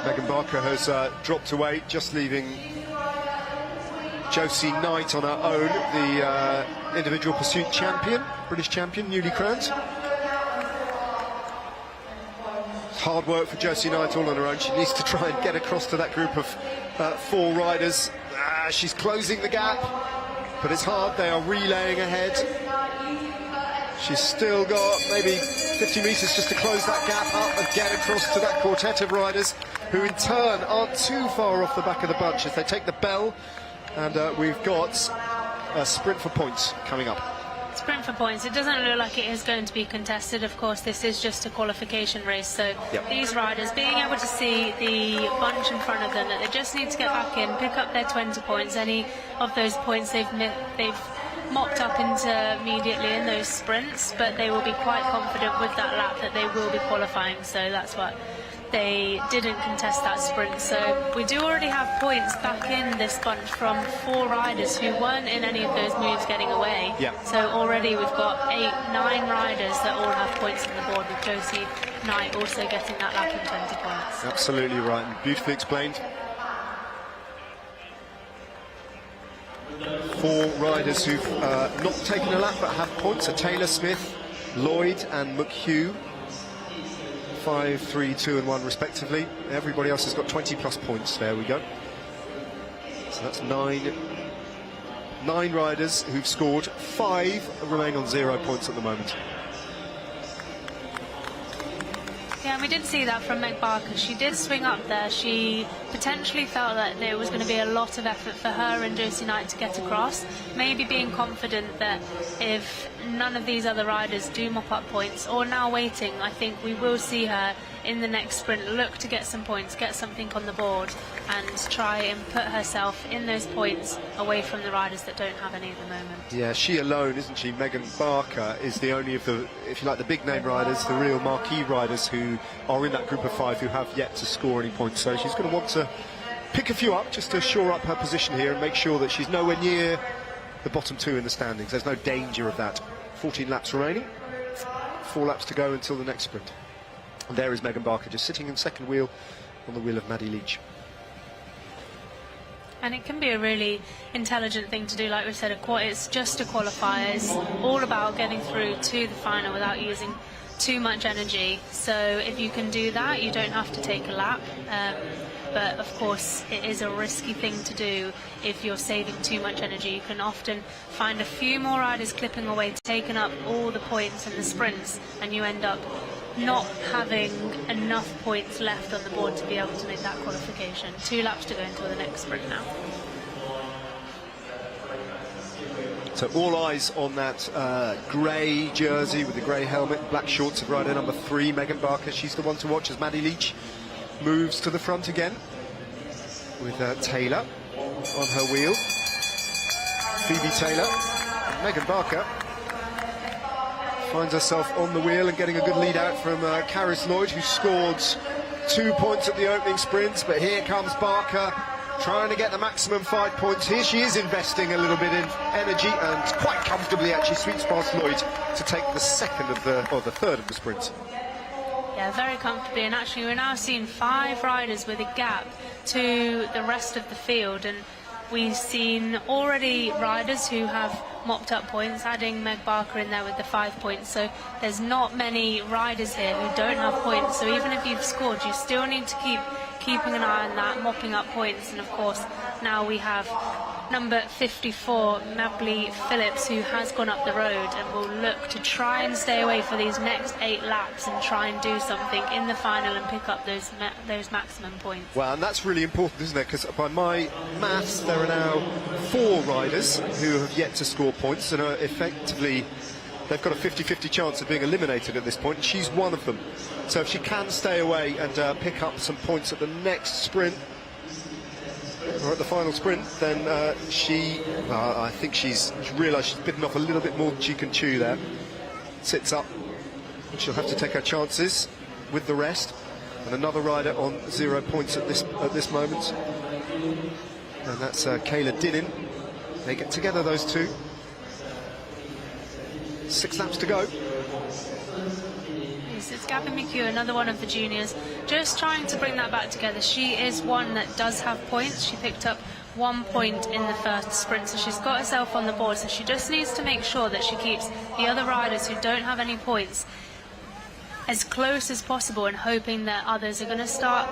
Megan Barker has dropped away, just leaving Josie Knight on her own, the individual pursuit champion, British champion, newly crowned. Hard work for Josie Knight all on her own. She needs to try and get across to that group of 4 riders. She's closing the gap, but it's hard. They are relaying ahead. She's still got maybe 50 metres just to close that gap up and get across to that quartet of riders, who in turn aren't too far off the back of the bunch as they take the bell. And we've got a sprint for points coming up. Sprint for points. It doesn't look like it is going to be contested. Of course, this is just a qualification race, so these riders being able to see the bunch in front of them, that they just need to get back in, pick up their 20 points. Any of those points they've mopped up immediately in those sprints, but they will be quite confident with that lap that they will be qualifying, so that's what they didn't contest that sprint. So we do already have points back in this bunch from 4 riders who weren't in any of those moves getting away. So already we've got 9 riders that all have points on the board, with Josie Knight also getting that lap and 20 points. Absolutely right, and beautifully explained. 4 riders who've not taken a lap but have points are Taylor, Smith, Lloyd and McHugh. 5, 3, 2 and 1 respectively. Everybody else has got 20 plus points. There we go. So that's 9 riders who've scored. 5 remain on 0 points at the moment. Yeah, and we did see that from Meg Barker. She did swing up there. She potentially felt that there was going to be a lot of effort for her and Josie Knight to get across. Maybe being confident that if none of these other riders do mop up points, or now waiting, I think we will see her in the next sprint look to get some points, get something on the board, and try and put herself in those points away from the riders that don't have any at the moment. Yeah, she alone, isn't she? Megan Barker is the only of the, if you like, the big name riders, the real marquee riders who are in that group of 5 who have yet to score any points. So she's going to want to pick a few up just to shore up her position here and make sure that she's nowhere near the bottom 2 in the standings. There's no danger of that. 14 laps remaining, 4 laps to go until the next sprint. And there is Megan Barker just sitting in second wheel on the wheel of Maddie Leach. And it can be a really intelligent thing to do, like we said. It's just a qualifier. It's all about getting through to the final without using too much energy. So if you can do that, you don't have to take a lap. But of course, it is a risky thing to do if you're saving too much energy. You can often find a few more riders clipping away, taking up all the points in the sprints, and you end up not having enough points left on the board to be able to make that qualification. 2 laps to go until the next sprint now. So all eyes on that grey jersey with the grey helmet, black shorts of rider number 3, Megan Barker. She's the one to watch as Maddie Leach moves to the front again with Taylor on her wheel. Phoebe Taylor, Megan Barker finds herself on the wheel and getting a good lead out from Karis Lloyd, who scored 2 points at the opening sprints, but here comes Barker trying to get the maximum 5 points. Here she is investing a little bit in energy and quite comfortably actually sweeps past Lloyd to take the third of the sprint. Yeah, very comfortably, and actually we're now seeing 5 riders with a gap to the rest of the field, and we've seen already riders who have mopped up points, adding Meg Barker in there with the 5 points. So there's not many riders here who don't have points, so even if you've scored, you still need to keeping an eye on that, mopping up points. And of course now we have number 54, Mably Phillips, who has gone up the road and will look to try and stay away for these next 8 laps and try and do something in the final and pick up those maximum points. Well, and that's really important, isn't it? Because by my maths, there are now 4 riders who have yet to score points and are effectively, they've got a 50-50 chance of being eliminated at this point, and she's one of them. So if she can stay away and pick up some points at the next sprint, or at the final sprint, then I think she's realised she's bitten off a little bit more than she can chew there. Sits up, she'll have to take her chances with the rest. And another rider on 0 points at this moment, and that's Keirin. They get together, those two. 6 laps to go. Yes, it's Gabby McHugh, another one of the juniors, just trying to bring that back together. She is one that does have points. She picked up 1 point in the first sprint, so she's got herself on the board. So she just needs to make sure that she keeps the other riders who don't have any points as close as possible, and hoping that others are going to start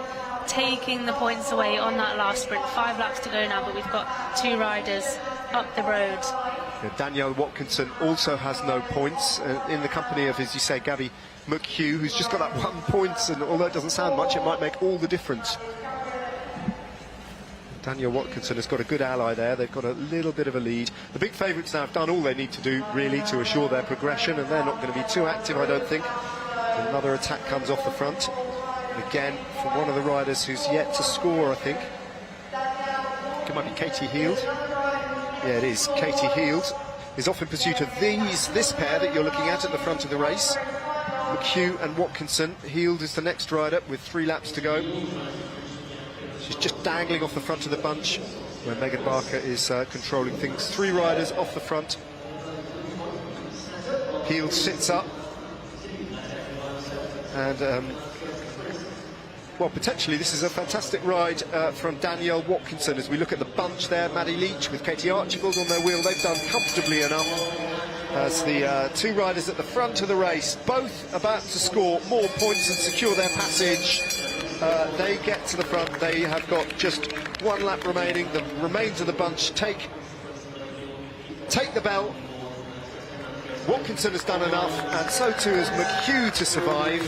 taking the points away on that last sprint. 5 laps to go now, but we've got 2 riders up the road. Yeah, Danielle Watkinson also has no points, in the company of, as you say, Gabby McHugh, who's just got that 1 point, and although it doesn't sound much, it might make all the difference. Danielle Watkinson has got a good ally there. They've got a little bit of a lead. The big favourites now have done all they need to do, really, to assure their progression, and they're not going to be too active, I don't think. Another attack comes off the front. Again, from one of the riders who's yet to score, I think. It might be Katie Heald. Yeah, it is. Katie Heald is off in pursuit of this pair that you're looking at the front of the race. McHugh and Watkinson. Heald is the next rider with 3 laps to go. She's just dangling off the front of the bunch where Megan Barker is controlling things. 3 riders off the front. Heald sits up. And, well, potentially this is a fantastic ride from Danielle Watkinson as we look at the bunch there. Maddie Leach with Katie Archibald on their wheel. They've done comfortably enough as the 2 riders at the front of the race, both about to score more points and secure their passage. They get to the front. They have got just 1 lap remaining. The remains of the bunch take the bell. Watkinson has done enough, and so too has McHugh to survive.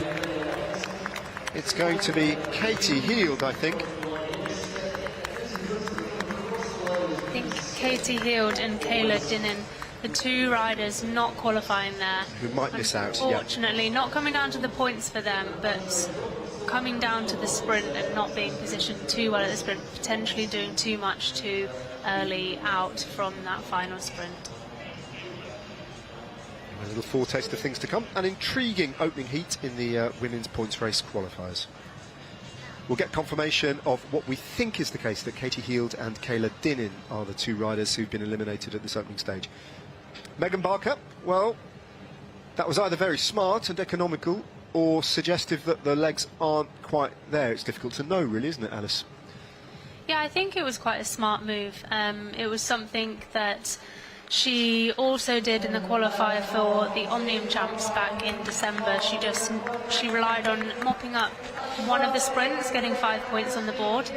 It's going to be Katie Heald, I think. I think Katie Heald and Kayla Dinnan, the 2 riders not qualifying there. Who might miss out, yeah. Unfortunately, not coming down to the points for them, but coming down to the sprint and not being positioned too well at the sprint, potentially doing too much too early out from that final sprint. A little foretaste of things to come. An intriguing opening heat in the women's points race qualifiers. We'll get confirmation of what we think is the case, that Katie Heald and Kayla Dinnan are the 2 riders who've been eliminated at this opening stage. Megan Barker, well, that was either very smart and economical or suggestive that the legs aren't quite there. It's difficult to know, really, isn't it, Alice? Yeah, I think it was quite a smart move. It was something that she also did in the qualifier for the Omnium Champs back in December. She relied on mopping up one of the sprints, getting 5 points on the board,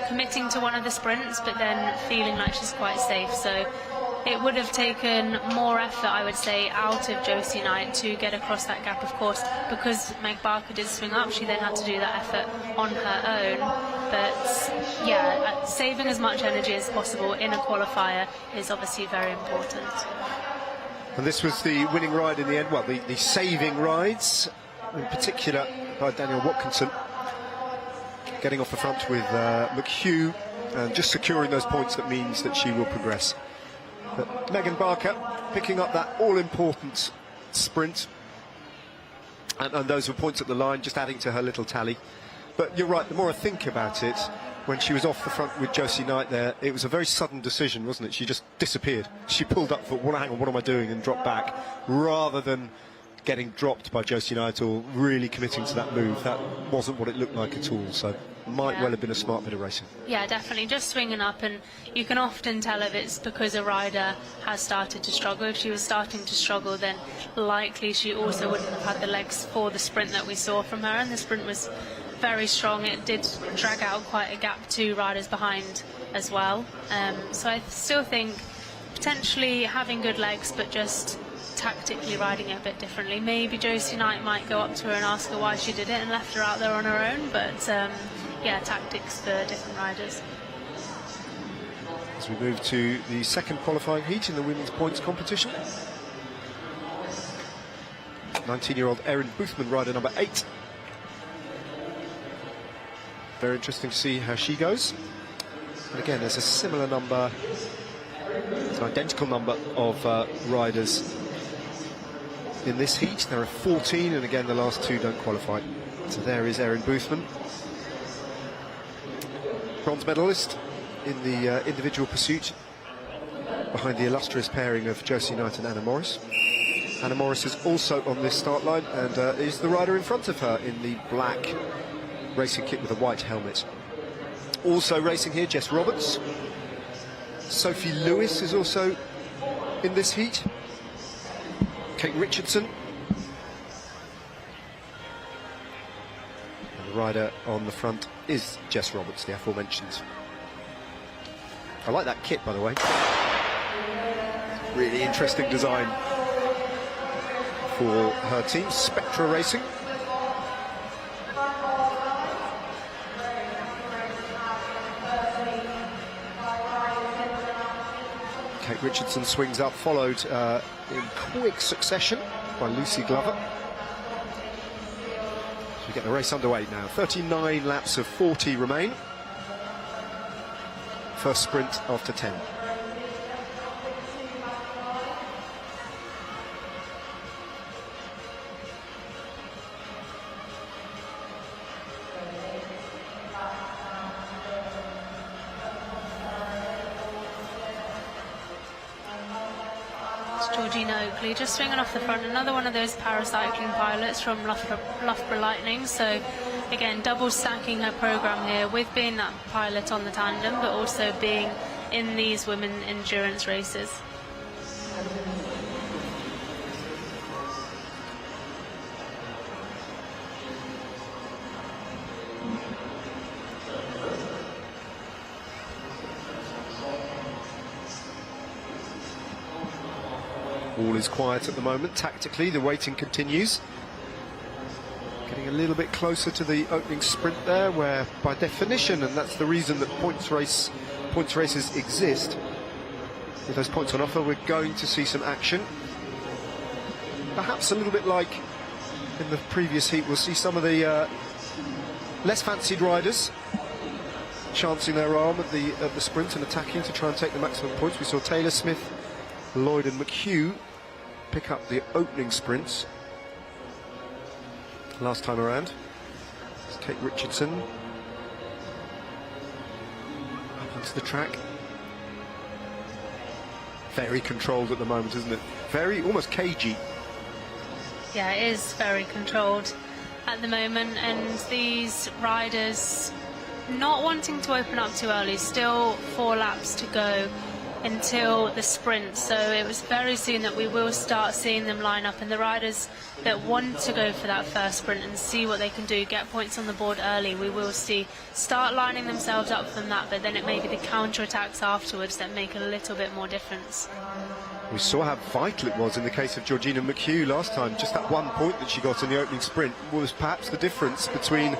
committing to one of the sprints, but then feeling like she's quite safe. So it would have taken more effort, I would say, out of Josie Knight to get across that gap. Of course, because Meg Barker did swing up, she then had to do that effort on her own. But yeah, saving as much energy as possible in a qualifier is obviously very important. And this was the winning ride in the end, well, the saving rides, in particular by Danielle Watkinson, getting off the front with McHugh, and just securing those points that means that she will progress. But Megan Barker picking up that all-important sprint, and those were points at the line, just adding to her little tally. But you're right, the more I think about it, when she was off the front with Josie Knight there, it was a very sudden decision, wasn't it? She just disappeared. She pulled up, thought, well, hang on, what am I doing, and dropped back, rather than getting dropped by Josie Knight or really committing to that move. That wasn't what it looked like at all, so might well have been a smart bit of racing. Yeah, definitely, just swinging up, and you can often tell if it's because a rider has started to struggle. If she was starting to struggle, then likely she also wouldn't have had the legs for the sprint that we saw from her, and the sprint was very strong. It did drag out quite a gap to riders behind as well. So I still think potentially having good legs, but just tactically riding it a bit differently. Maybe Josie Knight might go up to her and ask her why she did it and left her out there on her own, but yeah, tactics for different riders. As we move to the second qualifying heat in the women's points competition. 19-year-old Erin Boothman, rider number 8. Very interesting to see how she goes. And again, there's a similar number, it's an identical number of riders in this heat. There are 14, and again, the last 2 don't qualify. So there is Erin Boothman, bronze medalist in the individual pursuit, behind the illustrious pairing of Josie Knight and Anna Morris. Anna Morris is also on this start line and is the rider in front of her in the black racing kit with a white helmet. Also racing here, Jess Roberts. Sophie Lewis is also in this heat. Kate Richardson. And the rider on the front is Jess Roberts, the aforementioned. I like that kit, by the way. Really interesting design for her team, Spectra Racing. Kate Richardson swings up, followed in quick succession by Lucy Glover. So we get the race underway now. 39 laps of 40 remain. First sprint after 10. Georgina Oakley just swinging off the front, another one of those paracycling pilots from Loughborough Lightning. So again, double stacking her program here with being that pilot on the tandem, but also being in these women endurance races. All is quiet at the moment. Tactically, the waiting continues. Getting a little bit closer to the opening sprint there, where by definition, and that's the reason that points races exist, with those points on offer, we're going to see some action. Perhaps a little bit like in the previous heat, we'll see some of the less fancied riders chancing their arm at the sprint and attacking to try and take the maximum points. We saw Taylor Smith, Lloyd and McHugh pick up the opening sprints last time around. It's Kate Richardson up onto the track. Very controlled at the moment, isn't it? Very, almost cagey. Yeah, it is very controlled at the moment, and these riders not wanting to open up too early. Still 4 laps to go until the sprint, so it was very soon that we will start seeing them line up, and the riders that want to go for that first sprint and see what they can do, get points on the board early, we will see start lining themselves up from that, but then it may be the counter attacks afterwards that make a little bit more difference. We saw how vital it was in the case of Georgina McHugh last time. Just that 1 point that she got in the opening sprint was perhaps the difference between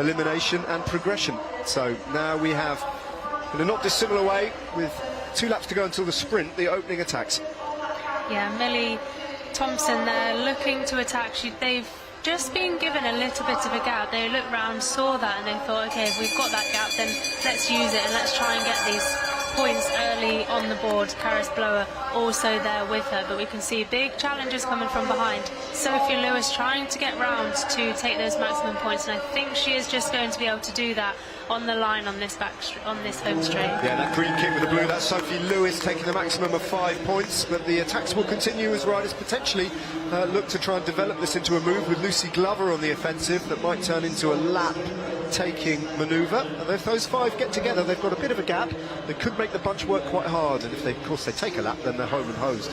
elimination and progression. So now we have, in a not dissimilar way, with 2 laps to go until the sprint, the opening attacks. Yeah, Millie Thompson there looking to attack. They've just been given a little bit of a gap. They looked round, saw that, and they thought, okay, if we've got that gap, then let's use it and let's try and get these points early on the board. Karis Blower also there with her, but we can see big challenges coming from behind. Sophie Lewis trying to get round to take those maximum points, and I think she is just going to be able to do that on the line on this home straight. Yeah, that green kit with the blue, that's Sophie Lewis taking the maximum of 5 points, but the attacks will continue as riders potentially look to try and develop this into a move, with Lucy Glover on the offensive that might turn into a lap-taking manoeuvre. And if those 5 get together, they've got a bit of a gap. They could make the bunch work quite hard, and if they, of course, they take a lap, then they're home and hosed.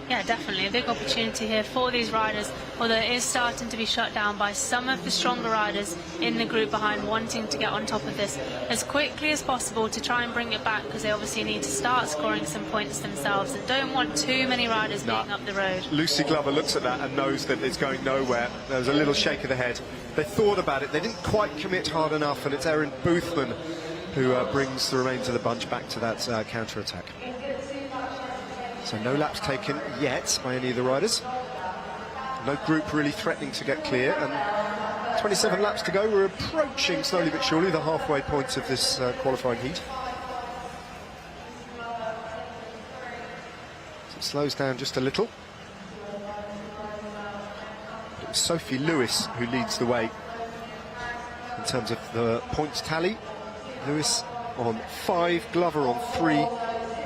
Yeah, definitely a big opportunity here for these riders, although it is starting to be shut down by some of the stronger riders in the group behind, wanting to get on top of this as quickly as possible to try and bring it back, because they obviously need to start scoring some points themselves and don't want too many riders being up the road. Lucy Glover looks at that and knows that it's going nowhere. There was a little shake of the head. They thought about it, they didn't quite commit hard enough, and it's Erin Boothman who brings the remains of the bunch back to that counter-attack. So no laps taken yet by any of the riders. No group really threatening to get clear, and 27 laps to go. We're approaching slowly but surely the halfway point of this qualifying heat. So it slows down just a little. It's Sophie Lewis who leads the way in terms of the points tally. Lewis on 5, Glover on 3.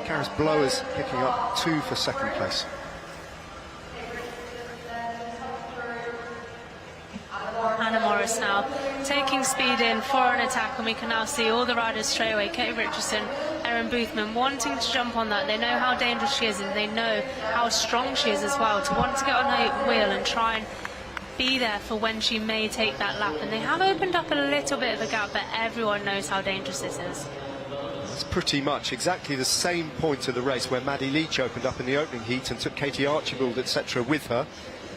Karis Blowers picking up 2 for second place. Anna Morris now taking speed in for an attack, and we can now see all the riders straight away. Kate Richardson, Erin Boothman wanting to jump on that. They know how dangerous she is, and they know how strong she is as well, to want to get on her wheel and try and be there for when she may take that lap. And they have opened up a little bit of a gap, but everyone knows how dangerous this is. That's pretty much exactly the same point of the race where Maddie Leach opened up in the opening heat and took Katie Archibald, etc. with her.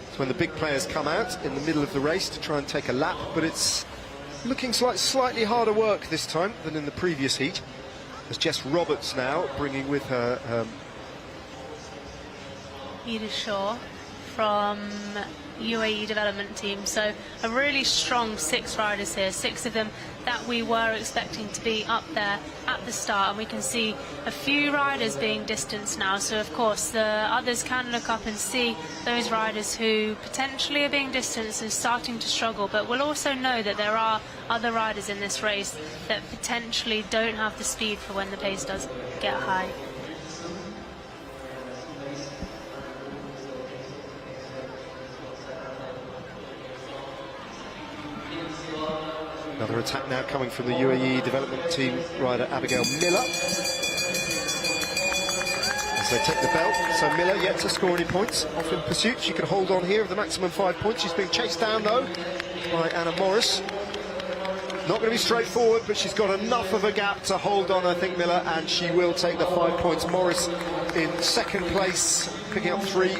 It's when the big players come out in the middle of the race to try and take a lap, but it's looking slightly harder work this time than in the previous heat. There's Jess Roberts now bringing with her Edith Shaw from UAE development team. So a really strong 6 riders here, 6 of them that we were expecting to be up there at the start, and we can see a few riders being distanced now. So of course the others can look up and see those riders who potentially are being distanced and starting to struggle, but we'll also know that there are other riders in this race that potentially don't have the speed for when the pace does get high. Another attack now coming from the UAE development team rider Abigail Miller. As they take the belt, so Miller yet to score any points. Off in pursuit, she can hold on here of the maximum 5 points. She's being chased down though by Anna Morris. Not going to be straightforward, but she's got enough of a gap to hold on, I think, Miller, and she will take the 5 points. Morris in second place, picking up 3.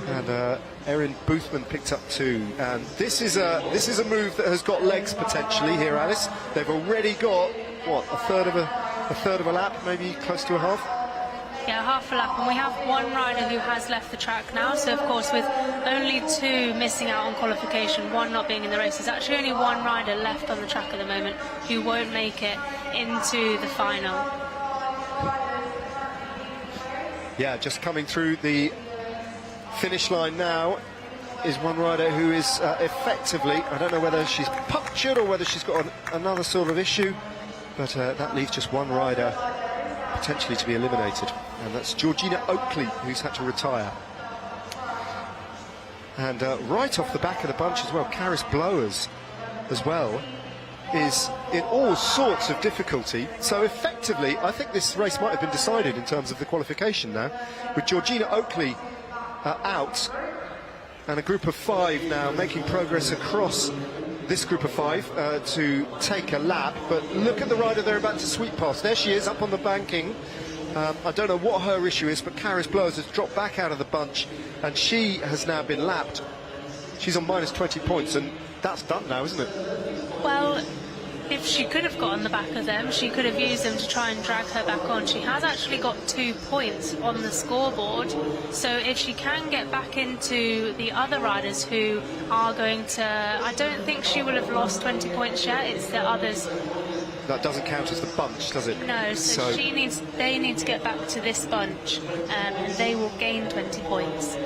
And Erin Boothman picked up 2, and this is a move that has got legs potentially here, Alice. They've already got what, a third of a lap, maybe close to a half. Yeah, half a lap, and we have one rider who has left the track now. So of course, with only 2 missing out on qualification, 1 not being in the race, there's actually only 1 rider left on the track at the moment who won't make it into the final. Yeah, just coming through the finish line now is one rider who is effectively, I don't know whether she's punctured or whether she's got another sort of issue, but that leaves just 1 rider potentially to be eliminated, and that's Georgina Oakley, who's had to retire. And right off the back of the bunch as well, Karis Blowers as well is in all sorts of difficulty. So effectively, I think this race might have been decided in terms of the qualification now, with Georgina Oakley out, and a group of 5 now making progress across this group of 5 to take a lap. But look at the rider they're about to sweep past. There she is up on the banking. I don't know what her issue is, but Karis Blowers has dropped back out of the bunch, and she has now been lapped. She's on minus 20 points, and that's done now, isn't it? Well, if she could have got on the back of them, she could have used them to try and drag her back on. She has actually got 2 points on the scoreboard, so if she can get back into the other riders who are going to, I don't think she will have lost 20 points yet. It's the others. That doesn't count as the bunch, does it? No, so they need to get back to this bunch, and they will gain 20 points.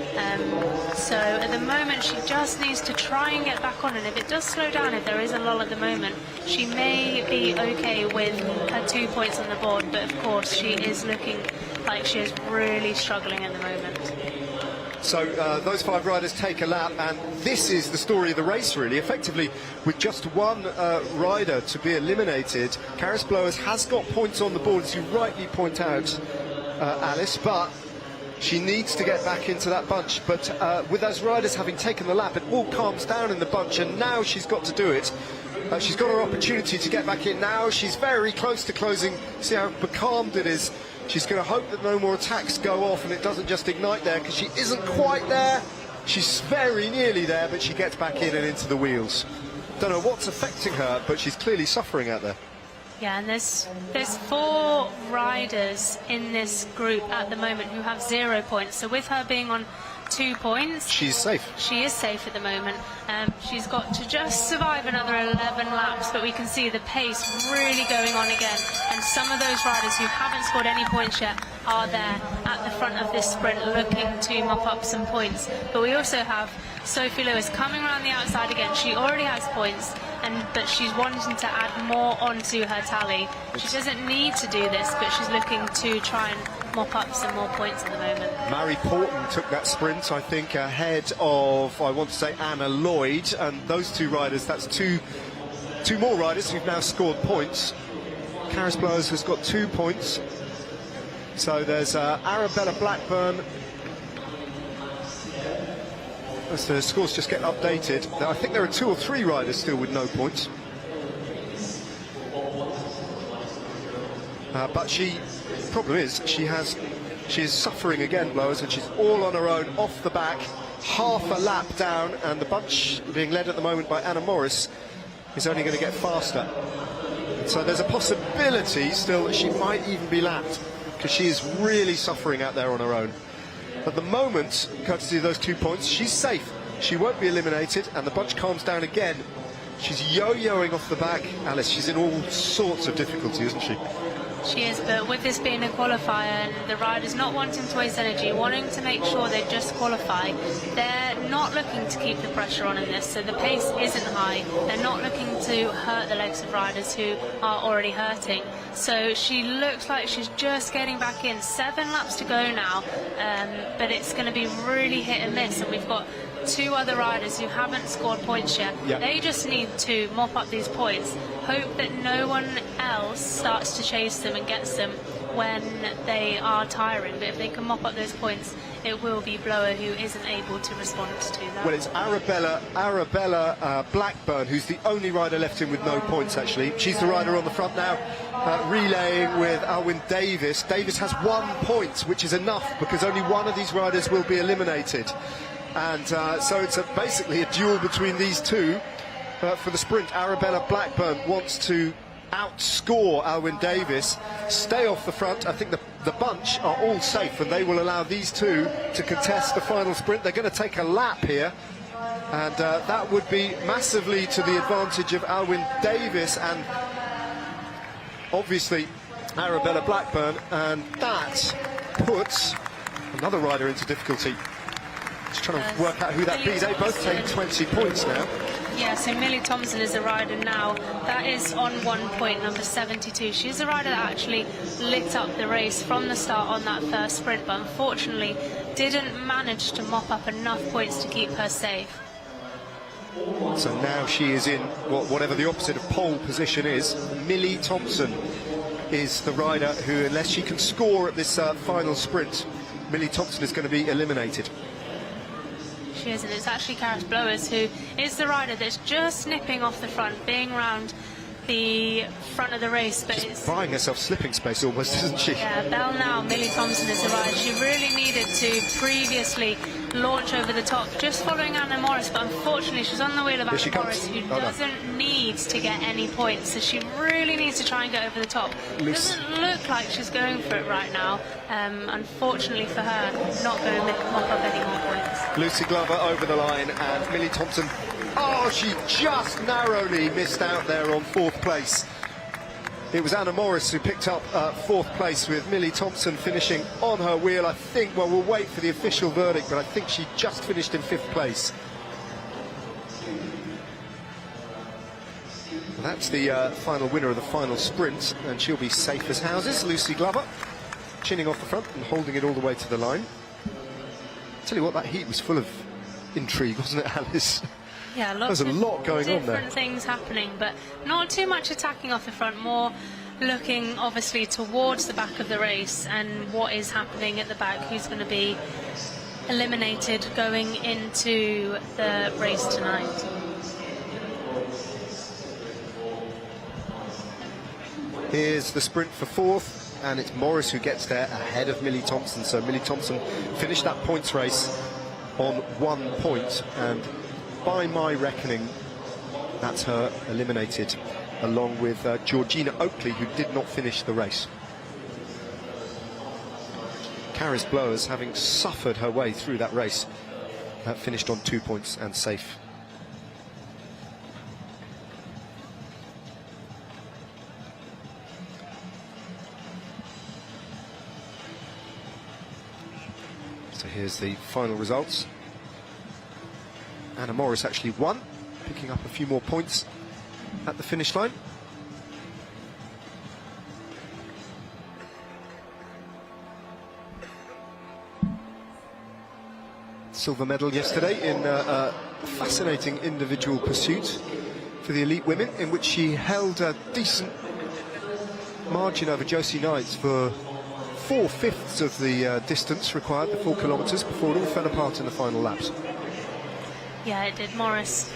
So at the moment she just needs to try and get back on, and if it does slow down, if there is a lull at the moment, she may be okay with her 2 points on the board, but of course she is looking like she is really struggling at the moment. So those 5 riders take a lap, and this is the story of the race, really. Effectively, with just 1 rider to be eliminated, Karis Blowers has got points on the board, as you rightly point out, Alice, but She needs to get back into that bunch, but with those riders having taken the lap, it all calms down in the bunch, and now she's got to do it. She's got her opportunity to get back in now. She's very close to closing. See how becalmed it is. She's going to hope that no more attacks go off and it doesn't just ignite there, because she isn't quite there. She's very nearly there, but she gets back in and into the wheels. Don't know what's affecting her, but she's clearly suffering out there. Yeah, and there's 4 riders in this group at the moment who have 0 points. So with her being on 2 points, she's safe. She is safe at the moment. She's got to just survive another 11 laps, but we can see the pace really going on again. And some of those riders who haven't scored any points yet are there at the front of this sprint looking to mop up some points. But we also have Sophie Lewis coming around the outside again. She already has points, but she's wanting to add more onto her tally. She doesn't need to do this, but she's looking to try and mop up some more points at the moment. Mary Porton took that sprint, I think, ahead of, I want to say, Anna Lloyd, and those 2 riders, that's two more riders who've now scored points. Karis Blowers has got 2 points. So there's Arabella Blackburn. As the scores just get updated, I think there are 2 or 3 riders still with no points. But the problem is, she is suffering again, Blowers, and she's all on her own, off the back, half a lap down, and the bunch being led at the moment by Anna Morris is only going to get faster. So there's a possibility still that she might even be lapped, because she is really suffering out there on her own. At the moment, courtesy of those 2 points, she's safe. She won't be eliminated, and the bunch calms down again. She's yo-yoing off the back. Alice, she's in all sorts of difficulty, isn't she? She is, but with this being a qualifier and the riders not wanting to waste energy, wanting to make sure they just qualify, they're not looking to keep the pressure on in this, so the pace isn't high. They're not looking to hurt the legs of riders who are already hurting. So she looks like she's just getting back in. 7 laps to go now, but it's going to be really hit and miss, and we've got 2 other riders who haven't scored points yet. Yep. They just need to mop up these points, hope that no one else starts to chase them and gets them when they are tiring. But if they can mop up those points, it will be Blower who isn't able to respond to that. Well, it's Arabella Blackburn who's the only rider left in with no points, actually. She's the rider on the front now, relaying with Alwyn Davis. Davis has 1 point, which is enough, because only one of these riders will be eliminated. And so it's basically a duel between these 2 for the sprint. Arabella Blackburn wants to outscore Alwyn Davis, stay off the front. I think the bunch are all safe, and they will allow these 2 to contest the final sprint. They're going to take a lap here, and that would be massively to the advantage of Alwyn Davis and obviously Arabella Blackburn, and that puts another rider into difficulty. Just trying to work out who that be. They both take 20 points now. Yeah, so Millie Thompson is a rider now. That is on 1 point, number 72. She's a rider that actually lit up the race from the start on that first sprint, but unfortunately didn't manage to mop up enough points to keep her safe. So now she is in whatever the opposite of pole position is. Millie Thompson is the rider who, unless she can score at this final sprint, Millie Thompson is going to be eliminated. She is, and it's actually Karis Blowers who is the rider that's just nipping off the front, being around the front of the race, but it's buying herself slipping space almost, isn't she? Yeah, Bell now, Millie Thompson is the rider. She really needed to previously launch over the top, just following Anna Morris, but unfortunately she's on the wheel of Anna Morris, who doesn't need to get any points, so she really needs to try and get over the top. Doesn't look like she's going for it right now. Unfortunately for her, not going to mop up any more points. Lucy Glover over the line, and Millie Thompson, oh, she just narrowly missed out there on 4th place. It was Anna Morris who picked up 4th place, with Millie Thompson finishing on her wheel. I think, well, we'll wait for the official verdict, but I think she just finished in 5th place. That's the final winner of the final sprint, and she'll be safe as houses. Lucy Glover chinning off the front and holding it all the way to the line. Tell you what, that heat was full of intrigue, wasn't it, Alice? Yeah, lots There's a lot going on there. Different things happening, but not too much attacking off the front, more looking obviously towards the back of the race and what is happening at the back, who's going to be eliminated going into the race tonight. Here's the sprint for fourth, and it's Morris who gets there ahead of Millie Thompson. So Millie Thompson finished that points race on 1 point, and by my reckoning, that's her eliminated, along with Georgina Oakley, who did not finish the race. Caris Blowers, having suffered her way through that race, finished on 2 points and safe. So here's the final results. Anna Morris actually won, picking up a few more points at the finish line. Silver medal yesterday in a fascinating individual pursuit for the elite women, in which she held a decent margin over Josie Knight for 4/5 of the distance required, the 4 kilometres, before it all fell apart in the final laps. Yeah, it did. Morris,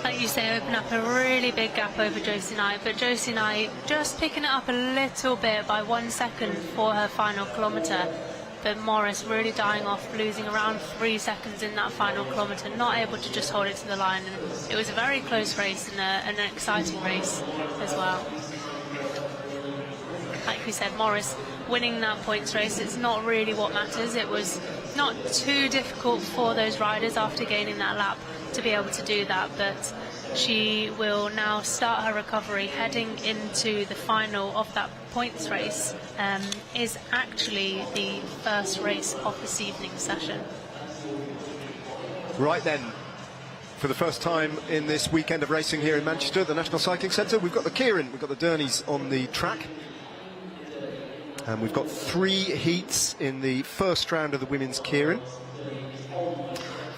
like you say, opened up a really big gap over Josie Knight, but Josie Knight just picking it up a little bit by 1 second for her final kilometre. But Morris really dying off, losing around 3 seconds in that final kilometre, not able to just hold it to the line. And it was a very close race and an exciting race as well. Like we said, Morris winning that points race, it's not really what matters. It was not too difficult for those riders after gaining that lap to be able to do that, but she will now start her recovery heading into the final of that points race. Is actually the first race of this evening's session. Right then, for the first time in this weekend of racing here in Manchester, the National Cycling Centre, we've got the Kieran, we've got the Dernies on the track. And we've got 3 heats in the first round of the women's Keirin.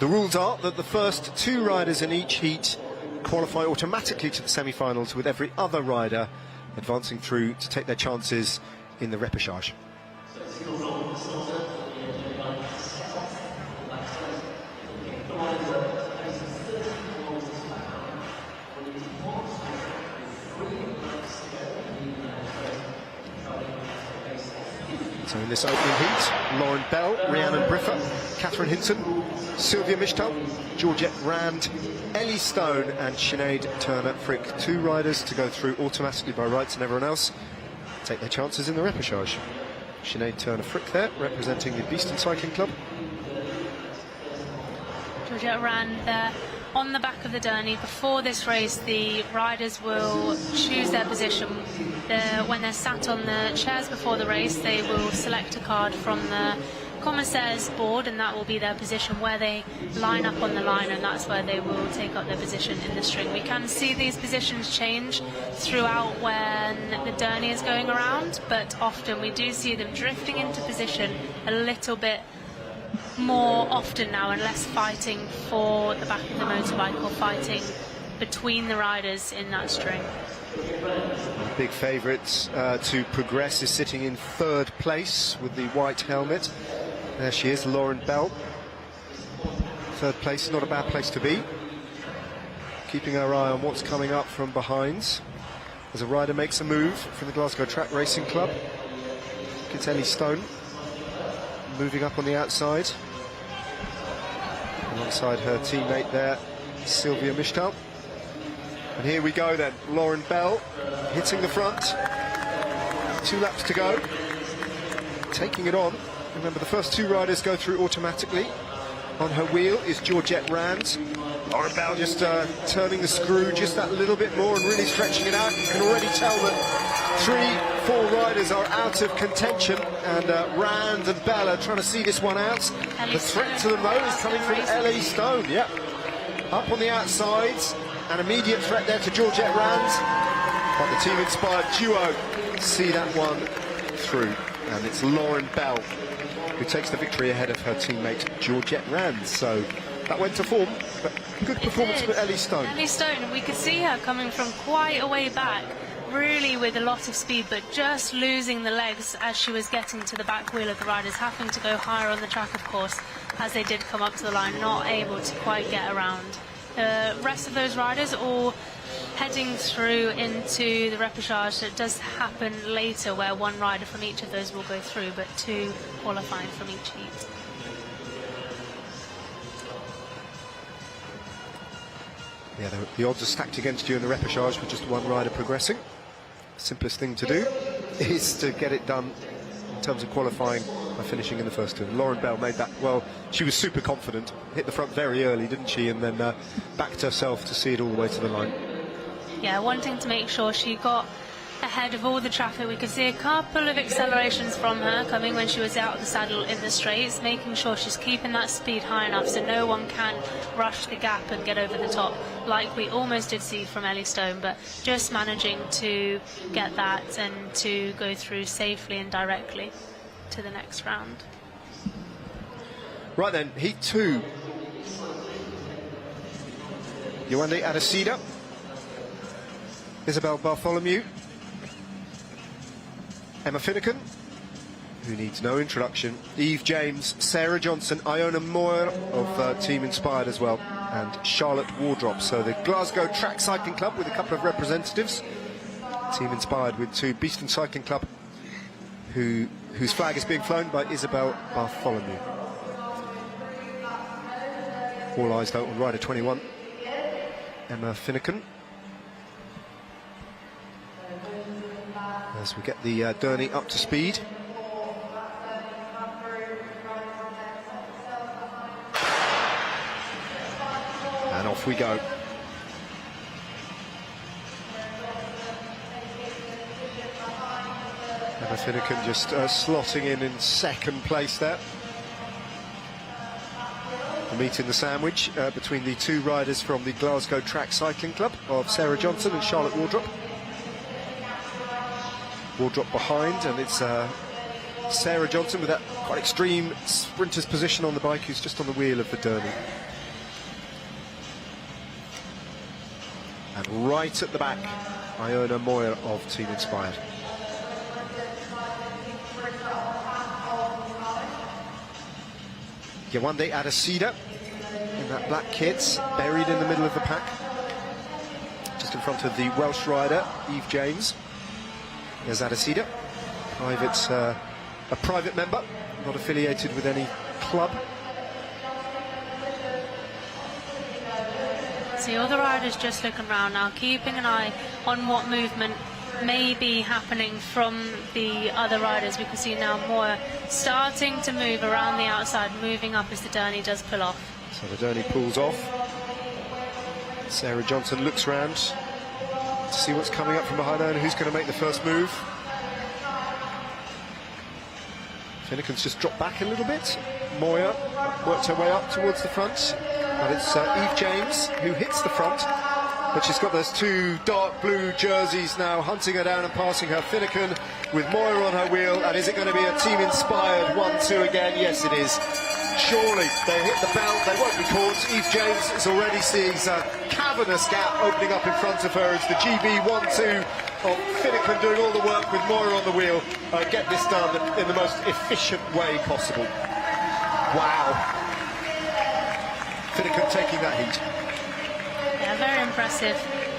The rules are that the first 2 riders in each heat qualify automatically to the semi-finals, with every other rider advancing through to take their chances in the repechage. So in this opening heat, Lauren Bell, Rhiannon Briffa, Catherine Hinton, Sylvia Mishtal, Georgette Rand, Ellie Stone and Sinead Turner-Frick. 2 riders to go through automatically by rights, and everyone else take their chances in the repechage. Sinead Turner-Frick there, representing the Beeston Cycling Club. Georgette Rand there on the back of the Derny. Before this race, the riders will choose their position. When they're sat on the chairs before the race, they will select a card from the commissaire's board, and that will be their position where they line up on the line, and that's where they will take up their position in the string. We can see these positions change throughout when the Derny is going around, but often we do see them drifting into position a little bit more often now, and less fighting for the back of the motorbike or fighting between the riders in that string. Big favourites to progress is sitting in 3rd place with the white helmet. There she is, Lauren Bell. 3rd place, not a bad place to be. Keeping our eye on what's coming up from behind as a rider makes a move from the Glasgow Track Racing Club. It's Ellie Stone moving up on the outside, alongside her teammate there, Sylvia Mishtal. And here we go then, Lauren Bell hitting the front. 2 laps to go, taking it on. Remember, the first 2 riders go through automatically. On her wheel is Georgette Rand. Lauren Bell just turning the screw just that little bit more and really stretching it out. You can already tell that 3-4 riders are out of contention, and Rand and Bell are trying to see this one out. The threat to them though is coming from Ellie Stone. Yep, up on the outsides. An immediate threat there to Georgette Rand, but the team-inspired duo see that one through, and it's Lauren Bell who takes the victory ahead of her teammate Georgette Rand. So that went to form, but good performance for Ellie Stone. Ellie Stone, we could see her coming from quite a way back, really with a lot of speed, but just losing the legs as she was getting to the back wheel of the riders, having to go higher on the track, of course, as they did come up to the line, not able to quite get around. The rest of those riders all heading through into the repechage. It does happen later where one rider from each of those will go through, but 2 qualifying from each heat. Yeah, the odds are stacked against you in the repechage with just one rider progressing. Simplest thing to do is to get it done in terms of qualifying by finishing in the first 2. Lauren Bell made that, well, she was super confident, hit the front very early, didn't she, and then backed herself to see it all the way to the line. Yeah, wanting to make sure she got ahead of all the traffic. We could see a couple of accelerations from her coming when she was out of the saddle in the straights, making sure she's keeping that speed high enough so no one can rush the gap and get over the top, like we almost did see from Ellie Stone, but just managing to get that and to go through safely and directly to the next round. Right then, heat 2. Yewande Adesina, Isabel Bartholomew, Emma Finnegan, who needs no introduction, Eve James, Sarah Johnson, Iona Moore of Team Inspired as well, and Charlotte Wardrop. So the Glasgow Track Cycling Club with a couple of representatives, Team Inspired with 2, Beeston Cycling Club, whose flag is being flown by Isabel Bartholomew. All eyes though on rider 21, Emma Finnegan. As we get the Derny up to speed. And off we go. Emma Finnegan just slotting in second place there. The meet in the sandwich between the 2 riders from the Glasgow Track Cycling Club of Sarah Johnson and Charlotte Wardrop. Wardrop behind, and it's Sarah Johnson with that quite extreme sprinter's position on the bike, who's just on the wheel of the Derny. And right at the back, Iona Moyer of Team Inspired. Yewande Adesina in that black kit, buried in the middle of the pack, just in front of the Welsh rider Eve James. There's Adesina, a private member, not affiliated with any club. See all the riders just looking around now, keeping an eye on what movement may be happening from the other riders. We can see now Moore starting to move around the outside, moving up as the Derny does pull off. So the Derny pulls off. Sarah Johnson looks round to see what's coming up from behind her and who's going to make the first move. Finnegan's just dropped back a little bit. Moyer worked her way up towards the front, but it's Eve James who hits the front, but she's got those 2 dark blue jerseys now hunting her down and passing her. Finnegan with Moyer on her wheel, and is it going to be a Team Inspired 1-2 again? Yes, it is. Surely they hit the belt, they won't be caught. Eve James is already seeing a cavernous gap opening up in front of her as the GB 1-2 of Finnegan doing all the work with Moyer on the wheel. Get this done in the most efficient way possible. Wow. Finnegan taking that heat. Yeah, very impressive.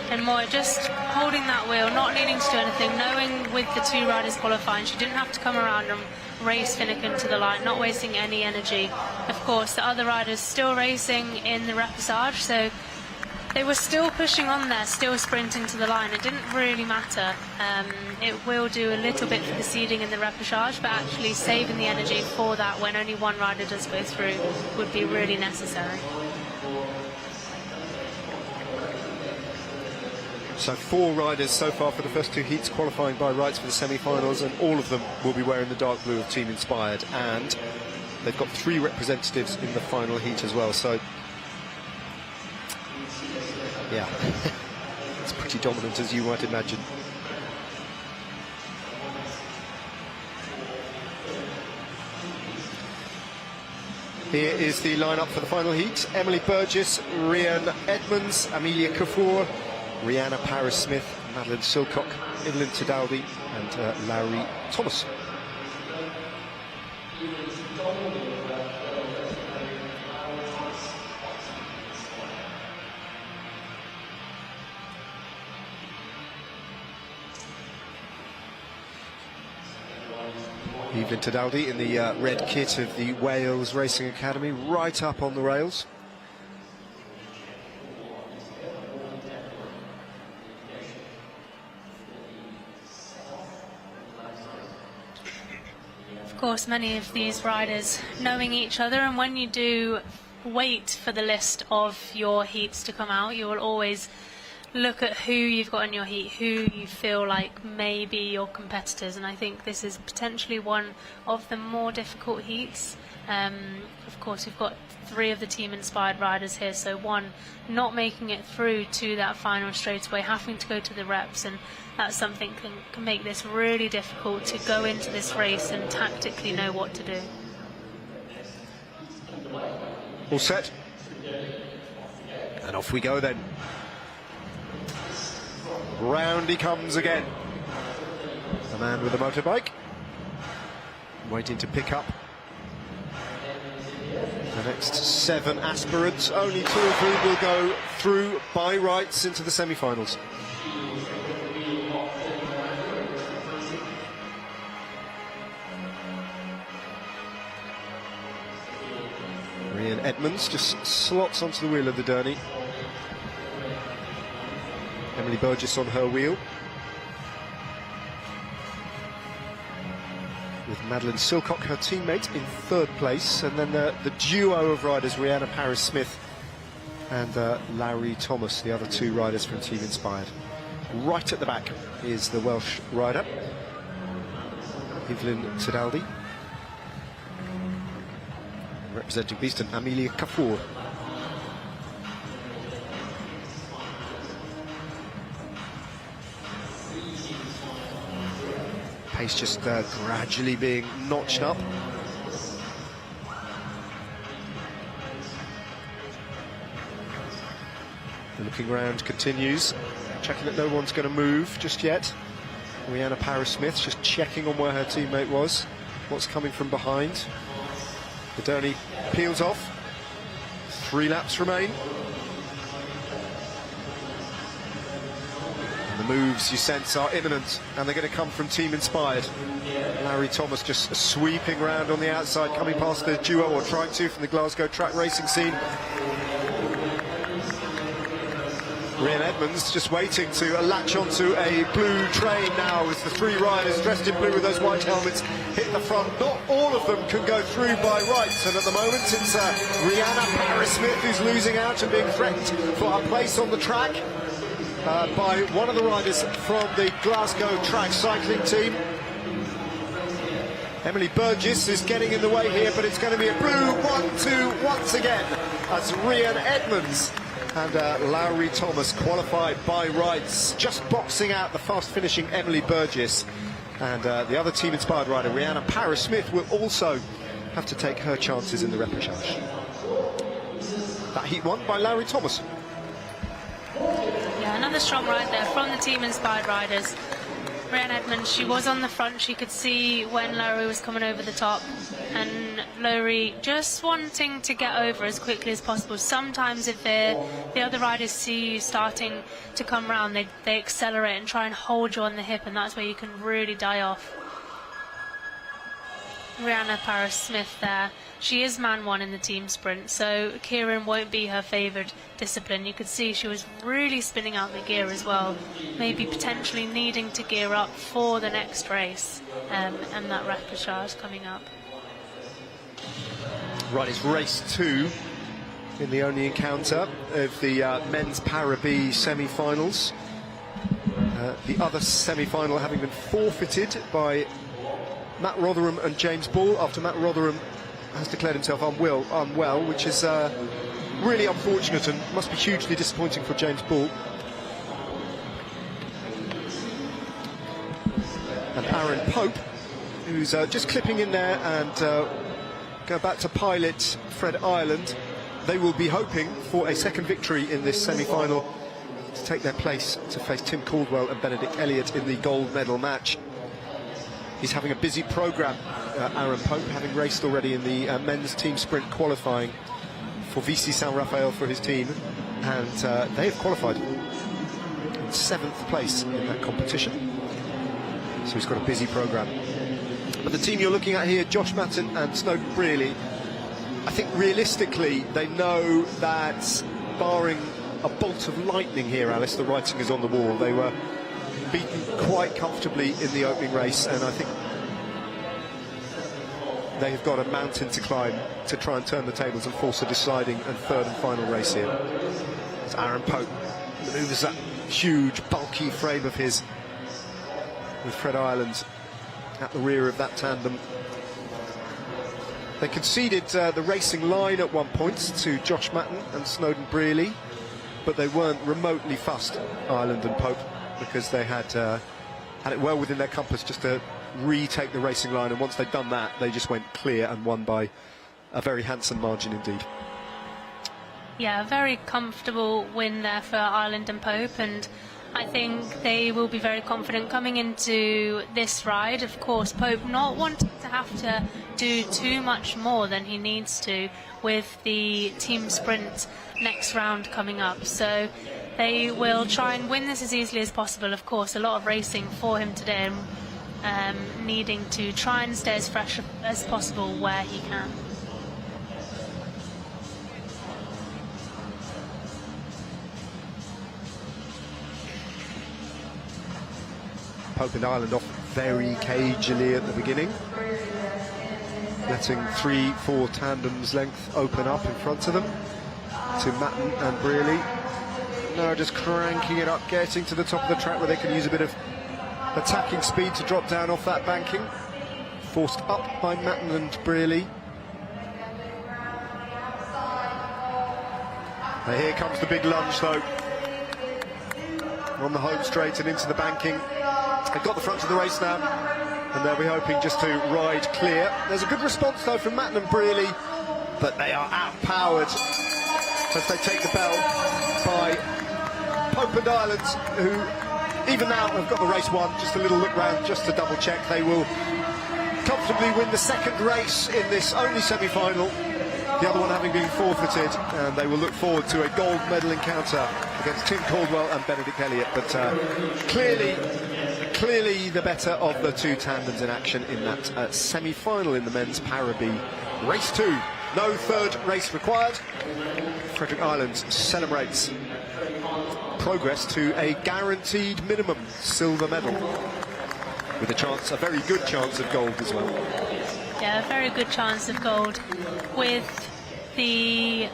And Moyer just holding that wheel, not needing to do anything, knowing with the 2 riders qualifying, she didn't have to come around and race Finnegan to the line, not wasting any energy. Of course, the other riders still racing in the repechage, so they were still pushing on there, still sprinting to the line. It didn't really matter. It will do a little bit for the seeding in the repechage, but actually saving the energy for that when only one rider does go through would be really necessary. So 4 riders so far for the first 2 heats qualifying by rights for the semi-finals, and all of them will be wearing the dark blue of Team Inspired, and they've got 3 representatives in the final heat as well, so yeah, it's pretty dominant, as you might imagine. Here is the lineup for the final heat. Emily Burgess, Rhian Edmonds, Amelia Kaffour, Rihanna Paris-Smith, Madeline Silcock, Evelyn Tidaldi and Larry Thomas. Evelyn Tidaldi in the red kit of the Wales Racing Academy, right up on the rails. Of course, many of these riders knowing each other, and when you do wait for the list of your heats to come out, you will always look at who you've got in your heat, who you feel like may be your competitors, and I think this is potentially one of the more difficult heats. Of course, we've got 3 of the team-inspired riders here, so one not making it through to that final straightaway, having to go to the reps, and that's something can make this really difficult to go into this race and tactically know what to do. All set, and off we go then. Round he comes again. The man with the motorbike, waiting to pick up the next 7 aspirants, only 2 of whom will go through by rights into the semi-finals. Rhian Edmonds just slots onto the wheel of the Derny. Emily Burgess on her wheel, with Madeline Silcock, her teammate, in 3rd place, and then the duo of riders, Rihanna Parris-Smith and Larry Thomas, the other 2 riders from Team Inspired. Right at the back is the Welsh rider, Evelyn Tidaldi, representing Beeston, Amelia Kafour. Pace just gradually being notched up. The looking round continues, checking that no one's going to move just yet. Rihanna Parris-Smith just checking on where her teammate was, what's coming from behind. The Derny peels off, 3 laps remain. The moves you sense are imminent, and they're going to come from Team Inspired. Larry Thomas just sweeping round on the outside, coming past the duo, or trying to, from the Glasgow track racing scene. Rhian Edmonds just waiting to latch onto a blue train now, as the 3 riders dressed in blue with those white helmets hit the front. Not all of them can go through by rights, and at the moment it's Rihanna Parris-Smith who's losing out and being threatened for a place on the track by one of the riders from the Glasgow track cycling team. Emily Burgess is getting in the way here, but it's going to be a blue 1-2 once again, as Rhian Edmonds and Larry Thomas qualified by rights, just boxing out the fast-finishing Emily Burgess. And the other team-inspired rider, Rihanna Parris-Smith, will also have to take her chances in the repechage. That heat won by Larry Thomas. Yeah, another strong ride there from the team-inspired riders. Rhian Edmonds, she was on the front, she could see when Larry was coming over the top, and Larry just wanting to get over as quickly as possible. Sometimes if the other riders see you starting to come round, they accelerate and try and hold you on the hip, and that's where you can really die off. Rihanna Parris-Smith there. She is man 1 in the team sprint, so Kieran won't be her favoured discipline. You could see she was really spinning out the gear as well, maybe potentially needing to gear up for the next race, and that repechage coming up. Right, it's race 2 in the only encounter of the men's Para B semi-finals. The other semi-final having been forfeited by Matt Rotherham and James Ball, after Matt Rotherham has declared himself unwell, which is really unfortunate and must be hugely disappointing for James Ball. And Aaron Pope, who's just clipping in there, and go back to pilot Fred Ireland. They will be hoping for a second victory in this semi-final to take their place to face Tim Caldwell and Benedict Elliott in the gold medal match. He's having a busy programme, Aaron Pope, having raced already in the men's team sprint qualifying for VC San Rafael for his team, and they have qualified in 7th place in that competition. So he's got a busy programme. But the team you're looking at here, Josh Matten and Snowden Brearley, I think realistically they know that barring a bolt of lightning here, Alice, the writing is on the wall. They were beaten quite comfortably in the opening race, and I think they have got a mountain to climb to try and turn the tables and force a deciding and third and final race here. As Aaron Pope manoeuvres that huge, bulky frame of his with Fred Ireland at the rear of that tandem. They conceded the racing line at one point to Josh Matten and Snowden Brearley, but they weren't remotely fussed, Ireland and Pope, because they had it well within their compass just to retake the racing line, and once they'd done that, they just went clear and won by a very handsome margin indeed. Yeah, a very comfortable win there for Ireland and Pope, and I think they will be very confident coming into this ride. Of course, Pope not wanting to have to do too much more than he needs to with the team sprint next round coming up. So they will try and win this as easily as possible. Of course, a lot of racing for him today, and needing to try and stay as fresh as possible where he can. Pope and Ireland off very cagily at the beginning, letting 3-4 tandems length open up in front of them to Matten and Brearley. Now just cranking it up, getting to the top of the track where they can use a bit of attacking speed to drop down off that banking. Forced up by Matten and Brearley. Now here comes the big lunge though, on the home straight and into the banking. They've got the front of the race now, and they'll be hoping just to ride clear. There's a good response though from Matten and Brearley, but they are outpowered as they take the bell by Pope and Ireland, who even now have got the race won. Just a little look round just to double check. They will comfortably win the second race in this only semi-final, the other one having been forfeited, and they will look forward to a gold medal encounter against Tim Caldwell and Benedict Elliott. But clearly the better of the two tandems in action in that semi-final in the men's Para B. Race 2, no third race required. Frederick Ireland celebrates progress to a guaranteed minimum silver medal, with a chance, a very good chance of gold as well. Yeah, a very good chance of gold. With the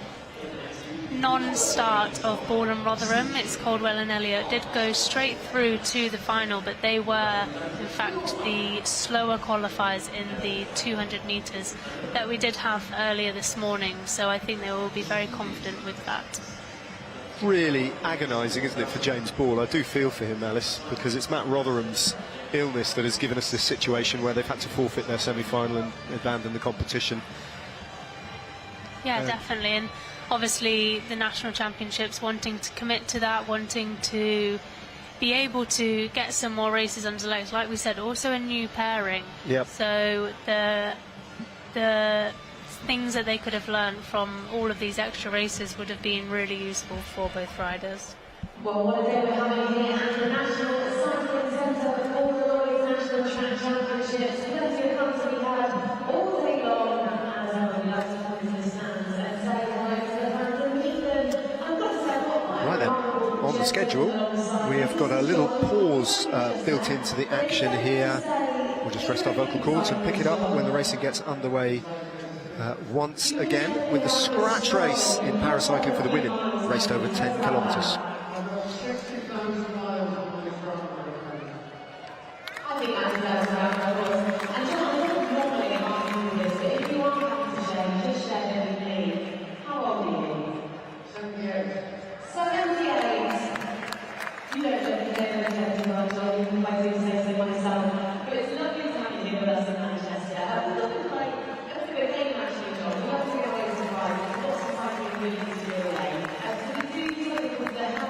non-start of Ball and Rotherham, it's Caldwell and Elliott did go straight through to the final, but they were in fact the slower qualifiers in the 200 metres that we did have earlier this morning, so I think they will be very confident with that. Really agonising, isn't it, for James Ball? I do feel for him, Alice, because it's Matt Rotherham's illness that has given us this situation where they've had to forfeit their semi-final and abandon the competition. Yeah, definitely, and obviously the national championships, wanting to commit to that, wanting to be able to get some more races under legs, like we said, also a new pairing. Yep. So the things that they could have learned from all of these extra races would have been really useful for both riders. Well, what a day we're having here at the National Cycling Centre with all the Lloyds National Track Championships. Plenty of company had all day long, as I would like to come into the stands and say hello to the fans and meet them. I've got to say, Right then, on the schedule, we have got a little pause built into the action here. We'll just rest our vocal cords and pick it up when the racing gets underway once again with the scratch race in paracycling for the women, raced over 10 kilometres. Really to do away. So we do feel with the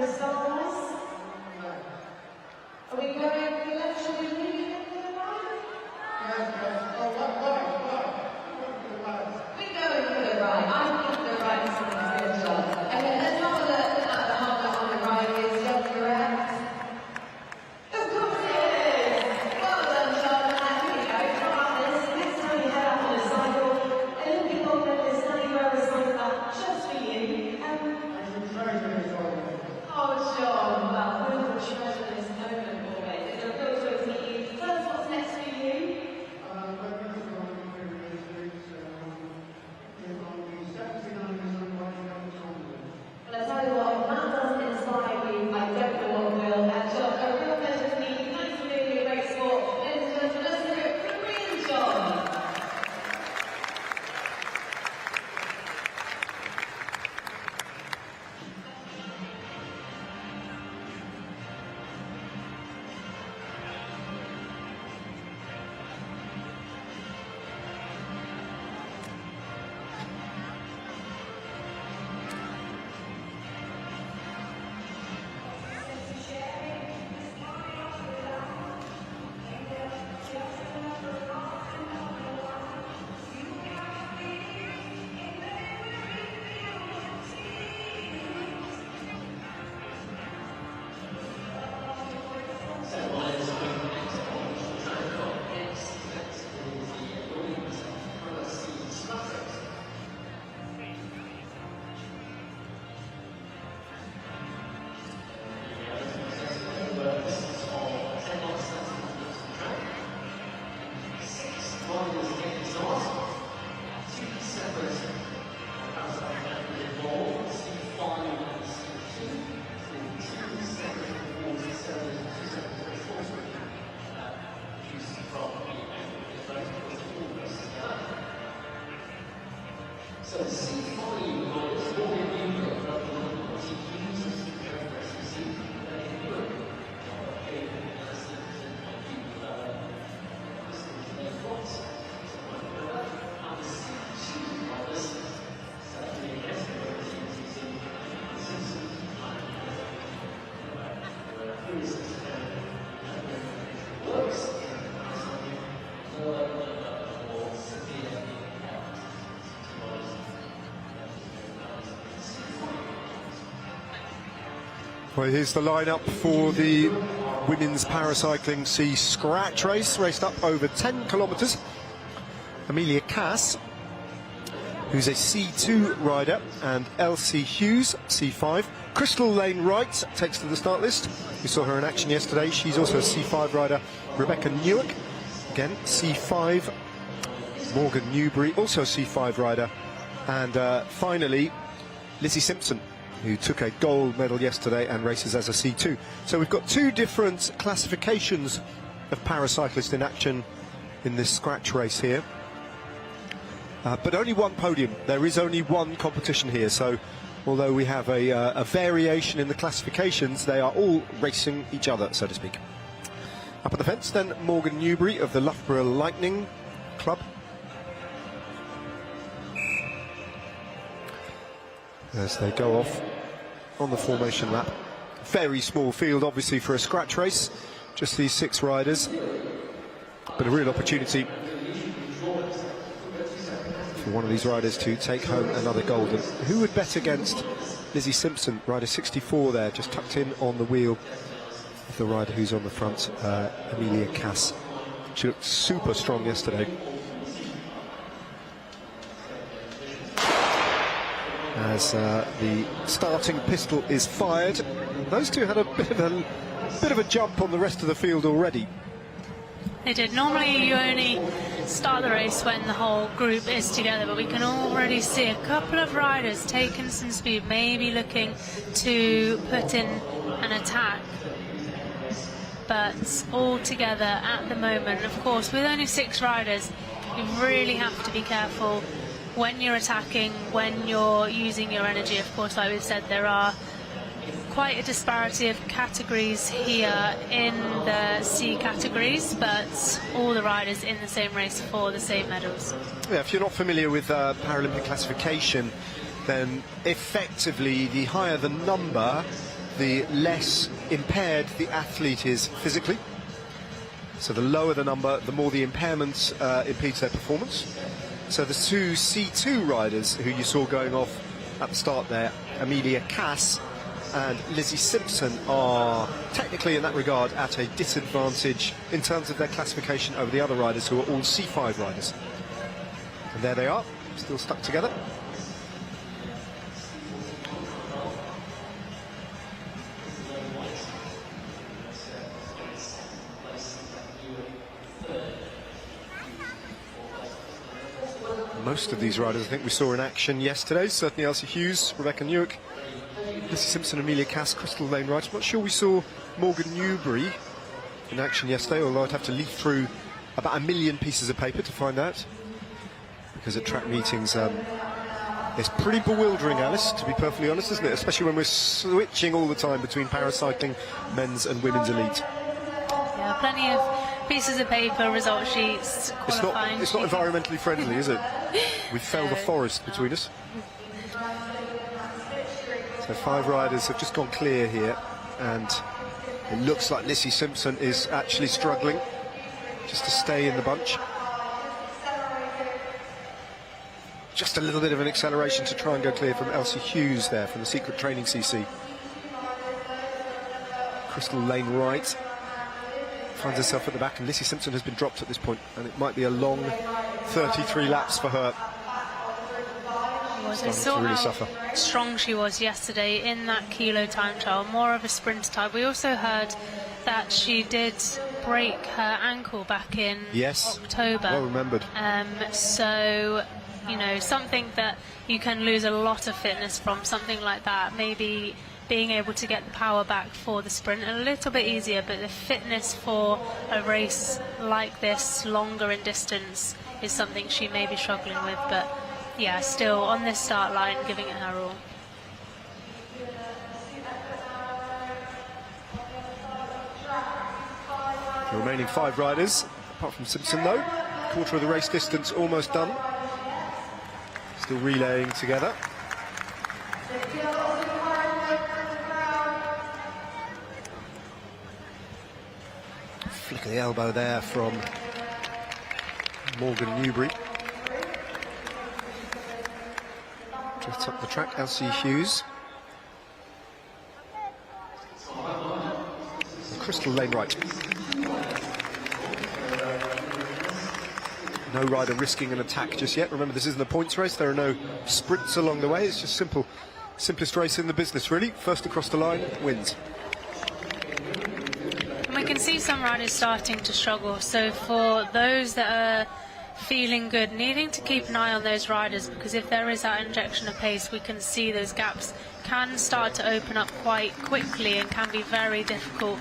the stars. Are we going left? Should we leave it to the right? We're going for the right. I think the right is a good job. Okay, let's have a look at the helmet on the right. Is John correct? Of course it is! Well done, John. And here we go. Come on, this. Next time you head out on a cycle, a little bit longer than this sunny weather cycle just for you. Oh, John, well, we will treasure this moment always. It's a real joy to meet you. Tell us what's next for you. Well, I tell you what, if that doesn't inspire you, I don't know what will. And John, a real pleasure to meet you. Thanks for doing a great sport. Ladies and gentlemen, let's hear it for Kieran, John. Well, here's the lineup for the women's paracycling C scratch race, raced up over 10 kilometres. Amelia Cass, who's a C2 rider, and Elsie Hughes, C5. Crystal Lane Wright takes to the start list. We saw her in action yesterday. She's also a C5 rider. Rebecca Newick, again C5. Morgan Newbury, also a C5 rider. And finally, Lizzie Simpson, who took a gold medal yesterday and races as a C2. So we've got two different classifications of paracyclists in action in this scratch race here. But only one podium. There is only one competition here. So although we have a variation in the classifications, they are all racing each other, so to speak. Up at the fence then, Morgan Newbury of the Loughborough Lightning Club. As they go off on the formation lap. Very small field, obviously, for a scratch race. Just these 6 riders. But a real opportunity for one of these riders to take home another gold. And who would bet against Lizzie Simpson, rider 64 there, just tucked in on the wheel of the rider who's on the front, Amelia Cass. She looked super strong yesterday. As the starting pistol is fired, those two had a bit of a jump on the rest of the field already. They did. Normally you only start the race when the whole group is together, but we can already see a couple of riders taking some speed, maybe looking to put in an attack. But all together at the moment, of course, with only 6 riders, you really have to be careful when you're attacking, when you're using your energy. Of course, like we've said, there are quite a disparity of categories here in the C categories, but all the riders in the same race for the same medals. Yeah, if you're not familiar with Paralympic classification, then effectively the higher the number, the less impaired the athlete is physically. So the lower the number, the more the impairment impedes their performance. So the two C2 riders who you saw going off at the start there, Amelia Cass and Lizzie Simpson, are technically in that regard at a disadvantage in terms of their classification over the other riders who are all C5 riders. And there they are, still stuck together. Most of these riders I think we saw in action yesterday, certainly Elsie Hughes, Rebecca Newick, Lizzie Simpson, Amelia Cass, Crystal Lane Wright. I'm not sure we saw Morgan Newbury in action yesterday, although I'd have to leaf through about 1 million pieces of paper to find out, because at track meetings it's pretty bewildering, Alice, to be perfectly honest, isn't it? Especially when we're switching all the time between paracycling, men's and women's elite. Yeah, plenty of pieces of paper, result sheets, qualifying. It's not environmentally friendly, is it? We fell the forest between us. So 5 riders have just gone clear here, and it looks like Lizzie Simpson is actually struggling just to stay in the bunch. Just a little bit of an acceleration to try and go clear from Elsie Hughes there from the Secret Training CC. Crystal Lane Wright finds herself at the back, and Lizzie Simpson has been dropped at this point, and it might be a long 33 laps for her. We saw really how suffer. strong she was yesterday in that kilo time trial, more of a sprint type. We also heard that she did break her ankle back in October. Well remembered. So, you know, something that you can lose a lot of fitness from, something like that. Maybe being able to get the power back for the sprint a little bit easier, but the fitness for a race like this, longer in distance, is something she may be struggling with. But yeah, still on this start line, giving it her all. The remaining 5 riders, apart from Simpson though, quarter of the race distance almost done. Still relaying together. Flick of the elbow there from Morgan Newbury. Drifts up the track, Elsie Hughes. And Crystal Lane Wright. No rider risking an attack just yet. Remember, this isn't a points race. There are no sprints along the way. It's just simplest race in the business, really. First across the line wins. And we can see some riders starting to struggle. So for those that are feeling good, needing to keep an eye on those riders, because if there is that injection of pace, we can see those gaps can start to open up quite quickly and can be very difficult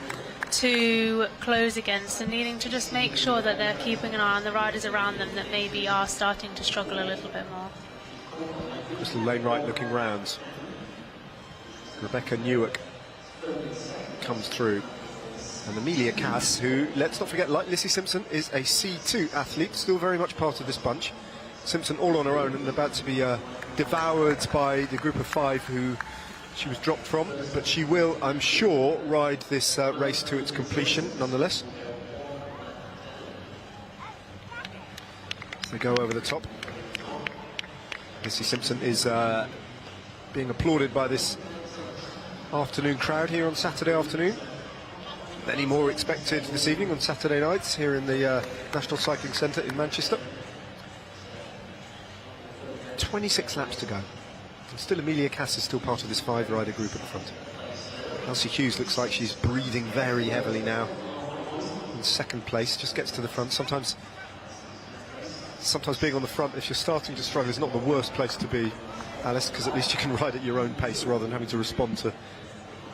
to close against, and needing to just make sure that they're keeping an eye on the riders around them that maybe are starting to struggle a little bit more. Crystal Lane Wright looking round. Rebecca Newick comes through. And Amelia Cass, who, let's not forget, like Lizzie Simpson, is a C2 athlete, still very much part of this bunch. Simpson all on her own and about to be devoured by the group of 5 who she was dropped from, but she will, I'm sure, ride this race to its completion nonetheless. As they go over the top. Lizzie Simpson is being applauded by this afternoon crowd here on Saturday afternoon. Many more expected this evening on Saturday nights here in the National Cycling Centre in Manchester. 26 laps to go. And still Amelia Cass is still part of this 5-rider group at the front. Elsie Hughes looks like she's breathing very heavily now. In second place, just gets to the front. Sometimes being on the front, if you're starting to struggle, is not the worst place to be, Alice, because at least you can ride at your own pace rather than having to respond to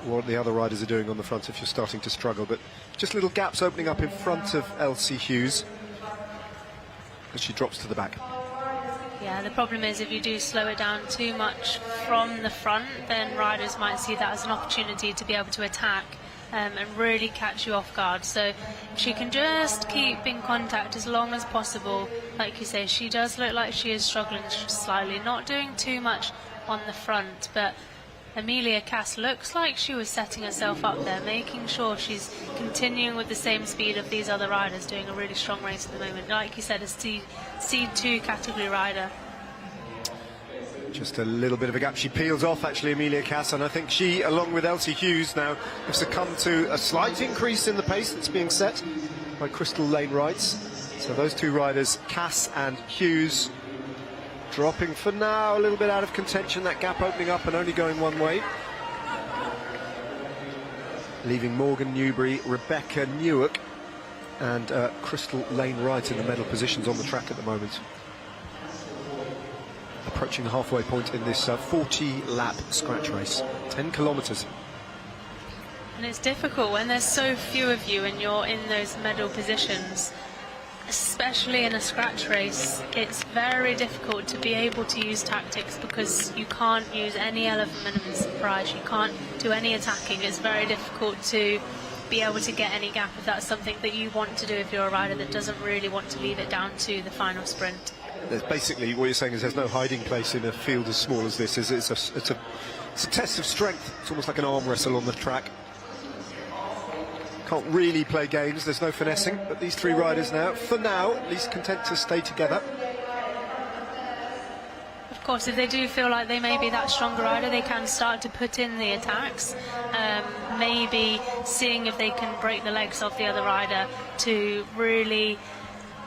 what the other riders are doing on the front if you're starting to struggle. But just little gaps opening up in front of Elsie Hughes as she drops to the back. Yeah, the problem is if you do slow it down too much from the front, then riders might see that as an opportunity to be able to attack and really catch you off guard. So she can just keep in contact as long as possible. Like you say, she does look like she is struggling slightly, not doing too much on the front, but Amelia Cass looks like she was setting herself up there, making sure she's continuing with the same speed of these other riders, doing a really strong race at the moment. Like you said, a C2 category rider. Just a little bit of a gap. She peels off, actually, Amelia Cass, and I think she, along with Elsie Hughes, now have succumbed to a slight increase in the pace that's being set by Crystal Lane Wrights. So those two riders, Cass and Hughes, dropping for now, a little bit out of contention, that gap opening up and only going one way. Leaving Morgan Newbury, Rebecca Newark and Crystal Lane Wright in the medal positions on the track at the moment. Approaching the halfway point in this 40-lap scratch race, 10 kilometres. And it's difficult when there's so few of you and you're in those medal positions. Especially in a scratch race, it's very difficult to be able to use tactics because you can't use any element of surprise, you can't do any attacking. It's very difficult to be able to get any gap if that's something that you want to do if you're a rider that doesn't really want to leave it down to the final sprint. There's basically, what you're saying is there's no hiding place in a field as small as this. It's a test of strength. It's almost like an arm wrestle on the track. Can't really play games, there's no finessing, but these three riders now, for now, at least content to stay together. Of course, if they do feel like they may be that stronger rider, they can start to put in the attacks, maybe seeing if they can break the legs off the other rider to really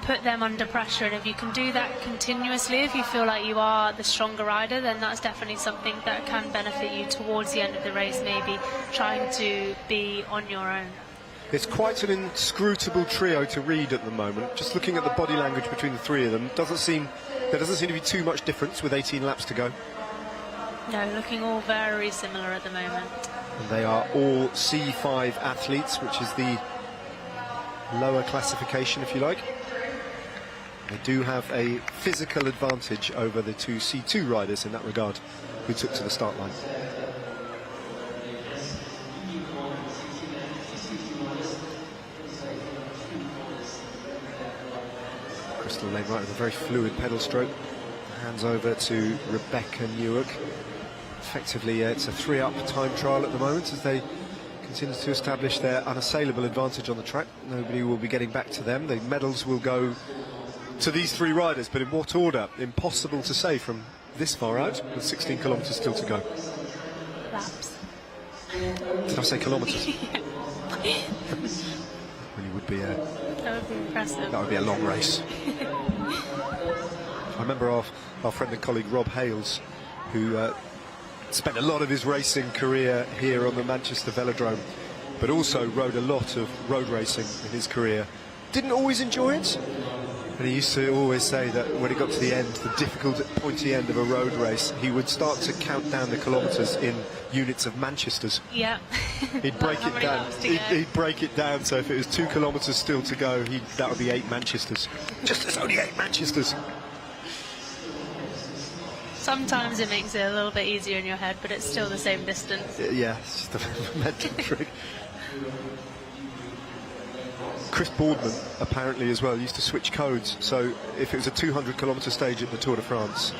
put them under pressure. And if you can do that continuously, if you feel like you are the stronger rider, then that's definitely something that can benefit you towards the end of the race, maybe trying to be on your own. It's quite an inscrutable trio to read at the moment. Just looking at the body language between the three of them, there doesn't seem to be too much difference with 18 laps to go. No, looking all very similar at the moment. And they are all C5 athletes, which is the lower classification, if you like. They do have a physical advantage over the two C2 riders in that regard, who took to the start line. Crystal Lane Wright with a very fluid pedal stroke. Hands over to Rebecca Newark. Effectively, it's a 3-up time trial at the moment as they continue to establish their unassailable advantage on the track. Nobody will be getting back to them. The medals will go to these three riders, but in what order? Impossible to say from this far out, with 16 kilometres still to go. Laps. Did I say kilometres? Yeah. Really would be a... That would be impressive. That would be a long race. I remember our friend and colleague Rob Hales, who spent a lot of his racing career here on the Manchester Velodrome, but also rode a lot of road racing in his career. Didn't always enjoy it, and he used to always say that when he got to the end, the difficult pointy end of a road race, he would start to count down the kilometres in units of Manchesters. Yeah. He'd break it down. He'd break it down, so if it was 2 kilometres still to go, that would be 8 Manchesters. Just there's only 8 Manchesters. Sometimes it makes it a little bit easier in your head, but it's still the same distance. Yeah, it's just a mental trick. Chris Boardman, apparently as well, used to switch codes. So if it was a 200-kilometre stage at the Tour de France,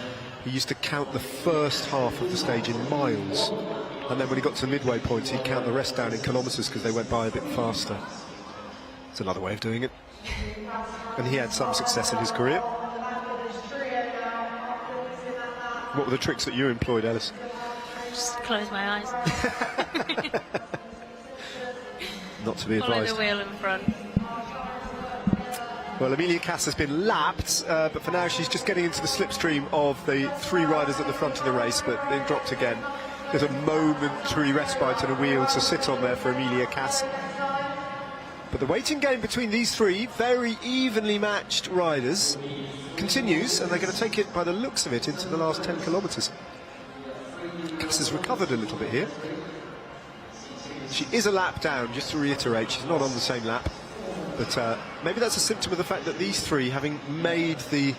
he used to count the first half of the stage in miles. And then when he got to the midway point, he'd count the rest down in kilometres because they went by a bit faster. It's another way of doing it. And he had some success in his career. What were the tricks that you employed, Alice? Just close my eyes. Not to be Follow advised. the wheel in front. Well, Amelia Cass has been lapped, but for now she's just getting into the slipstream of the three riders at the front of the race, but then dropped again. There's a momentary respite and a wheel to sit on there for Amelia Cass. But the waiting game between these three very evenly matched riders continues, and they're going to take it, by the looks of it, into the last 10 kilometres. Cass has recovered a little bit here. She is a lap down, just to reiterate. She's not on the same lap. But maybe that's a symptom of the fact that these three, having made the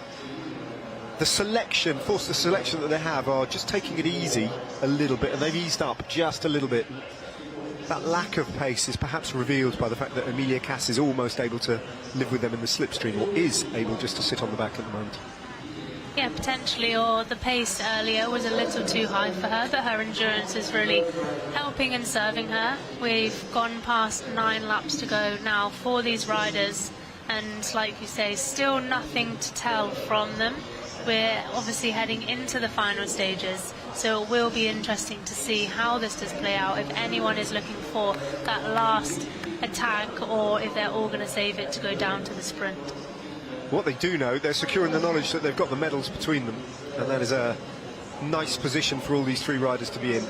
selection, forced the selection that they have, are just taking it easy a little bit, and they've eased up just a little bit. That lack of pace is perhaps revealed by the fact that Amelia Cass is almost able to live with them in the slipstream, or is able just to sit on the back at the moment. Yeah, potentially, or the pace earlier was a little too high for her, but her endurance is really helping and serving her. We've gone past 9 laps to go now for these riders, and like you say, still nothing to tell from them. We're obviously heading into the final stages, so it will be interesting to see how this does play out, if anyone is looking for that last attack or if they're all going to save it to go down to the sprint. What they do know, they're secure in the knowledge that they've got the medals between them, and that is a nice position for all these 3 riders to be in.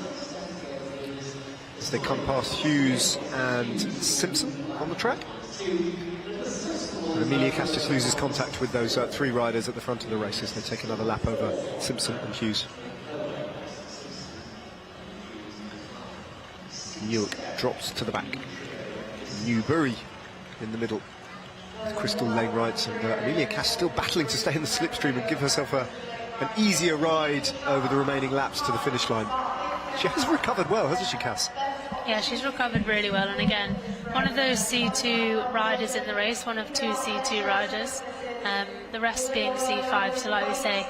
As they come past Hughes and Simpson on the track. And Amelia Cass just loses contact with those 3 riders at the front of the race as they take another lap over Simpson and Hughes. Newark drops to the back. Newbury in the middle. Crystal Lane-Wright, and Amelia Cass still battling to stay in the slipstream and give herself an easier ride over the remaining laps to the finish line. She has recovered well, hasn't she, Cass? Yeah, she's recovered really well, and again, one of those C2 riders in the race, one of 2 C2 riders, the rest being C5, so like we say,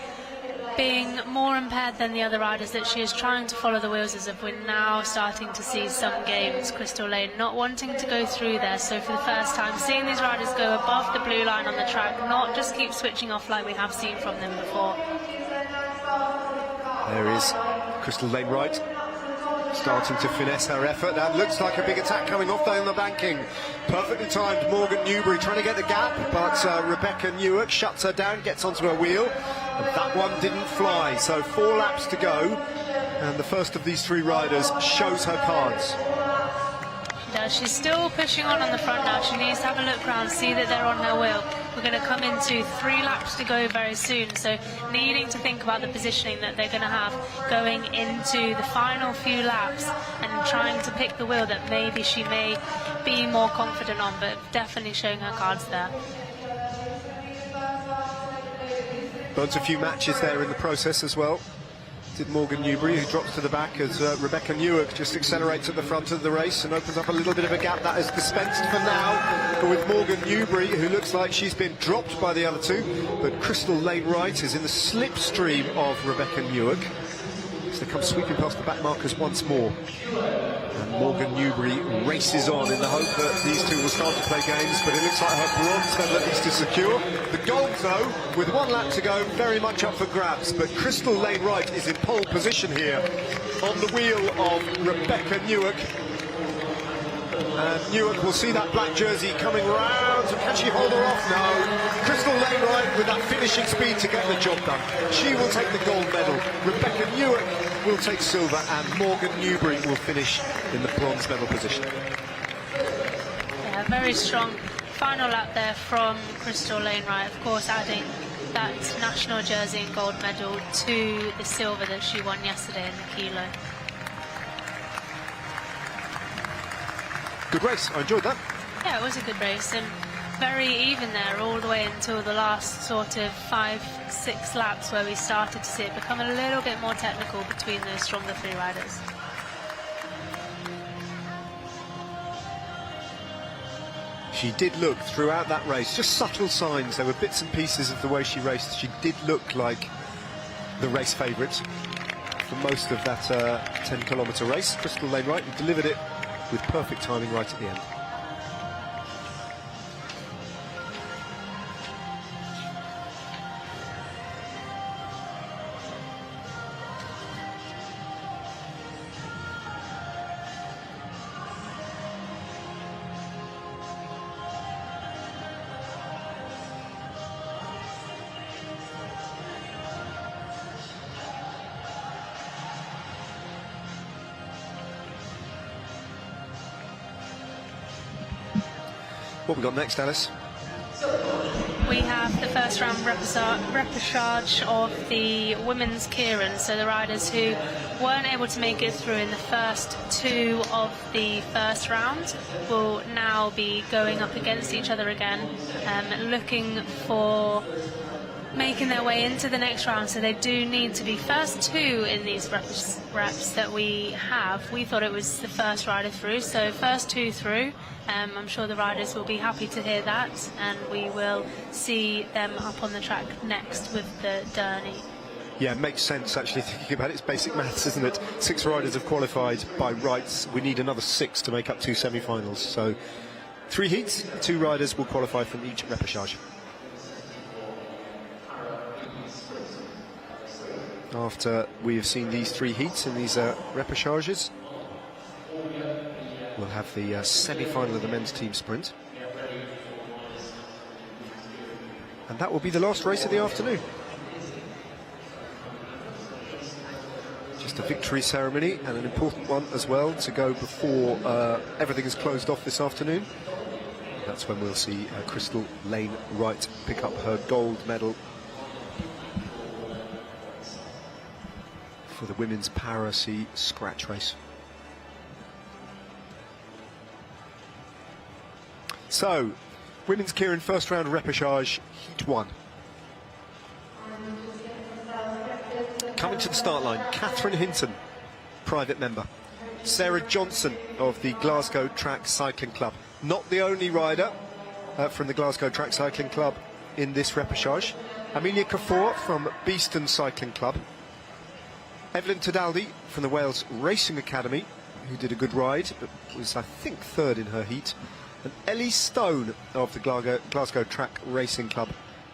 being more impaired than the other riders, that she is trying to follow the wheels, as if we're now starting to see some games. Crystal Lane not wanting to go through there, so for the first time seeing these riders go above the blue line on the track, not just keep switching off like we have seen from them before. There is Crystal Lane-Wright starting to finesse her effort. That looks like a big attack coming off there in the banking. Perfectly timed Morgan Newbury trying to get the gap, but Rebecca Newark shuts her down, gets onto her wheel, and that one didn't fly. So 4 laps to go, and the first of these 3 riders shows her cards. She's still pushing on the front now. She needs to have a look around, see that they're on her wheel. We're going to come into 3 laps to go very soon, so needing to think about the positioning that they're going to have going into the final few laps and trying to pick the wheel that maybe she may be more confident on, but definitely showing her cards there. Burnt a few matches there in the process as well. Did Morgan Newbury, who drops to the back as Rebecca Newark just accelerates at the front of the race and opens up a little bit of a gap. That is dispensed for now, but with Morgan Newbury, who looks like she's been dropped by the other 2, but Crystal Lane-Wright is in the slipstream of Rebecca Newark as they come sweeping past the back markers once more. And Morgan Newbury races on in the hope that these 2 will start to play games, but it looks like her bronze medal at least is secure. The gold, though, with 1 lap to go, very much up for grabs, but Crystal Lane-Wright is in pole position here on the wheel of Rebecca Newark. And Newark will see that black jersey coming round, so can she hold her off? No. Crystal Lane-Wright with that finishing speed to get the job done. She will take the gold medal. Rebecca Newark will take silver, and Morgan Newbury will finish in the bronze medal position. Yeah, very strong final lap there from Crystal Lane-Wright, of course adding that national jersey and gold medal to the silver that she won yesterday in the kilo. Good race, I enjoyed that. Yeah, it was a good race, and very even there all the way until the last sort of 5-6 laps, where we started to see it become a little bit more technical between those stronger 3 riders. She did look throughout that race, just subtle signs, there were bits and pieces of the way she raced. She did look like the race favourite for most of that 10-kilometre race. Crystal Lane-Wright delivered it with perfect timing right at the end. What we got next, Alice? We have the first round repechage of the women's Kieran, so the riders who weren't able to make it through in the first 2 of the first round will now be going up against each other again, looking for making their way into the next round, so they do need to be first two in these reps that we have. We thought it was the first rider through, so first two through. I'm sure the riders will be happy to hear that, and we will see them up on the track next with the Derny. Yeah, it makes sense actually thinking about it. It's basic maths, isn't it? 6 riders have qualified by rights. We need another 6 to make up 2 semi-finals. So 3 heats, 2 riders will qualify from each repechage. After we have seen these 3 heats in these repechages, we'll have the semi-final of the men's team sprint. And that will be the last race of the afternoon. Just a victory ceremony, and an important one as well to go before everything is closed off this afternoon. That's when we'll see Crystal Lane Wright pick up her gold medal for the women's Para-C scratch race. So, women's Kieran first round repechage, heat 1. Coming to the start line, Keirin Hinton, private member. Sarah Johnson of the Glasgow Track Cycling Club. Not the only rider from the Glasgow Track Cycling Club in this repechage. Amelia Kafour from Beeston Cycling Club. Evelyn Tadaldi from the Wales Racing Academy, who did a good ride, but was, I think, 3rd in her heat. And Ellie Stone of the Glasgow Track Racing Club,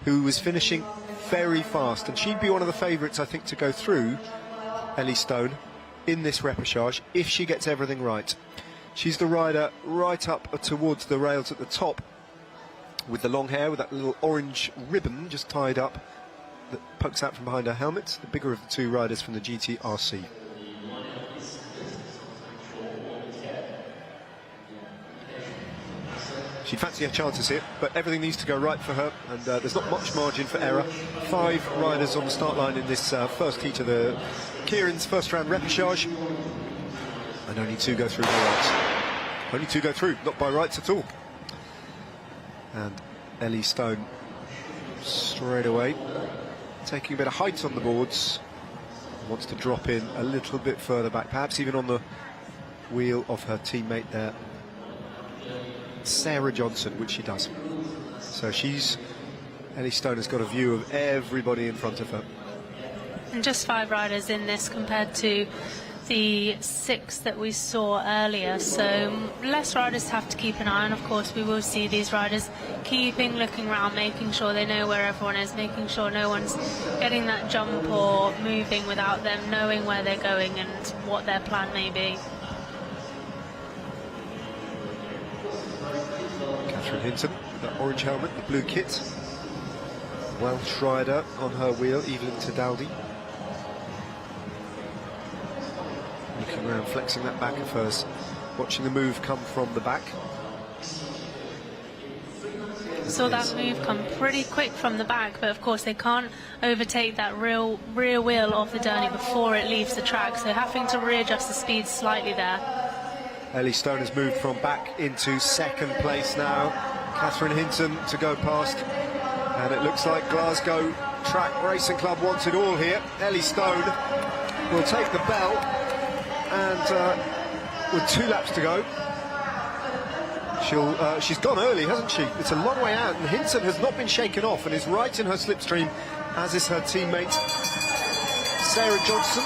who was finishing very fast, and she'd be one of the favourites, I think, to go through, Ellie Stone, in this repechage if she gets everything right. She's the rider right up towards the rails at the top, with the long hair, with that little orange ribbon just tied up that pokes out from behind her helmet, the bigger of the 2 riders from the GTRC. She'd fancy her chances here, but everything needs to go right for her, and there's not much margin for error. 5 riders on the start line in this first heat of the Kieran's first round repechage, and only 2 go through by rights. Only 2 go through, not by rights at all. And Ellie Stone straight away taking a bit of height on the boards, wants to drop in a little bit further back, perhaps even on the wheel of her teammate there, Sarah Johnson, which she does. So Ellie Stone has got a view of everybody in front of her. And just 5 riders in this compared to the 6 that we saw earlier, so less riders have to keep an eye on. Of course, we will see these riders looking around, making sure they know where everyone is, making sure no one's getting that jump or moving without them knowing where they're going and what their plan may be. Keirin Hinton, the orange helmet, the blue kit. Welsh rider on her wheel, Evelyn Tadaldi. Looking around, flexing that back of hers, watching the move come from the back. Saw that move come pretty quick from the back, but of course they can't overtake that rear wheel of the Derny before it leaves the track, so having to readjust the speed slightly there. Ellie Stone has moved from back into 2nd place now. Keirin Hinton to go past, and it looks like Glasgow Track Racing Club wants it all here. Ellie Stone will take the bell, and with 2 laps to go, she's gone early, hasn't she? It's a long way out, and Hinton has not been shaken off and is right in her slipstream, as is her teammate Sarah Johnson.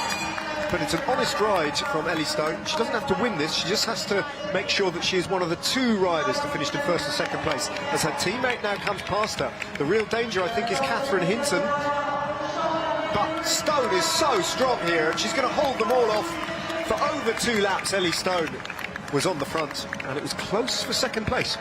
But it's an honest ride from Ellie Stone. She doesn't have to win this, she just has to make sure that she is one of the 2 riders to finish in 1st and 2nd place, as her teammate now comes past her. The real danger, I think, is Keirin Hinton, but Stone is so strong here, and she's going to hold them all off for over 2 laps. Ellie Stone was on the front, and it was close for 2nd place.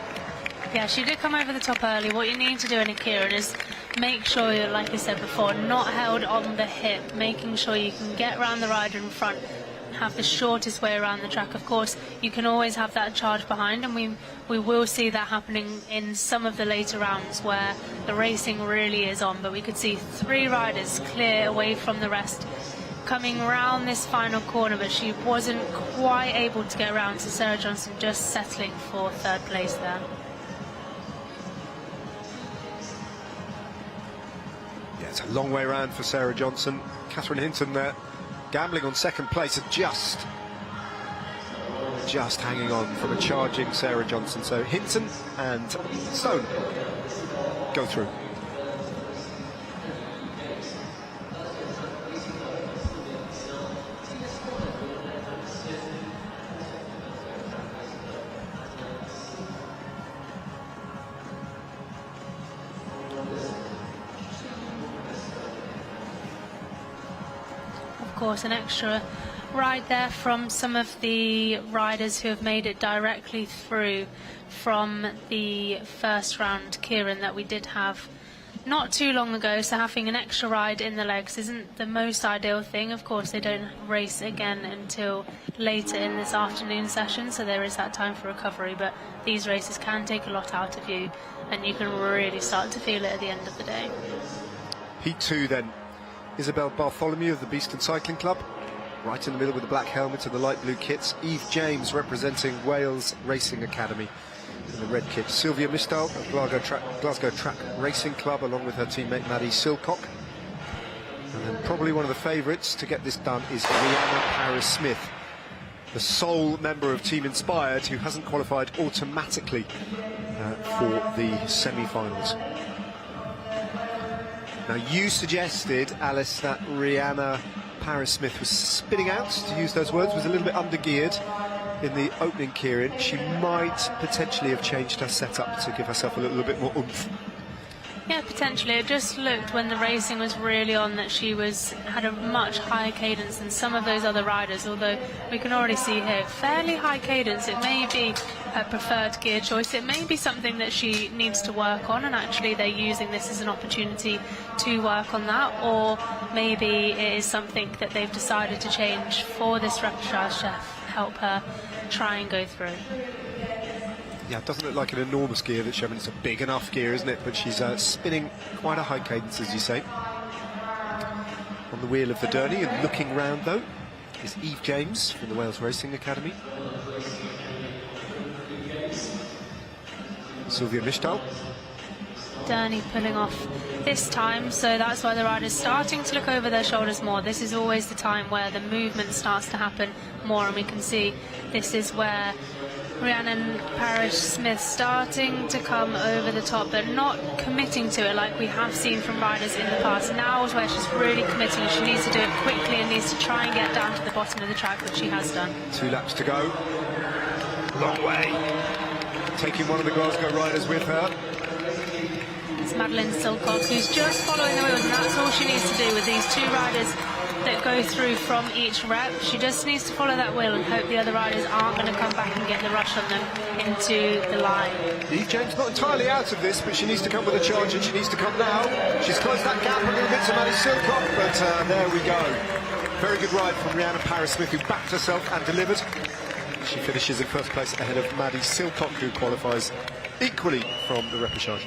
Yeah, she did come over the top early. What you need to do in a Kieran is make sure you're, like I said before, not held on the hip, making sure you can get around the rider in front and have the shortest way around the track. Of course, you can always have that charge behind, and we will see that happening in some of the later rounds where the racing really is on, but we could see 3 riders clear away from the rest coming round this final corner, but she wasn't quite able to get around, so Sarah Johnson just settling for 3rd place there. It's a long way round for Sarah Johnson. Catherine Hinton there, gambling on second place, and just hanging on from a charging Sarah Johnson. So Hinton and Stone go through. Of course, an extra ride there from some of the riders who have made it directly through from the first round, Kieran, that we did have not too long ago. So having an extra ride in the legs isn't the most ideal thing. Of course, they don't race again until later in this afternoon session, so there is that time for recovery, but these races can take a lot out of you, and you can really start to feel it at the end of the day. Heat 2 then. Isabel Bartholomew of the Beeston Cycling Club, right in the middle with the black helmet and the light blue kits. Eve James representing Wales Racing Academy in the red kit. Sylvia Mistal of Glasgow Track Racing Club, along with her teammate Maddie Silcock. And then probably one of the favourites to get this done is Rihanna Paris-Smith, the sole member of Team Inspired who hasn't qualified automatically for the semi-finals. Now, you suggested, Alice, that Rihanna Paris-Smith was spinning out, to use those words, was a little bit under-geared in the opening Kieran. She might potentially have changed her setup to give herself a little bit more oomph. Yeah, potentially. It just looked when the racing was really on that she had a much higher cadence than some of those other riders, although we can already see here fairly high cadence. It may be her preferred gear choice. It may be something that she needs to work on, and actually they're using this as an opportunity to work on that, or maybe it is something that they've decided to change for this repechage to help her try and go through. Yeah, it doesn't look like an enormous gear that she's, I mean, it's a big enough gear, isn't it? But she's spinning quite a high cadence, as you say. On the wheel of the Derny, and looking round, though, is Eve James from the Wales Racing Academy. Sylvia Mistal. Derny pulling off this time, so that's why the rider's starting to look over their shoulders more. This is always the time where the movement starts to happen more, and we can see this is where Rihanna Paris-Smith starting to come over the top, but not committing to it like we have seen from riders in the past. Now is where she's really committing. She needs to do it quickly and needs to try and get down to the bottom of the track, which she has done. 2 laps to go. Long way. Taking one of the Glasgow riders with her. It's Madeline Silcock, who's just following the wheels, and that's all she needs to do with these 2 riders that go through from each rep. She just needs to follow that wheel and hope the other riders aren't going to come back and get the rush on them into the line. Eve James not entirely out of this, but she needs to come with a charge, and she needs to come now. She's closed that gap a little bit to Maddie Silcock, but there we go. Very good ride from Rihanna Paris-Smith, who backed herself and delivered. She finishes in first place ahead of Maddie Silcock, who qualifies equally from the repechage.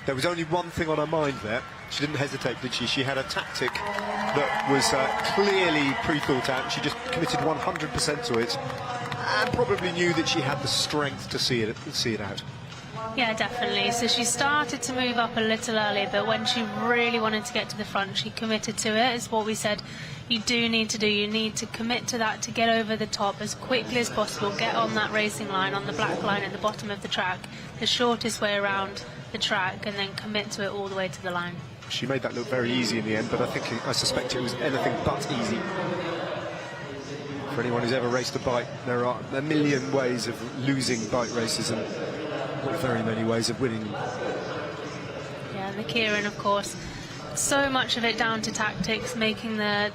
There was only one thing on her mind there. She didn't hesitate, did she? She had a tactic that was clearly pre-thought out. She just committed 100% to it, and probably knew that she had the strength to see it out. Yeah, definitely. So she started to move up a little early, but when she really wanted to get to the front, she committed to it. It's what we said you do need to do. You need to commit to that to get over the top as quickly as possible, get on that racing line, on the black line at the bottom of the track, the shortest way around the track, and then commit to it all the way to the line. She made that look very easy in the end, but I suspect it was anything but easy. For anyone who's ever raced a bike, there are a million ways of losing bike races and not very many ways of winning them. Yeah, and the Kieran, of course, so much of it down to tactics, making the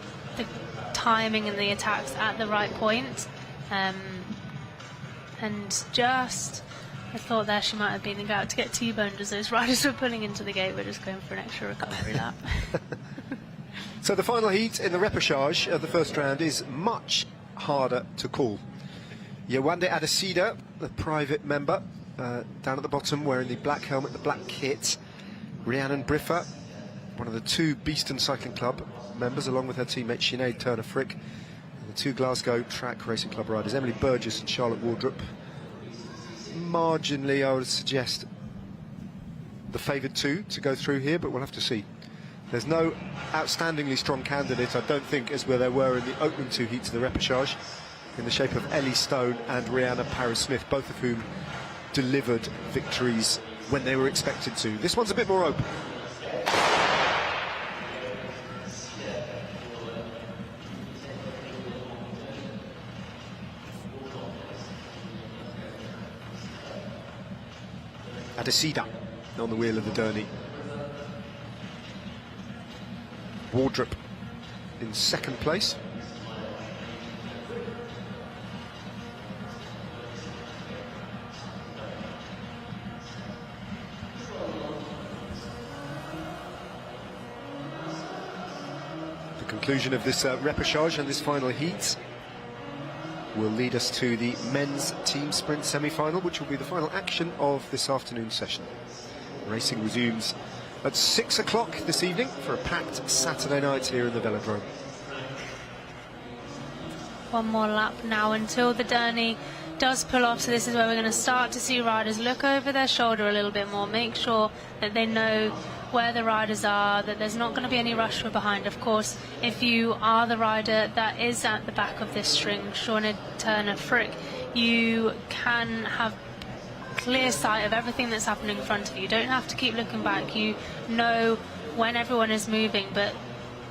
timing and the attacks at the right point. And just, I thought there she might have been about to get T-boned as those riders were pulling into the gate. We're just going for an extra recovery lap. So the final heat in the repechage of the first round is much harder to call. Yewande Adesida, the private member, down at the bottom wearing the black helmet, the black kit. Rhiannon Briffa, one of the 2 Beeston Cycling Club members, along with her teammate Sinead Turner-Frick, and the 2 Glasgow Track Racing Club riders, Emily Burgess and Charlotte Wardrop. marginally, I would suggest, the favoured two to go through here, but we'll have to see. There's no outstandingly strong candidate, I don't think, as where there were in the opening two heats of the repechage, in the shape of Ellie Stone and Rihanna Parris-Smith, both of whom delivered victories when they were expected to. This one's a bit more open. Adesida on the wheel of the Derny. Wardrop in second place. The conclusion of this repechage and this final heat will lead us to the men's team sprint semi-final, which will be the final action of this afternoon's session. Racing resumes at 6 o'clock this evening for a packed Saturday night here in the velodrome. One more lap now until the Derny does pull off, so this is where we're going to start to see riders look over their shoulder a little bit more, make sure that they know where the riders are, that there's not going to be any rush from behind. Of course, if you are the rider that is at the back of this string, Shauna Turner-Frick, you can have clear sight of everything that's happening in front of you. You don't have to keep looking back. You know when everyone is moving, but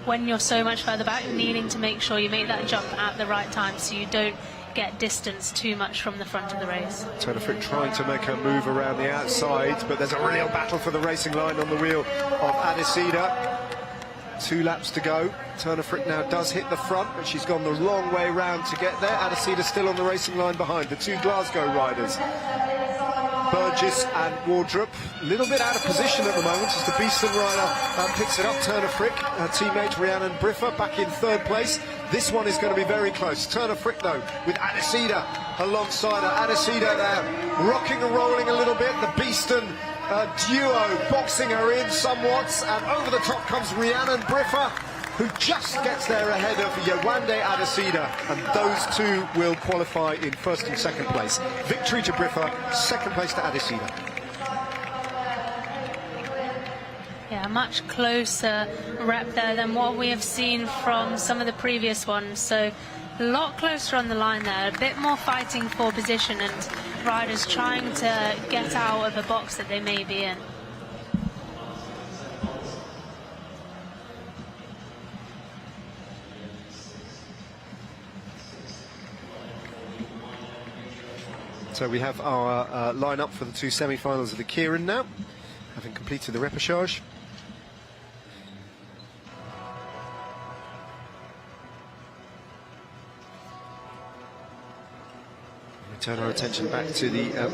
when you're so much further back, needing to make sure you make that jump at the right time so you don't get distance too much from the front of the race. Turner-Frick trying to make her move around the outside, but there's a real battle for the racing line on the wheel of Adesida. 2 laps to go. Turner-Frick now does hit the front, but she's gone the long way round to get there. Adesida still on the racing line behind. The 2 Glasgow riders, Burgess and Wardrop, a little bit out of position at the moment as the Beeston rider picks it up. Turner-Frick, her teammate Rhiannon Briffa back in third place. This one is going to be very close. Turner-Frick though, with Adesida alongside her. Adesida there, rocking and rolling a little bit. The Beeston duo boxing her in somewhat, and over the top comes Rhiannon Briffa, who just gets there ahead of Yewande Adesida, and those two will qualify in first and second place. Victory to Briffa, second place to Adesida. Yeah, much closer rep there than what we have seen from some of the previous ones, so a lot closer on the line there, a bit more fighting for position and riders trying to get out of a box that they may be in. So we have our line-up for the 2 semi-finals of the Kieran now, having completed the repechage. We turn our attention back to the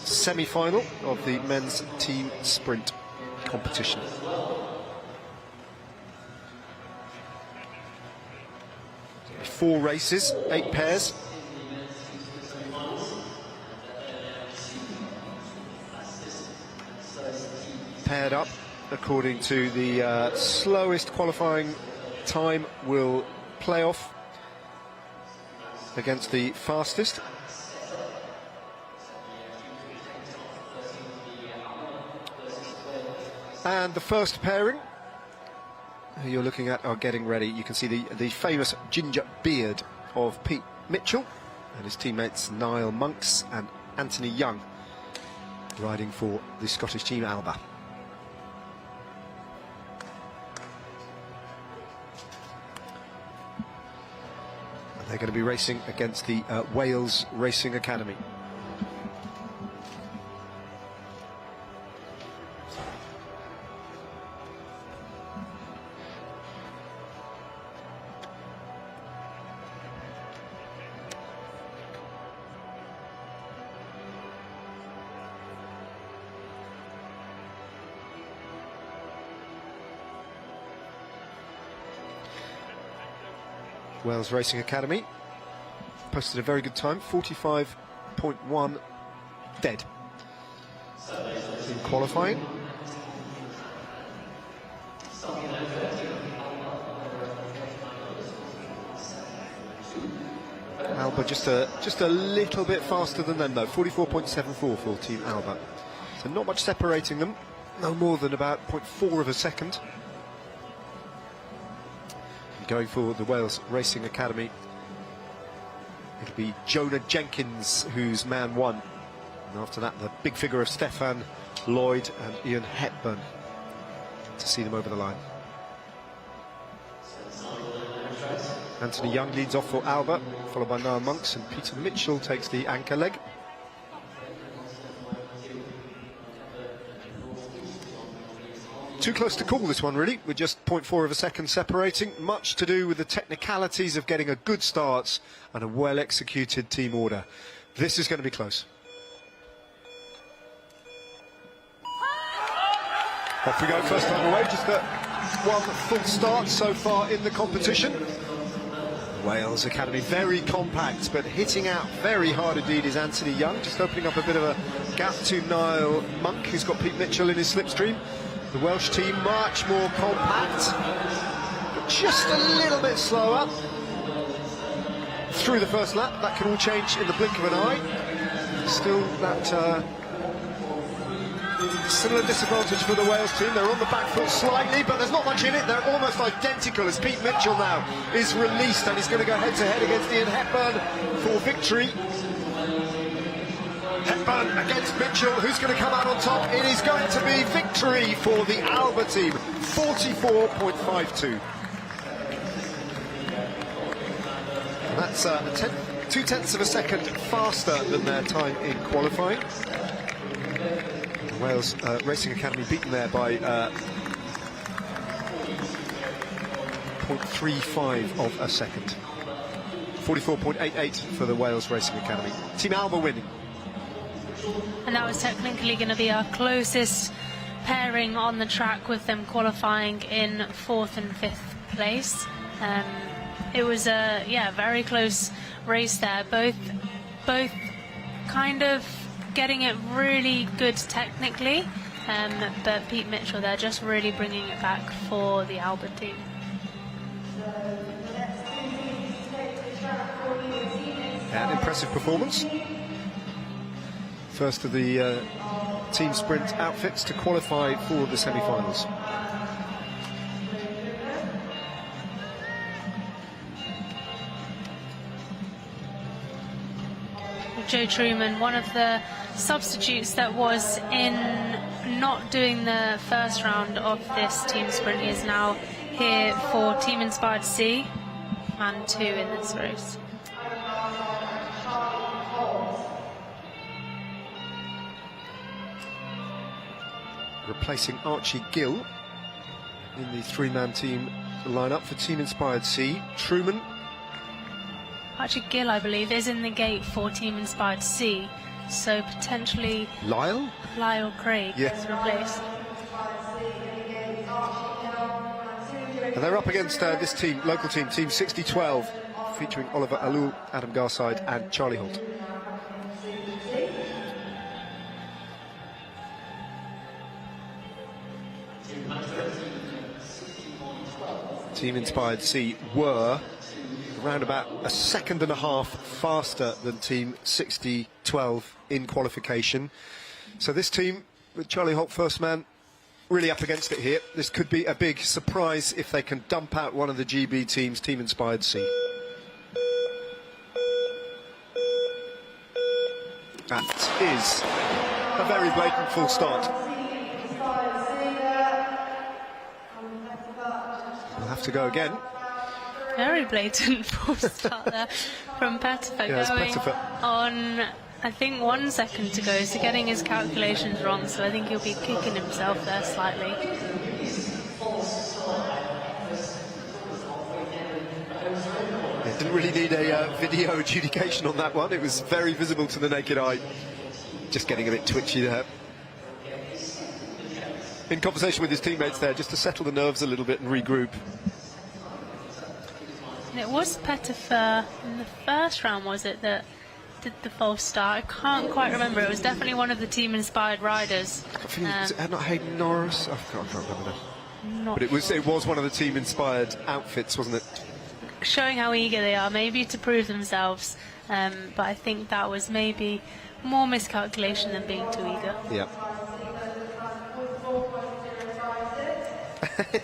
semi-final of the men's team sprint competition. Four races, 8 pairs. Paired up according to the slowest qualifying time will play off against the fastest. And the first pairing who you're looking at are getting ready. You can see the famous ginger beard of Pete Mitchell and his teammates Niall Monks and Anthony Young riding for the Scottish team Alba. They're going to be racing against the Wales Racing Academy. Wales Racing Academy posted a very good time, 45.1 dead in qualifying. Alba just a little bit faster than them though, 44.74 for Team Alba. So not much separating them, no more than about 0.4 of a second. And going for the Wales Racing Academy, it'll be Jonah Jenkins who's man one. And after that, the big figure of Stefan Lloyd and Ian Hepburn to see them over the line. Anthony Young leads off for Alba, followed by Niall Monks, and Peter Mitchell takes the anchor leg. Too close to call this one really, with just 0.4 of a second separating. Much to do with the technicalities of getting a good start and a well-executed team order. This is going to be close. Off we go, first time away, just one full start so far in the competition. Wales Academy very compact, but hitting out very hard indeed is Anthony Young, just opening up a bit of a gap to Niall Monk, who's got Pete Mitchell in his slipstream. The Welsh team much more compact, but just a little bit slower through the first lap. That can all change in the blink of an eye. Still that similar disadvantage for the Wales team. They're on the back foot slightly, but there's not much in it. They're almost identical as Pete Mitchell now is released, and he's going to go head-to-head against Ian Hepburn for victory. Hepburn against Mitchell. Who's going to come out on top? It is going to be victory for the Alba team, 44.52. And that's 0.2 of a second faster than their time in qualifying. Wales Racing Academy beaten there by 0.35 of a second. 44.88 for the Wales Racing Academy. Team Alba winning. And that was technically going to be our closest pairing on the track, with them qualifying in 4th and 5th place. It was a very close race there. Both kind of getting it really good technically, but Pete Mitchell there just really bringing it back for the Alba team. An impressive performance. First of the team sprint outfits to qualify for the semi-finals. Joe Truman, one of the substitutes that was in not doing the first round of this team sprint, is now here for Team Inspired C, man 2 in this race. Replacing Archie Gill in the three-man team lineup for Team Inspired C. Truman. Archie Gill, I believe, is in the gate for Team Inspired C, so potentially Lyle Craig is replaced. And they're up against this team, local team, Team 6012, featuring Oliver Alul, Adam Garside and Charlie Holt. Team Inspired C were around about a second and a half faster than Team 6012 in qualification. So this team, with Charlie Holt first man, really up against it here. This could be a big surprise if they can dump out one of the GB teams, Team Inspired C. That is a very blatant full start. We'll have to go again. Very blatant full start there from Pettifer, going on, I think, 1 second to go, so getting his calculations wrong, so I think he'll be kicking himself there slightly. It didn't really need a video adjudication on that one. It was very visible to the naked eye. Just getting a bit twitchy there. In conversation with his teammates there, just to settle the nerves a little bit and regroup. And it was Pettifer in the first round, was it, that did the false start? I can't quite remember. It was definitely one of the team-inspired riders. I think was it not Hayden Norris? I can't remember that. But it was one of the team-inspired outfits, wasn't it? showing how eager they are, maybe to prove themselves. But I think that was maybe more miscalculation than being too eager. Yeah.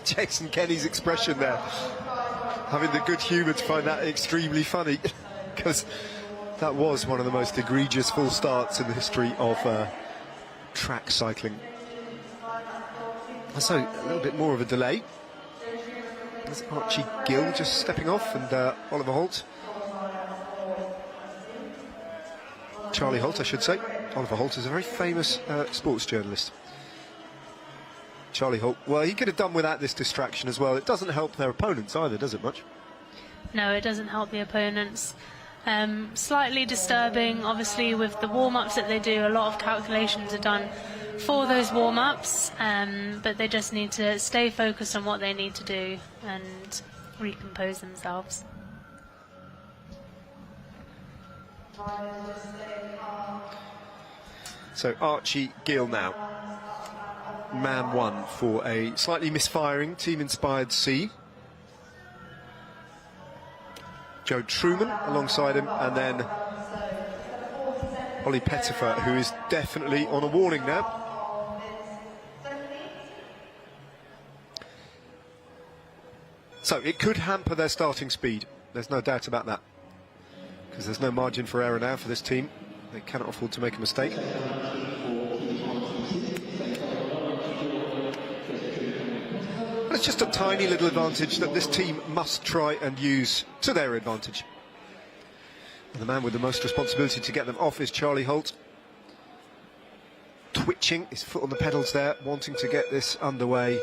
Jason Kenny's expression there, having the good humour to find that extremely funny, because that was one of the most egregious full starts in the history of track cycling. So a little bit more of a delay. There's Archie Gill just stepping off, and Oliver Holt. Charlie Holt, I should say. Oliver Holt is a very famous sports journalist. Charlie Holt, well, he could have done without this distraction as well. It doesn't help their opponents either, does it much? No, it doesn't help the opponents. Slightly disturbing, obviously, with the warm-ups that they do. A lot of calculations are done for those warm-ups, but they just need to stay focused on what they need to do and recompose themselves. So Archie Gill now, man one for a slightly misfiring team-inspired C. Joe Truman alongside him, and then Ollie Pettifer, who is definitely on a warning now. So it could hamper their starting speed, there's no doubt about that, because there's no margin for error now for this team. They cannot afford to make a mistake. It's just a tiny little advantage that this team must try and use to their advantage. And the man with the most responsibility to get them off is Charlie Holt. Twitching, his foot on the pedals there, wanting to get this underway.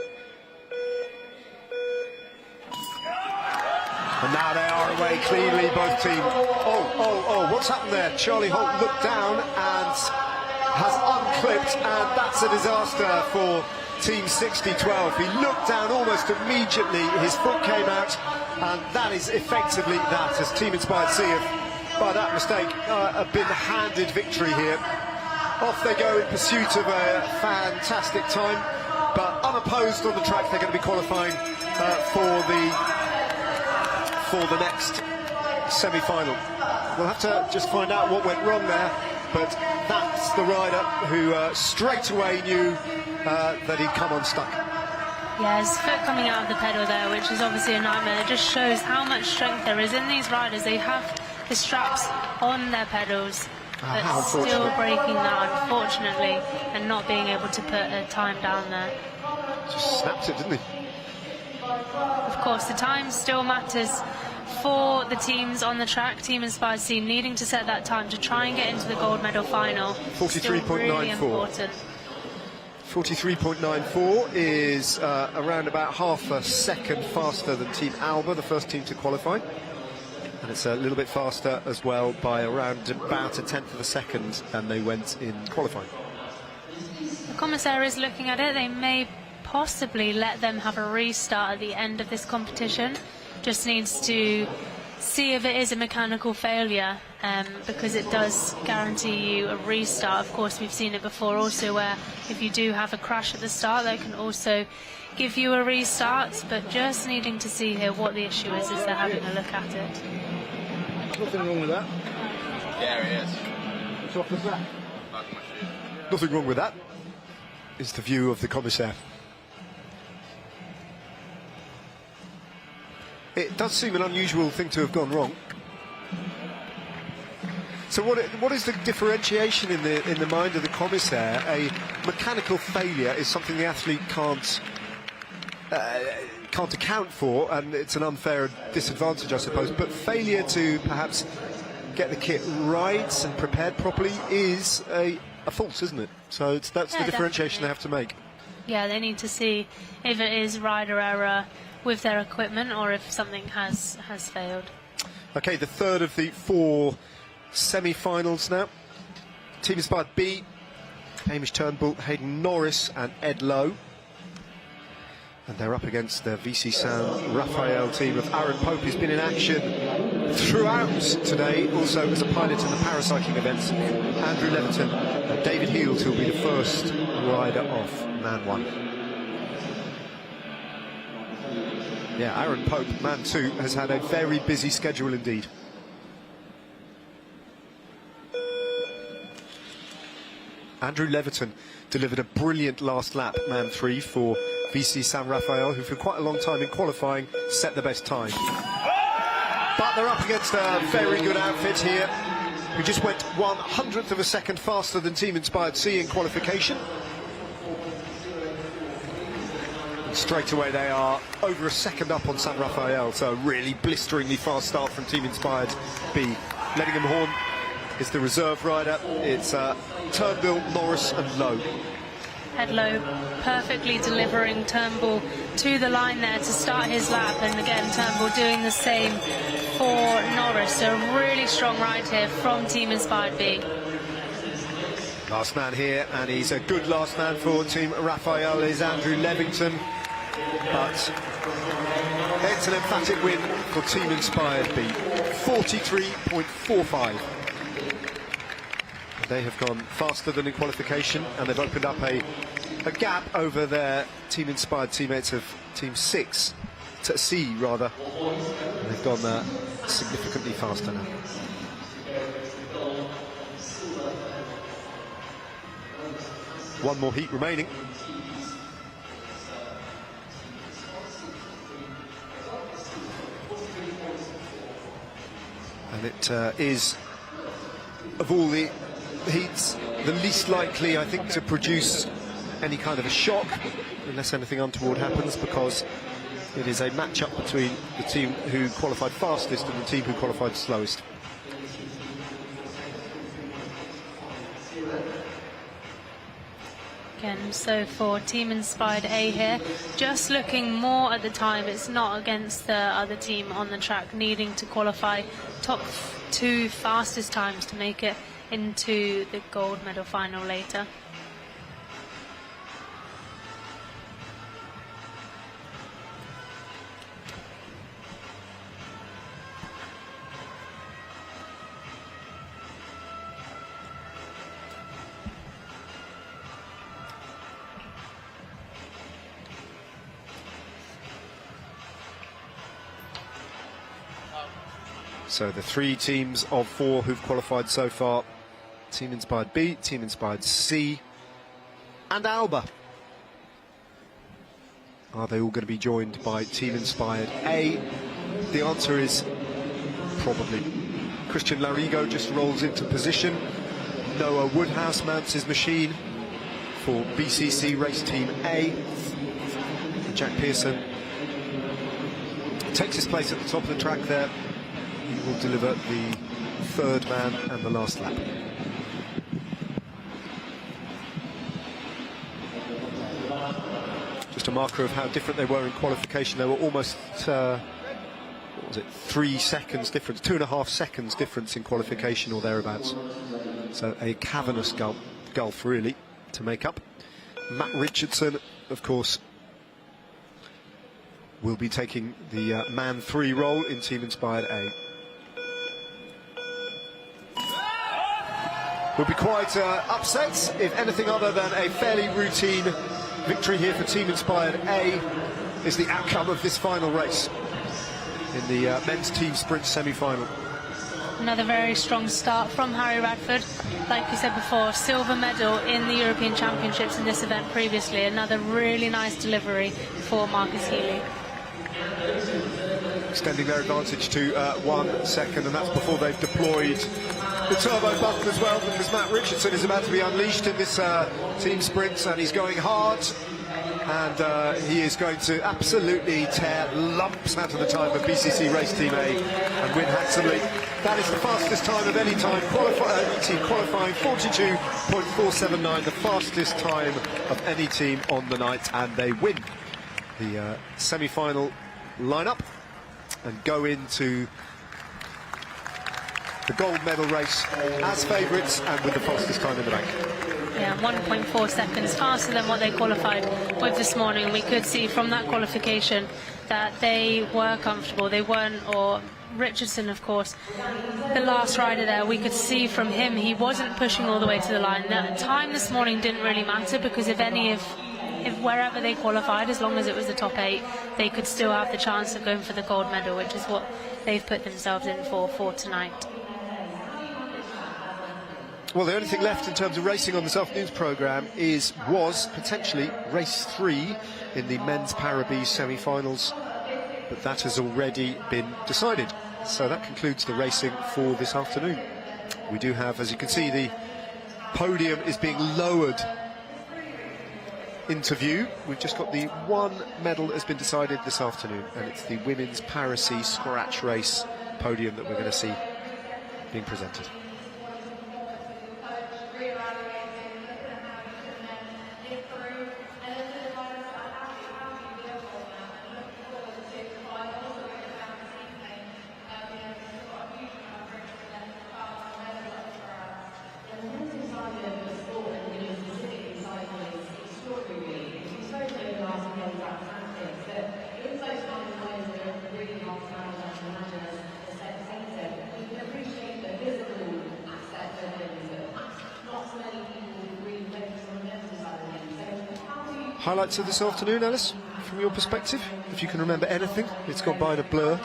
And now they are away cleanly, both teams. Oh, what's happened there? Charlie Holt looked down and has unclipped, and that's a disaster for Team 60-12. He looked down almost immediately, his foot came out, and that is effectively that, as Team Inspired C have, by that mistake, have been handed victory here. Off they go in pursuit of a fantastic time, but unopposed on the track. They're going to be qualifying for the next semi-final. We'll have to just find out what went wrong there, but that's the rider who straight away knew that he'd come unstuck. Yeah, his foot coming out of the pedal there, which is obviously a nightmare. It just shows how much strength there is in these riders. They have the straps on their pedals, but still breaking that, unfortunately, and not being able to put a time down there. Just snapped it, didn't he? Of course, the time still matters for the teams on the track. Team Inspired C needing to set that time to try and get into the gold medal final. 43.94. 43.94 is around about half a second faster than Team Alba, the first team to qualify. And it's a little bit faster as well by around about a tenth of a second than they went in qualifying. The commissaire is looking at it. They may possibly let them have a restart at the end of this competition. Just needs to see if it is a mechanical failure, because it does guarantee you a restart. Of course, we've seen it before also, where if you do have a crash at the start, they can also give you a restart, but just needing to see here what the issue is as they're having a look at it. Nothing wrong with that. Yeah, it is. It's off the track. Nothing wrong with that, is the view of the commissaire. It does seem an unusual thing to have gone wrong. So what is the differentiation in the mind of the commissaire? A mechanical failure is something the athlete can't account for, and it's an unfair disadvantage, I suppose. But failure to perhaps get the kit right and prepared properly is a fault, isn't it? So that's the differentiation they have to make. Yeah, they need to see if it is rider error with their equipment or if something has failed. Okay, the third of the four semi-finals now. Team Inspired B, Hamish Turnbull, Hayden Norris and Ed Lowe. And they're up against the VC Sound Raphael team of Aaron Pope, who's been in action throughout today, also as a pilot in the paracycling events. Andrew Leviton and David Heald, who'll be the first rider off Man 1. Yeah, Aaron Pope, man 2, has had a very busy schedule indeed. Andrew Leviton delivered a brilliant last lap, man 3, for VC San Rafael, who for quite a long time in qualifying set the best time. But they're up against a very good outfit here, who just went 1/100th of a second faster than Team Inspired C in qualification. And straight away they are over a second up on San Rafael, so a really blisteringly fast start from Team Inspired B. Lettingham Horn is the reserve rider. It's Turnbull, Norris and Lowe. Hedlow perfectly delivering Turnbull to the line there to start his lap, and again Turnbull doing the same for Norris. So a really strong ride here from Team Inspired B. Last man here, and he's a good last man for Team Raphael, is Andrew Levington. But it's an emphatic win for Team Inspired B, 43.45. They have gone faster than in qualification, and they've opened up a gap over their Team Inspired teammates of Team 6, to C rather. And they've gone significantly faster now. One more heat remaining. And it is, of all the heats, the least likely, I think, to produce any kind of a shock, unless anything untoward happens, because it is a match-up between the team who qualified fastest and the team who qualified slowest. Again, so for Team Inspired A here, just looking more at the time, it's not against the other team on the track, needing to qualify top 2 fastest times to make it into the gold medal final later. So the 3 teams of 4 who've qualified so far: Team Inspired B, Team Inspired C and Alba. Are they all going to be joined by Team Inspired A? The answer is probably. Christian Larigo just rolls into position. Noah Woodhouse mounts his machine for BCC Race Team A. Jack Pearson takes his place at the top of the track there. He will deliver the 3rd man and the last lap. Just a marker of how different they were in qualification. They were almost, what was it, 3 seconds difference, 2.5 seconds difference in qualification or thereabouts. So a cavernous gulf really to make up. Matt Richardson, of course, will be taking the man 3 role in Team Inspired A. Will be quite upset, if anything other than a fairly routine victory here for Team Inspired A is the outcome of this final race in the men's team sprint semi-final. Another very strong start from Harry Radford. Like we said before, silver medal in the European Championships in this event previously. Another really nice delivery for Marcus Healy. Extending their advantage to 1 second, and that's before they've deployed the turbo button as well, because Matt Richardson is about to be unleashed in this team sprint, and he's going hard, and he is going to absolutely tear lumps out of the time of BCC Race Team A and win handsomely. That is the fastest time of any time team qualifying, 42.479, the fastest time of any team on the night, and they win the semi-final lineup and go into the gold medal race as favourites and with the fastest time in the bank. Yeah, 1.4 seconds faster than what they qualified with this morning. We could see from that qualification that they were comfortable. They weren't, or Richardson, of course, the last rider there, we could see from him he wasn't pushing all the way to the line. The time this morning didn't really matter, because if any of if wherever they qualified, as long as it was the top 8, they could still have the chance of going for the gold medal, which is what they've put themselves in for tonight. Well, the only thing left in terms of racing on this afternoon's programme was potentially race 3 in the men's Para B semi-finals, but that has already been decided. So that concludes the racing for this afternoon. We do have, as you can see, the podium is being lowered into view. We've just got the one medal that has been decided this afternoon, and it's the women's Para C scratch race podium that we're going to see being presented. Highlights of this afternoon, Alice, from your perspective, if you can remember anything. It's gone by in a blur.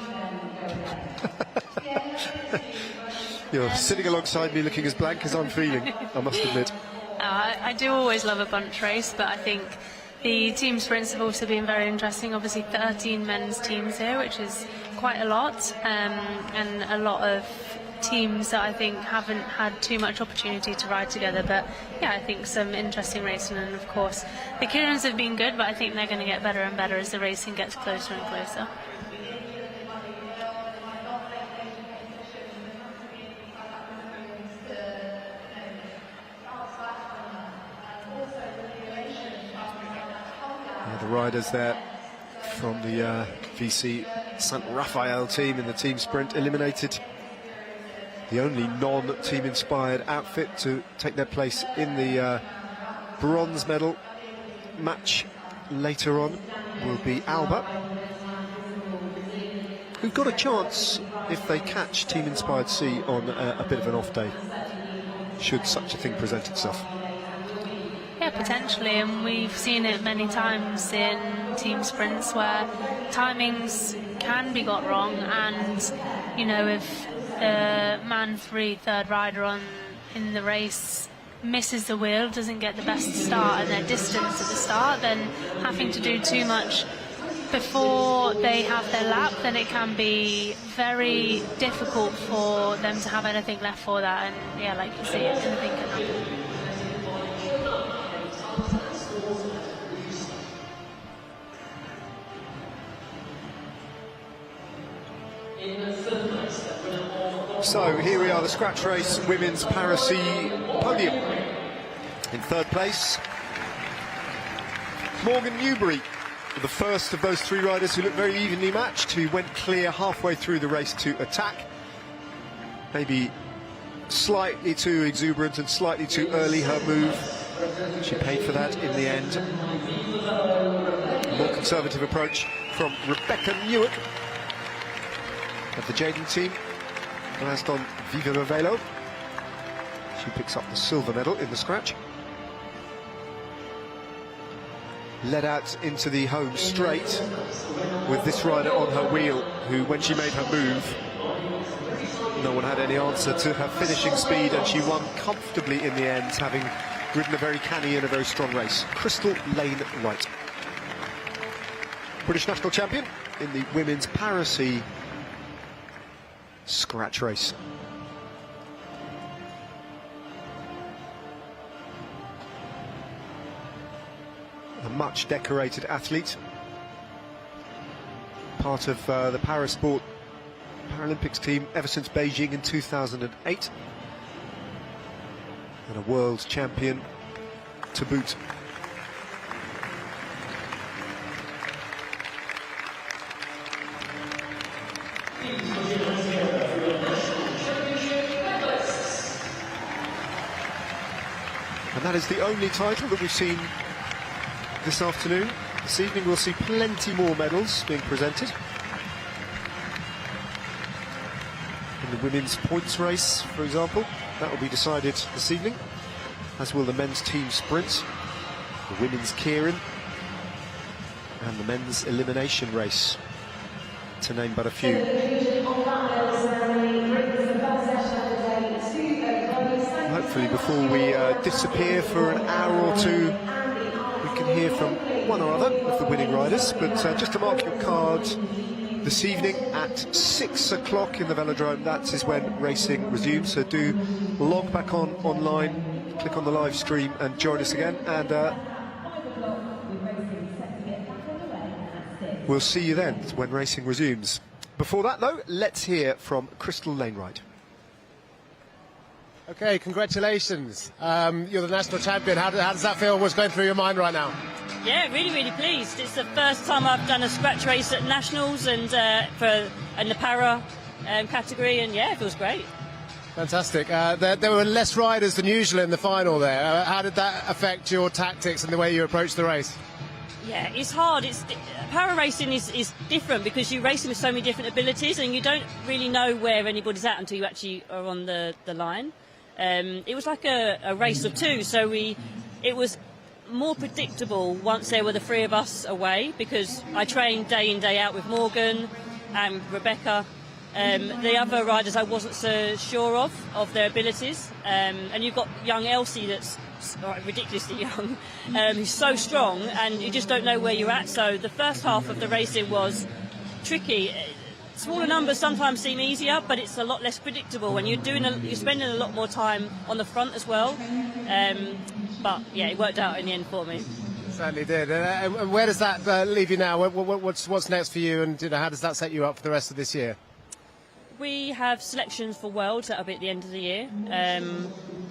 You're sitting alongside me looking as blank as I'm feeling, I must admit. I do always love a bunch race, but I think the team sprints have also been very interesting. Obviously 13 men's teams here, which is quite a lot, and a lot of teams that I think haven't had too much opportunity to ride together. But yeah, I think some interesting racing, and of course the Kiirans have been good, but I think they're going to get better and better as the racing gets closer and closer. The riders there from the VC St. Raphael team in the team sprint eliminated the only non-team inspired outfit to take their place in the bronze medal match later on will be Alba, who've got a chance if they catch team inspired C on a bit of an off day, should such a thing present itself. Yeah, potentially, and we've seen it many times in team sprints where timings can be got wrong, and you know, if the man 3 third rider in the race misses the wheel, doesn't get the best start and their distance at the start, then having to do too much before they have their lap, then it can be very difficult for them to have anything left for that. And yeah, like you say, anything can happen. So here we are, the scratch race women's Para C podium. In third place, Morgan Newbury, the first of those 3 riders who looked very evenly matched, who went clear halfway through the race to attack. Maybe slightly too exuberant and slightly too early her move. She paid for that in the end. A more conservative approach from Rebecca Newick of the Jaden team. Last on Viva Velo. She picks up the silver medal in the scratch. Led out into the home straight with this rider on her wheel, who, when she made her move, no one had any answer to her finishing speed, and she won comfortably in the end, having ridden a very canny and a very strong race. Crystal Lane White, British national champion in the women's Para C scratch race. A much decorated athlete, part of the Parasport Paralympics team ever since Beijing in 2008, and a world champion to boot. And that is the only title that we've seen this afternoon. This evening we'll see plenty more medals being presented. In the women's points race, for example, that will be decided this evening, as will the men's team sprint, the women's Kieran, And the men's elimination race, to name but a few. Hopefully before we disappear for an hour or two, we can hear from one or other of the winning riders. But just to mark your card, this evening at 6 o'clock in the velodrome, that is when racing resumes. So do log back online, click on the live stream and join us again. And we'll see you then when racing resumes. Before that, though, let's hear from Crystal Lainwright. Okay, congratulations. You're the national champion. How does that feel? What's going through your mind right now? Yeah, really, really pleased. It's the first time I've done a scratch race at nationals and in the para category, and yeah, it feels great. Fantastic. There were less riders than usual in the final there. How did that affect your tactics and the way you approached the race? Yeah, it's hard. Para racing is different because you're racing with so many different abilities and you don't really know where anybody's at until you actually are on the line. It was like a race of two, so it was more predictable once there were the three of us away, because I trained day in, day out with Morgan and Rebecca. The other riders I wasn't so sure of their abilities, and you've got young Elsie that's ridiculously young, who's so strong, and you just don't know where you're at. So the first half of the racing was tricky. Smaller numbers sometimes seem easier, but it's a lot less predictable when you're spending a lot more time on the front as well. But yeah, it worked out in the end for me. Certainly did. And where does that leave you now? What's next for you, and how does that set you up for the rest of this year? We have selections for Worlds. That'll be at the end of the year.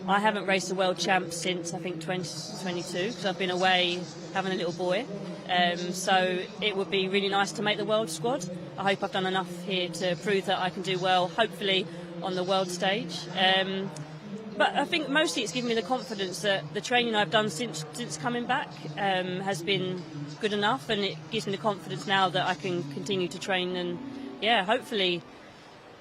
I haven't raced a World Champ since I think 2022, because I've been away having a little boy. So it would be really nice to make the World squad. I hope I've done enough here to prove that I can do well, hopefully on the World stage. But I think mostly it's given me the confidence that the training I've done since coming back has been good enough, and it gives me the confidence now that I can continue to train and, yeah, hopefully,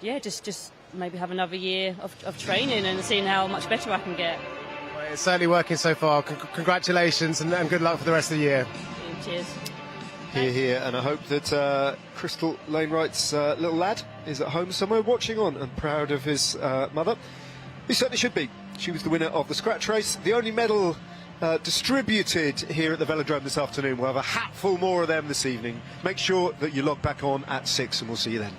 yeah, just maybe have another year of training and seeing how much better I can get. Well, it's certainly working so far. Congratulations and good luck for the rest of the year. Cheers. Here, and I hope that Crystal Lainwright's little lad is at home somewhere watching on and proud of his mother. He certainly should be. She was the winner of the scratch race. The only medal distributed here at the velodrome this afternoon. We'll have a hatful more of them this evening. Make sure that you log back on at 6 and we'll see you then.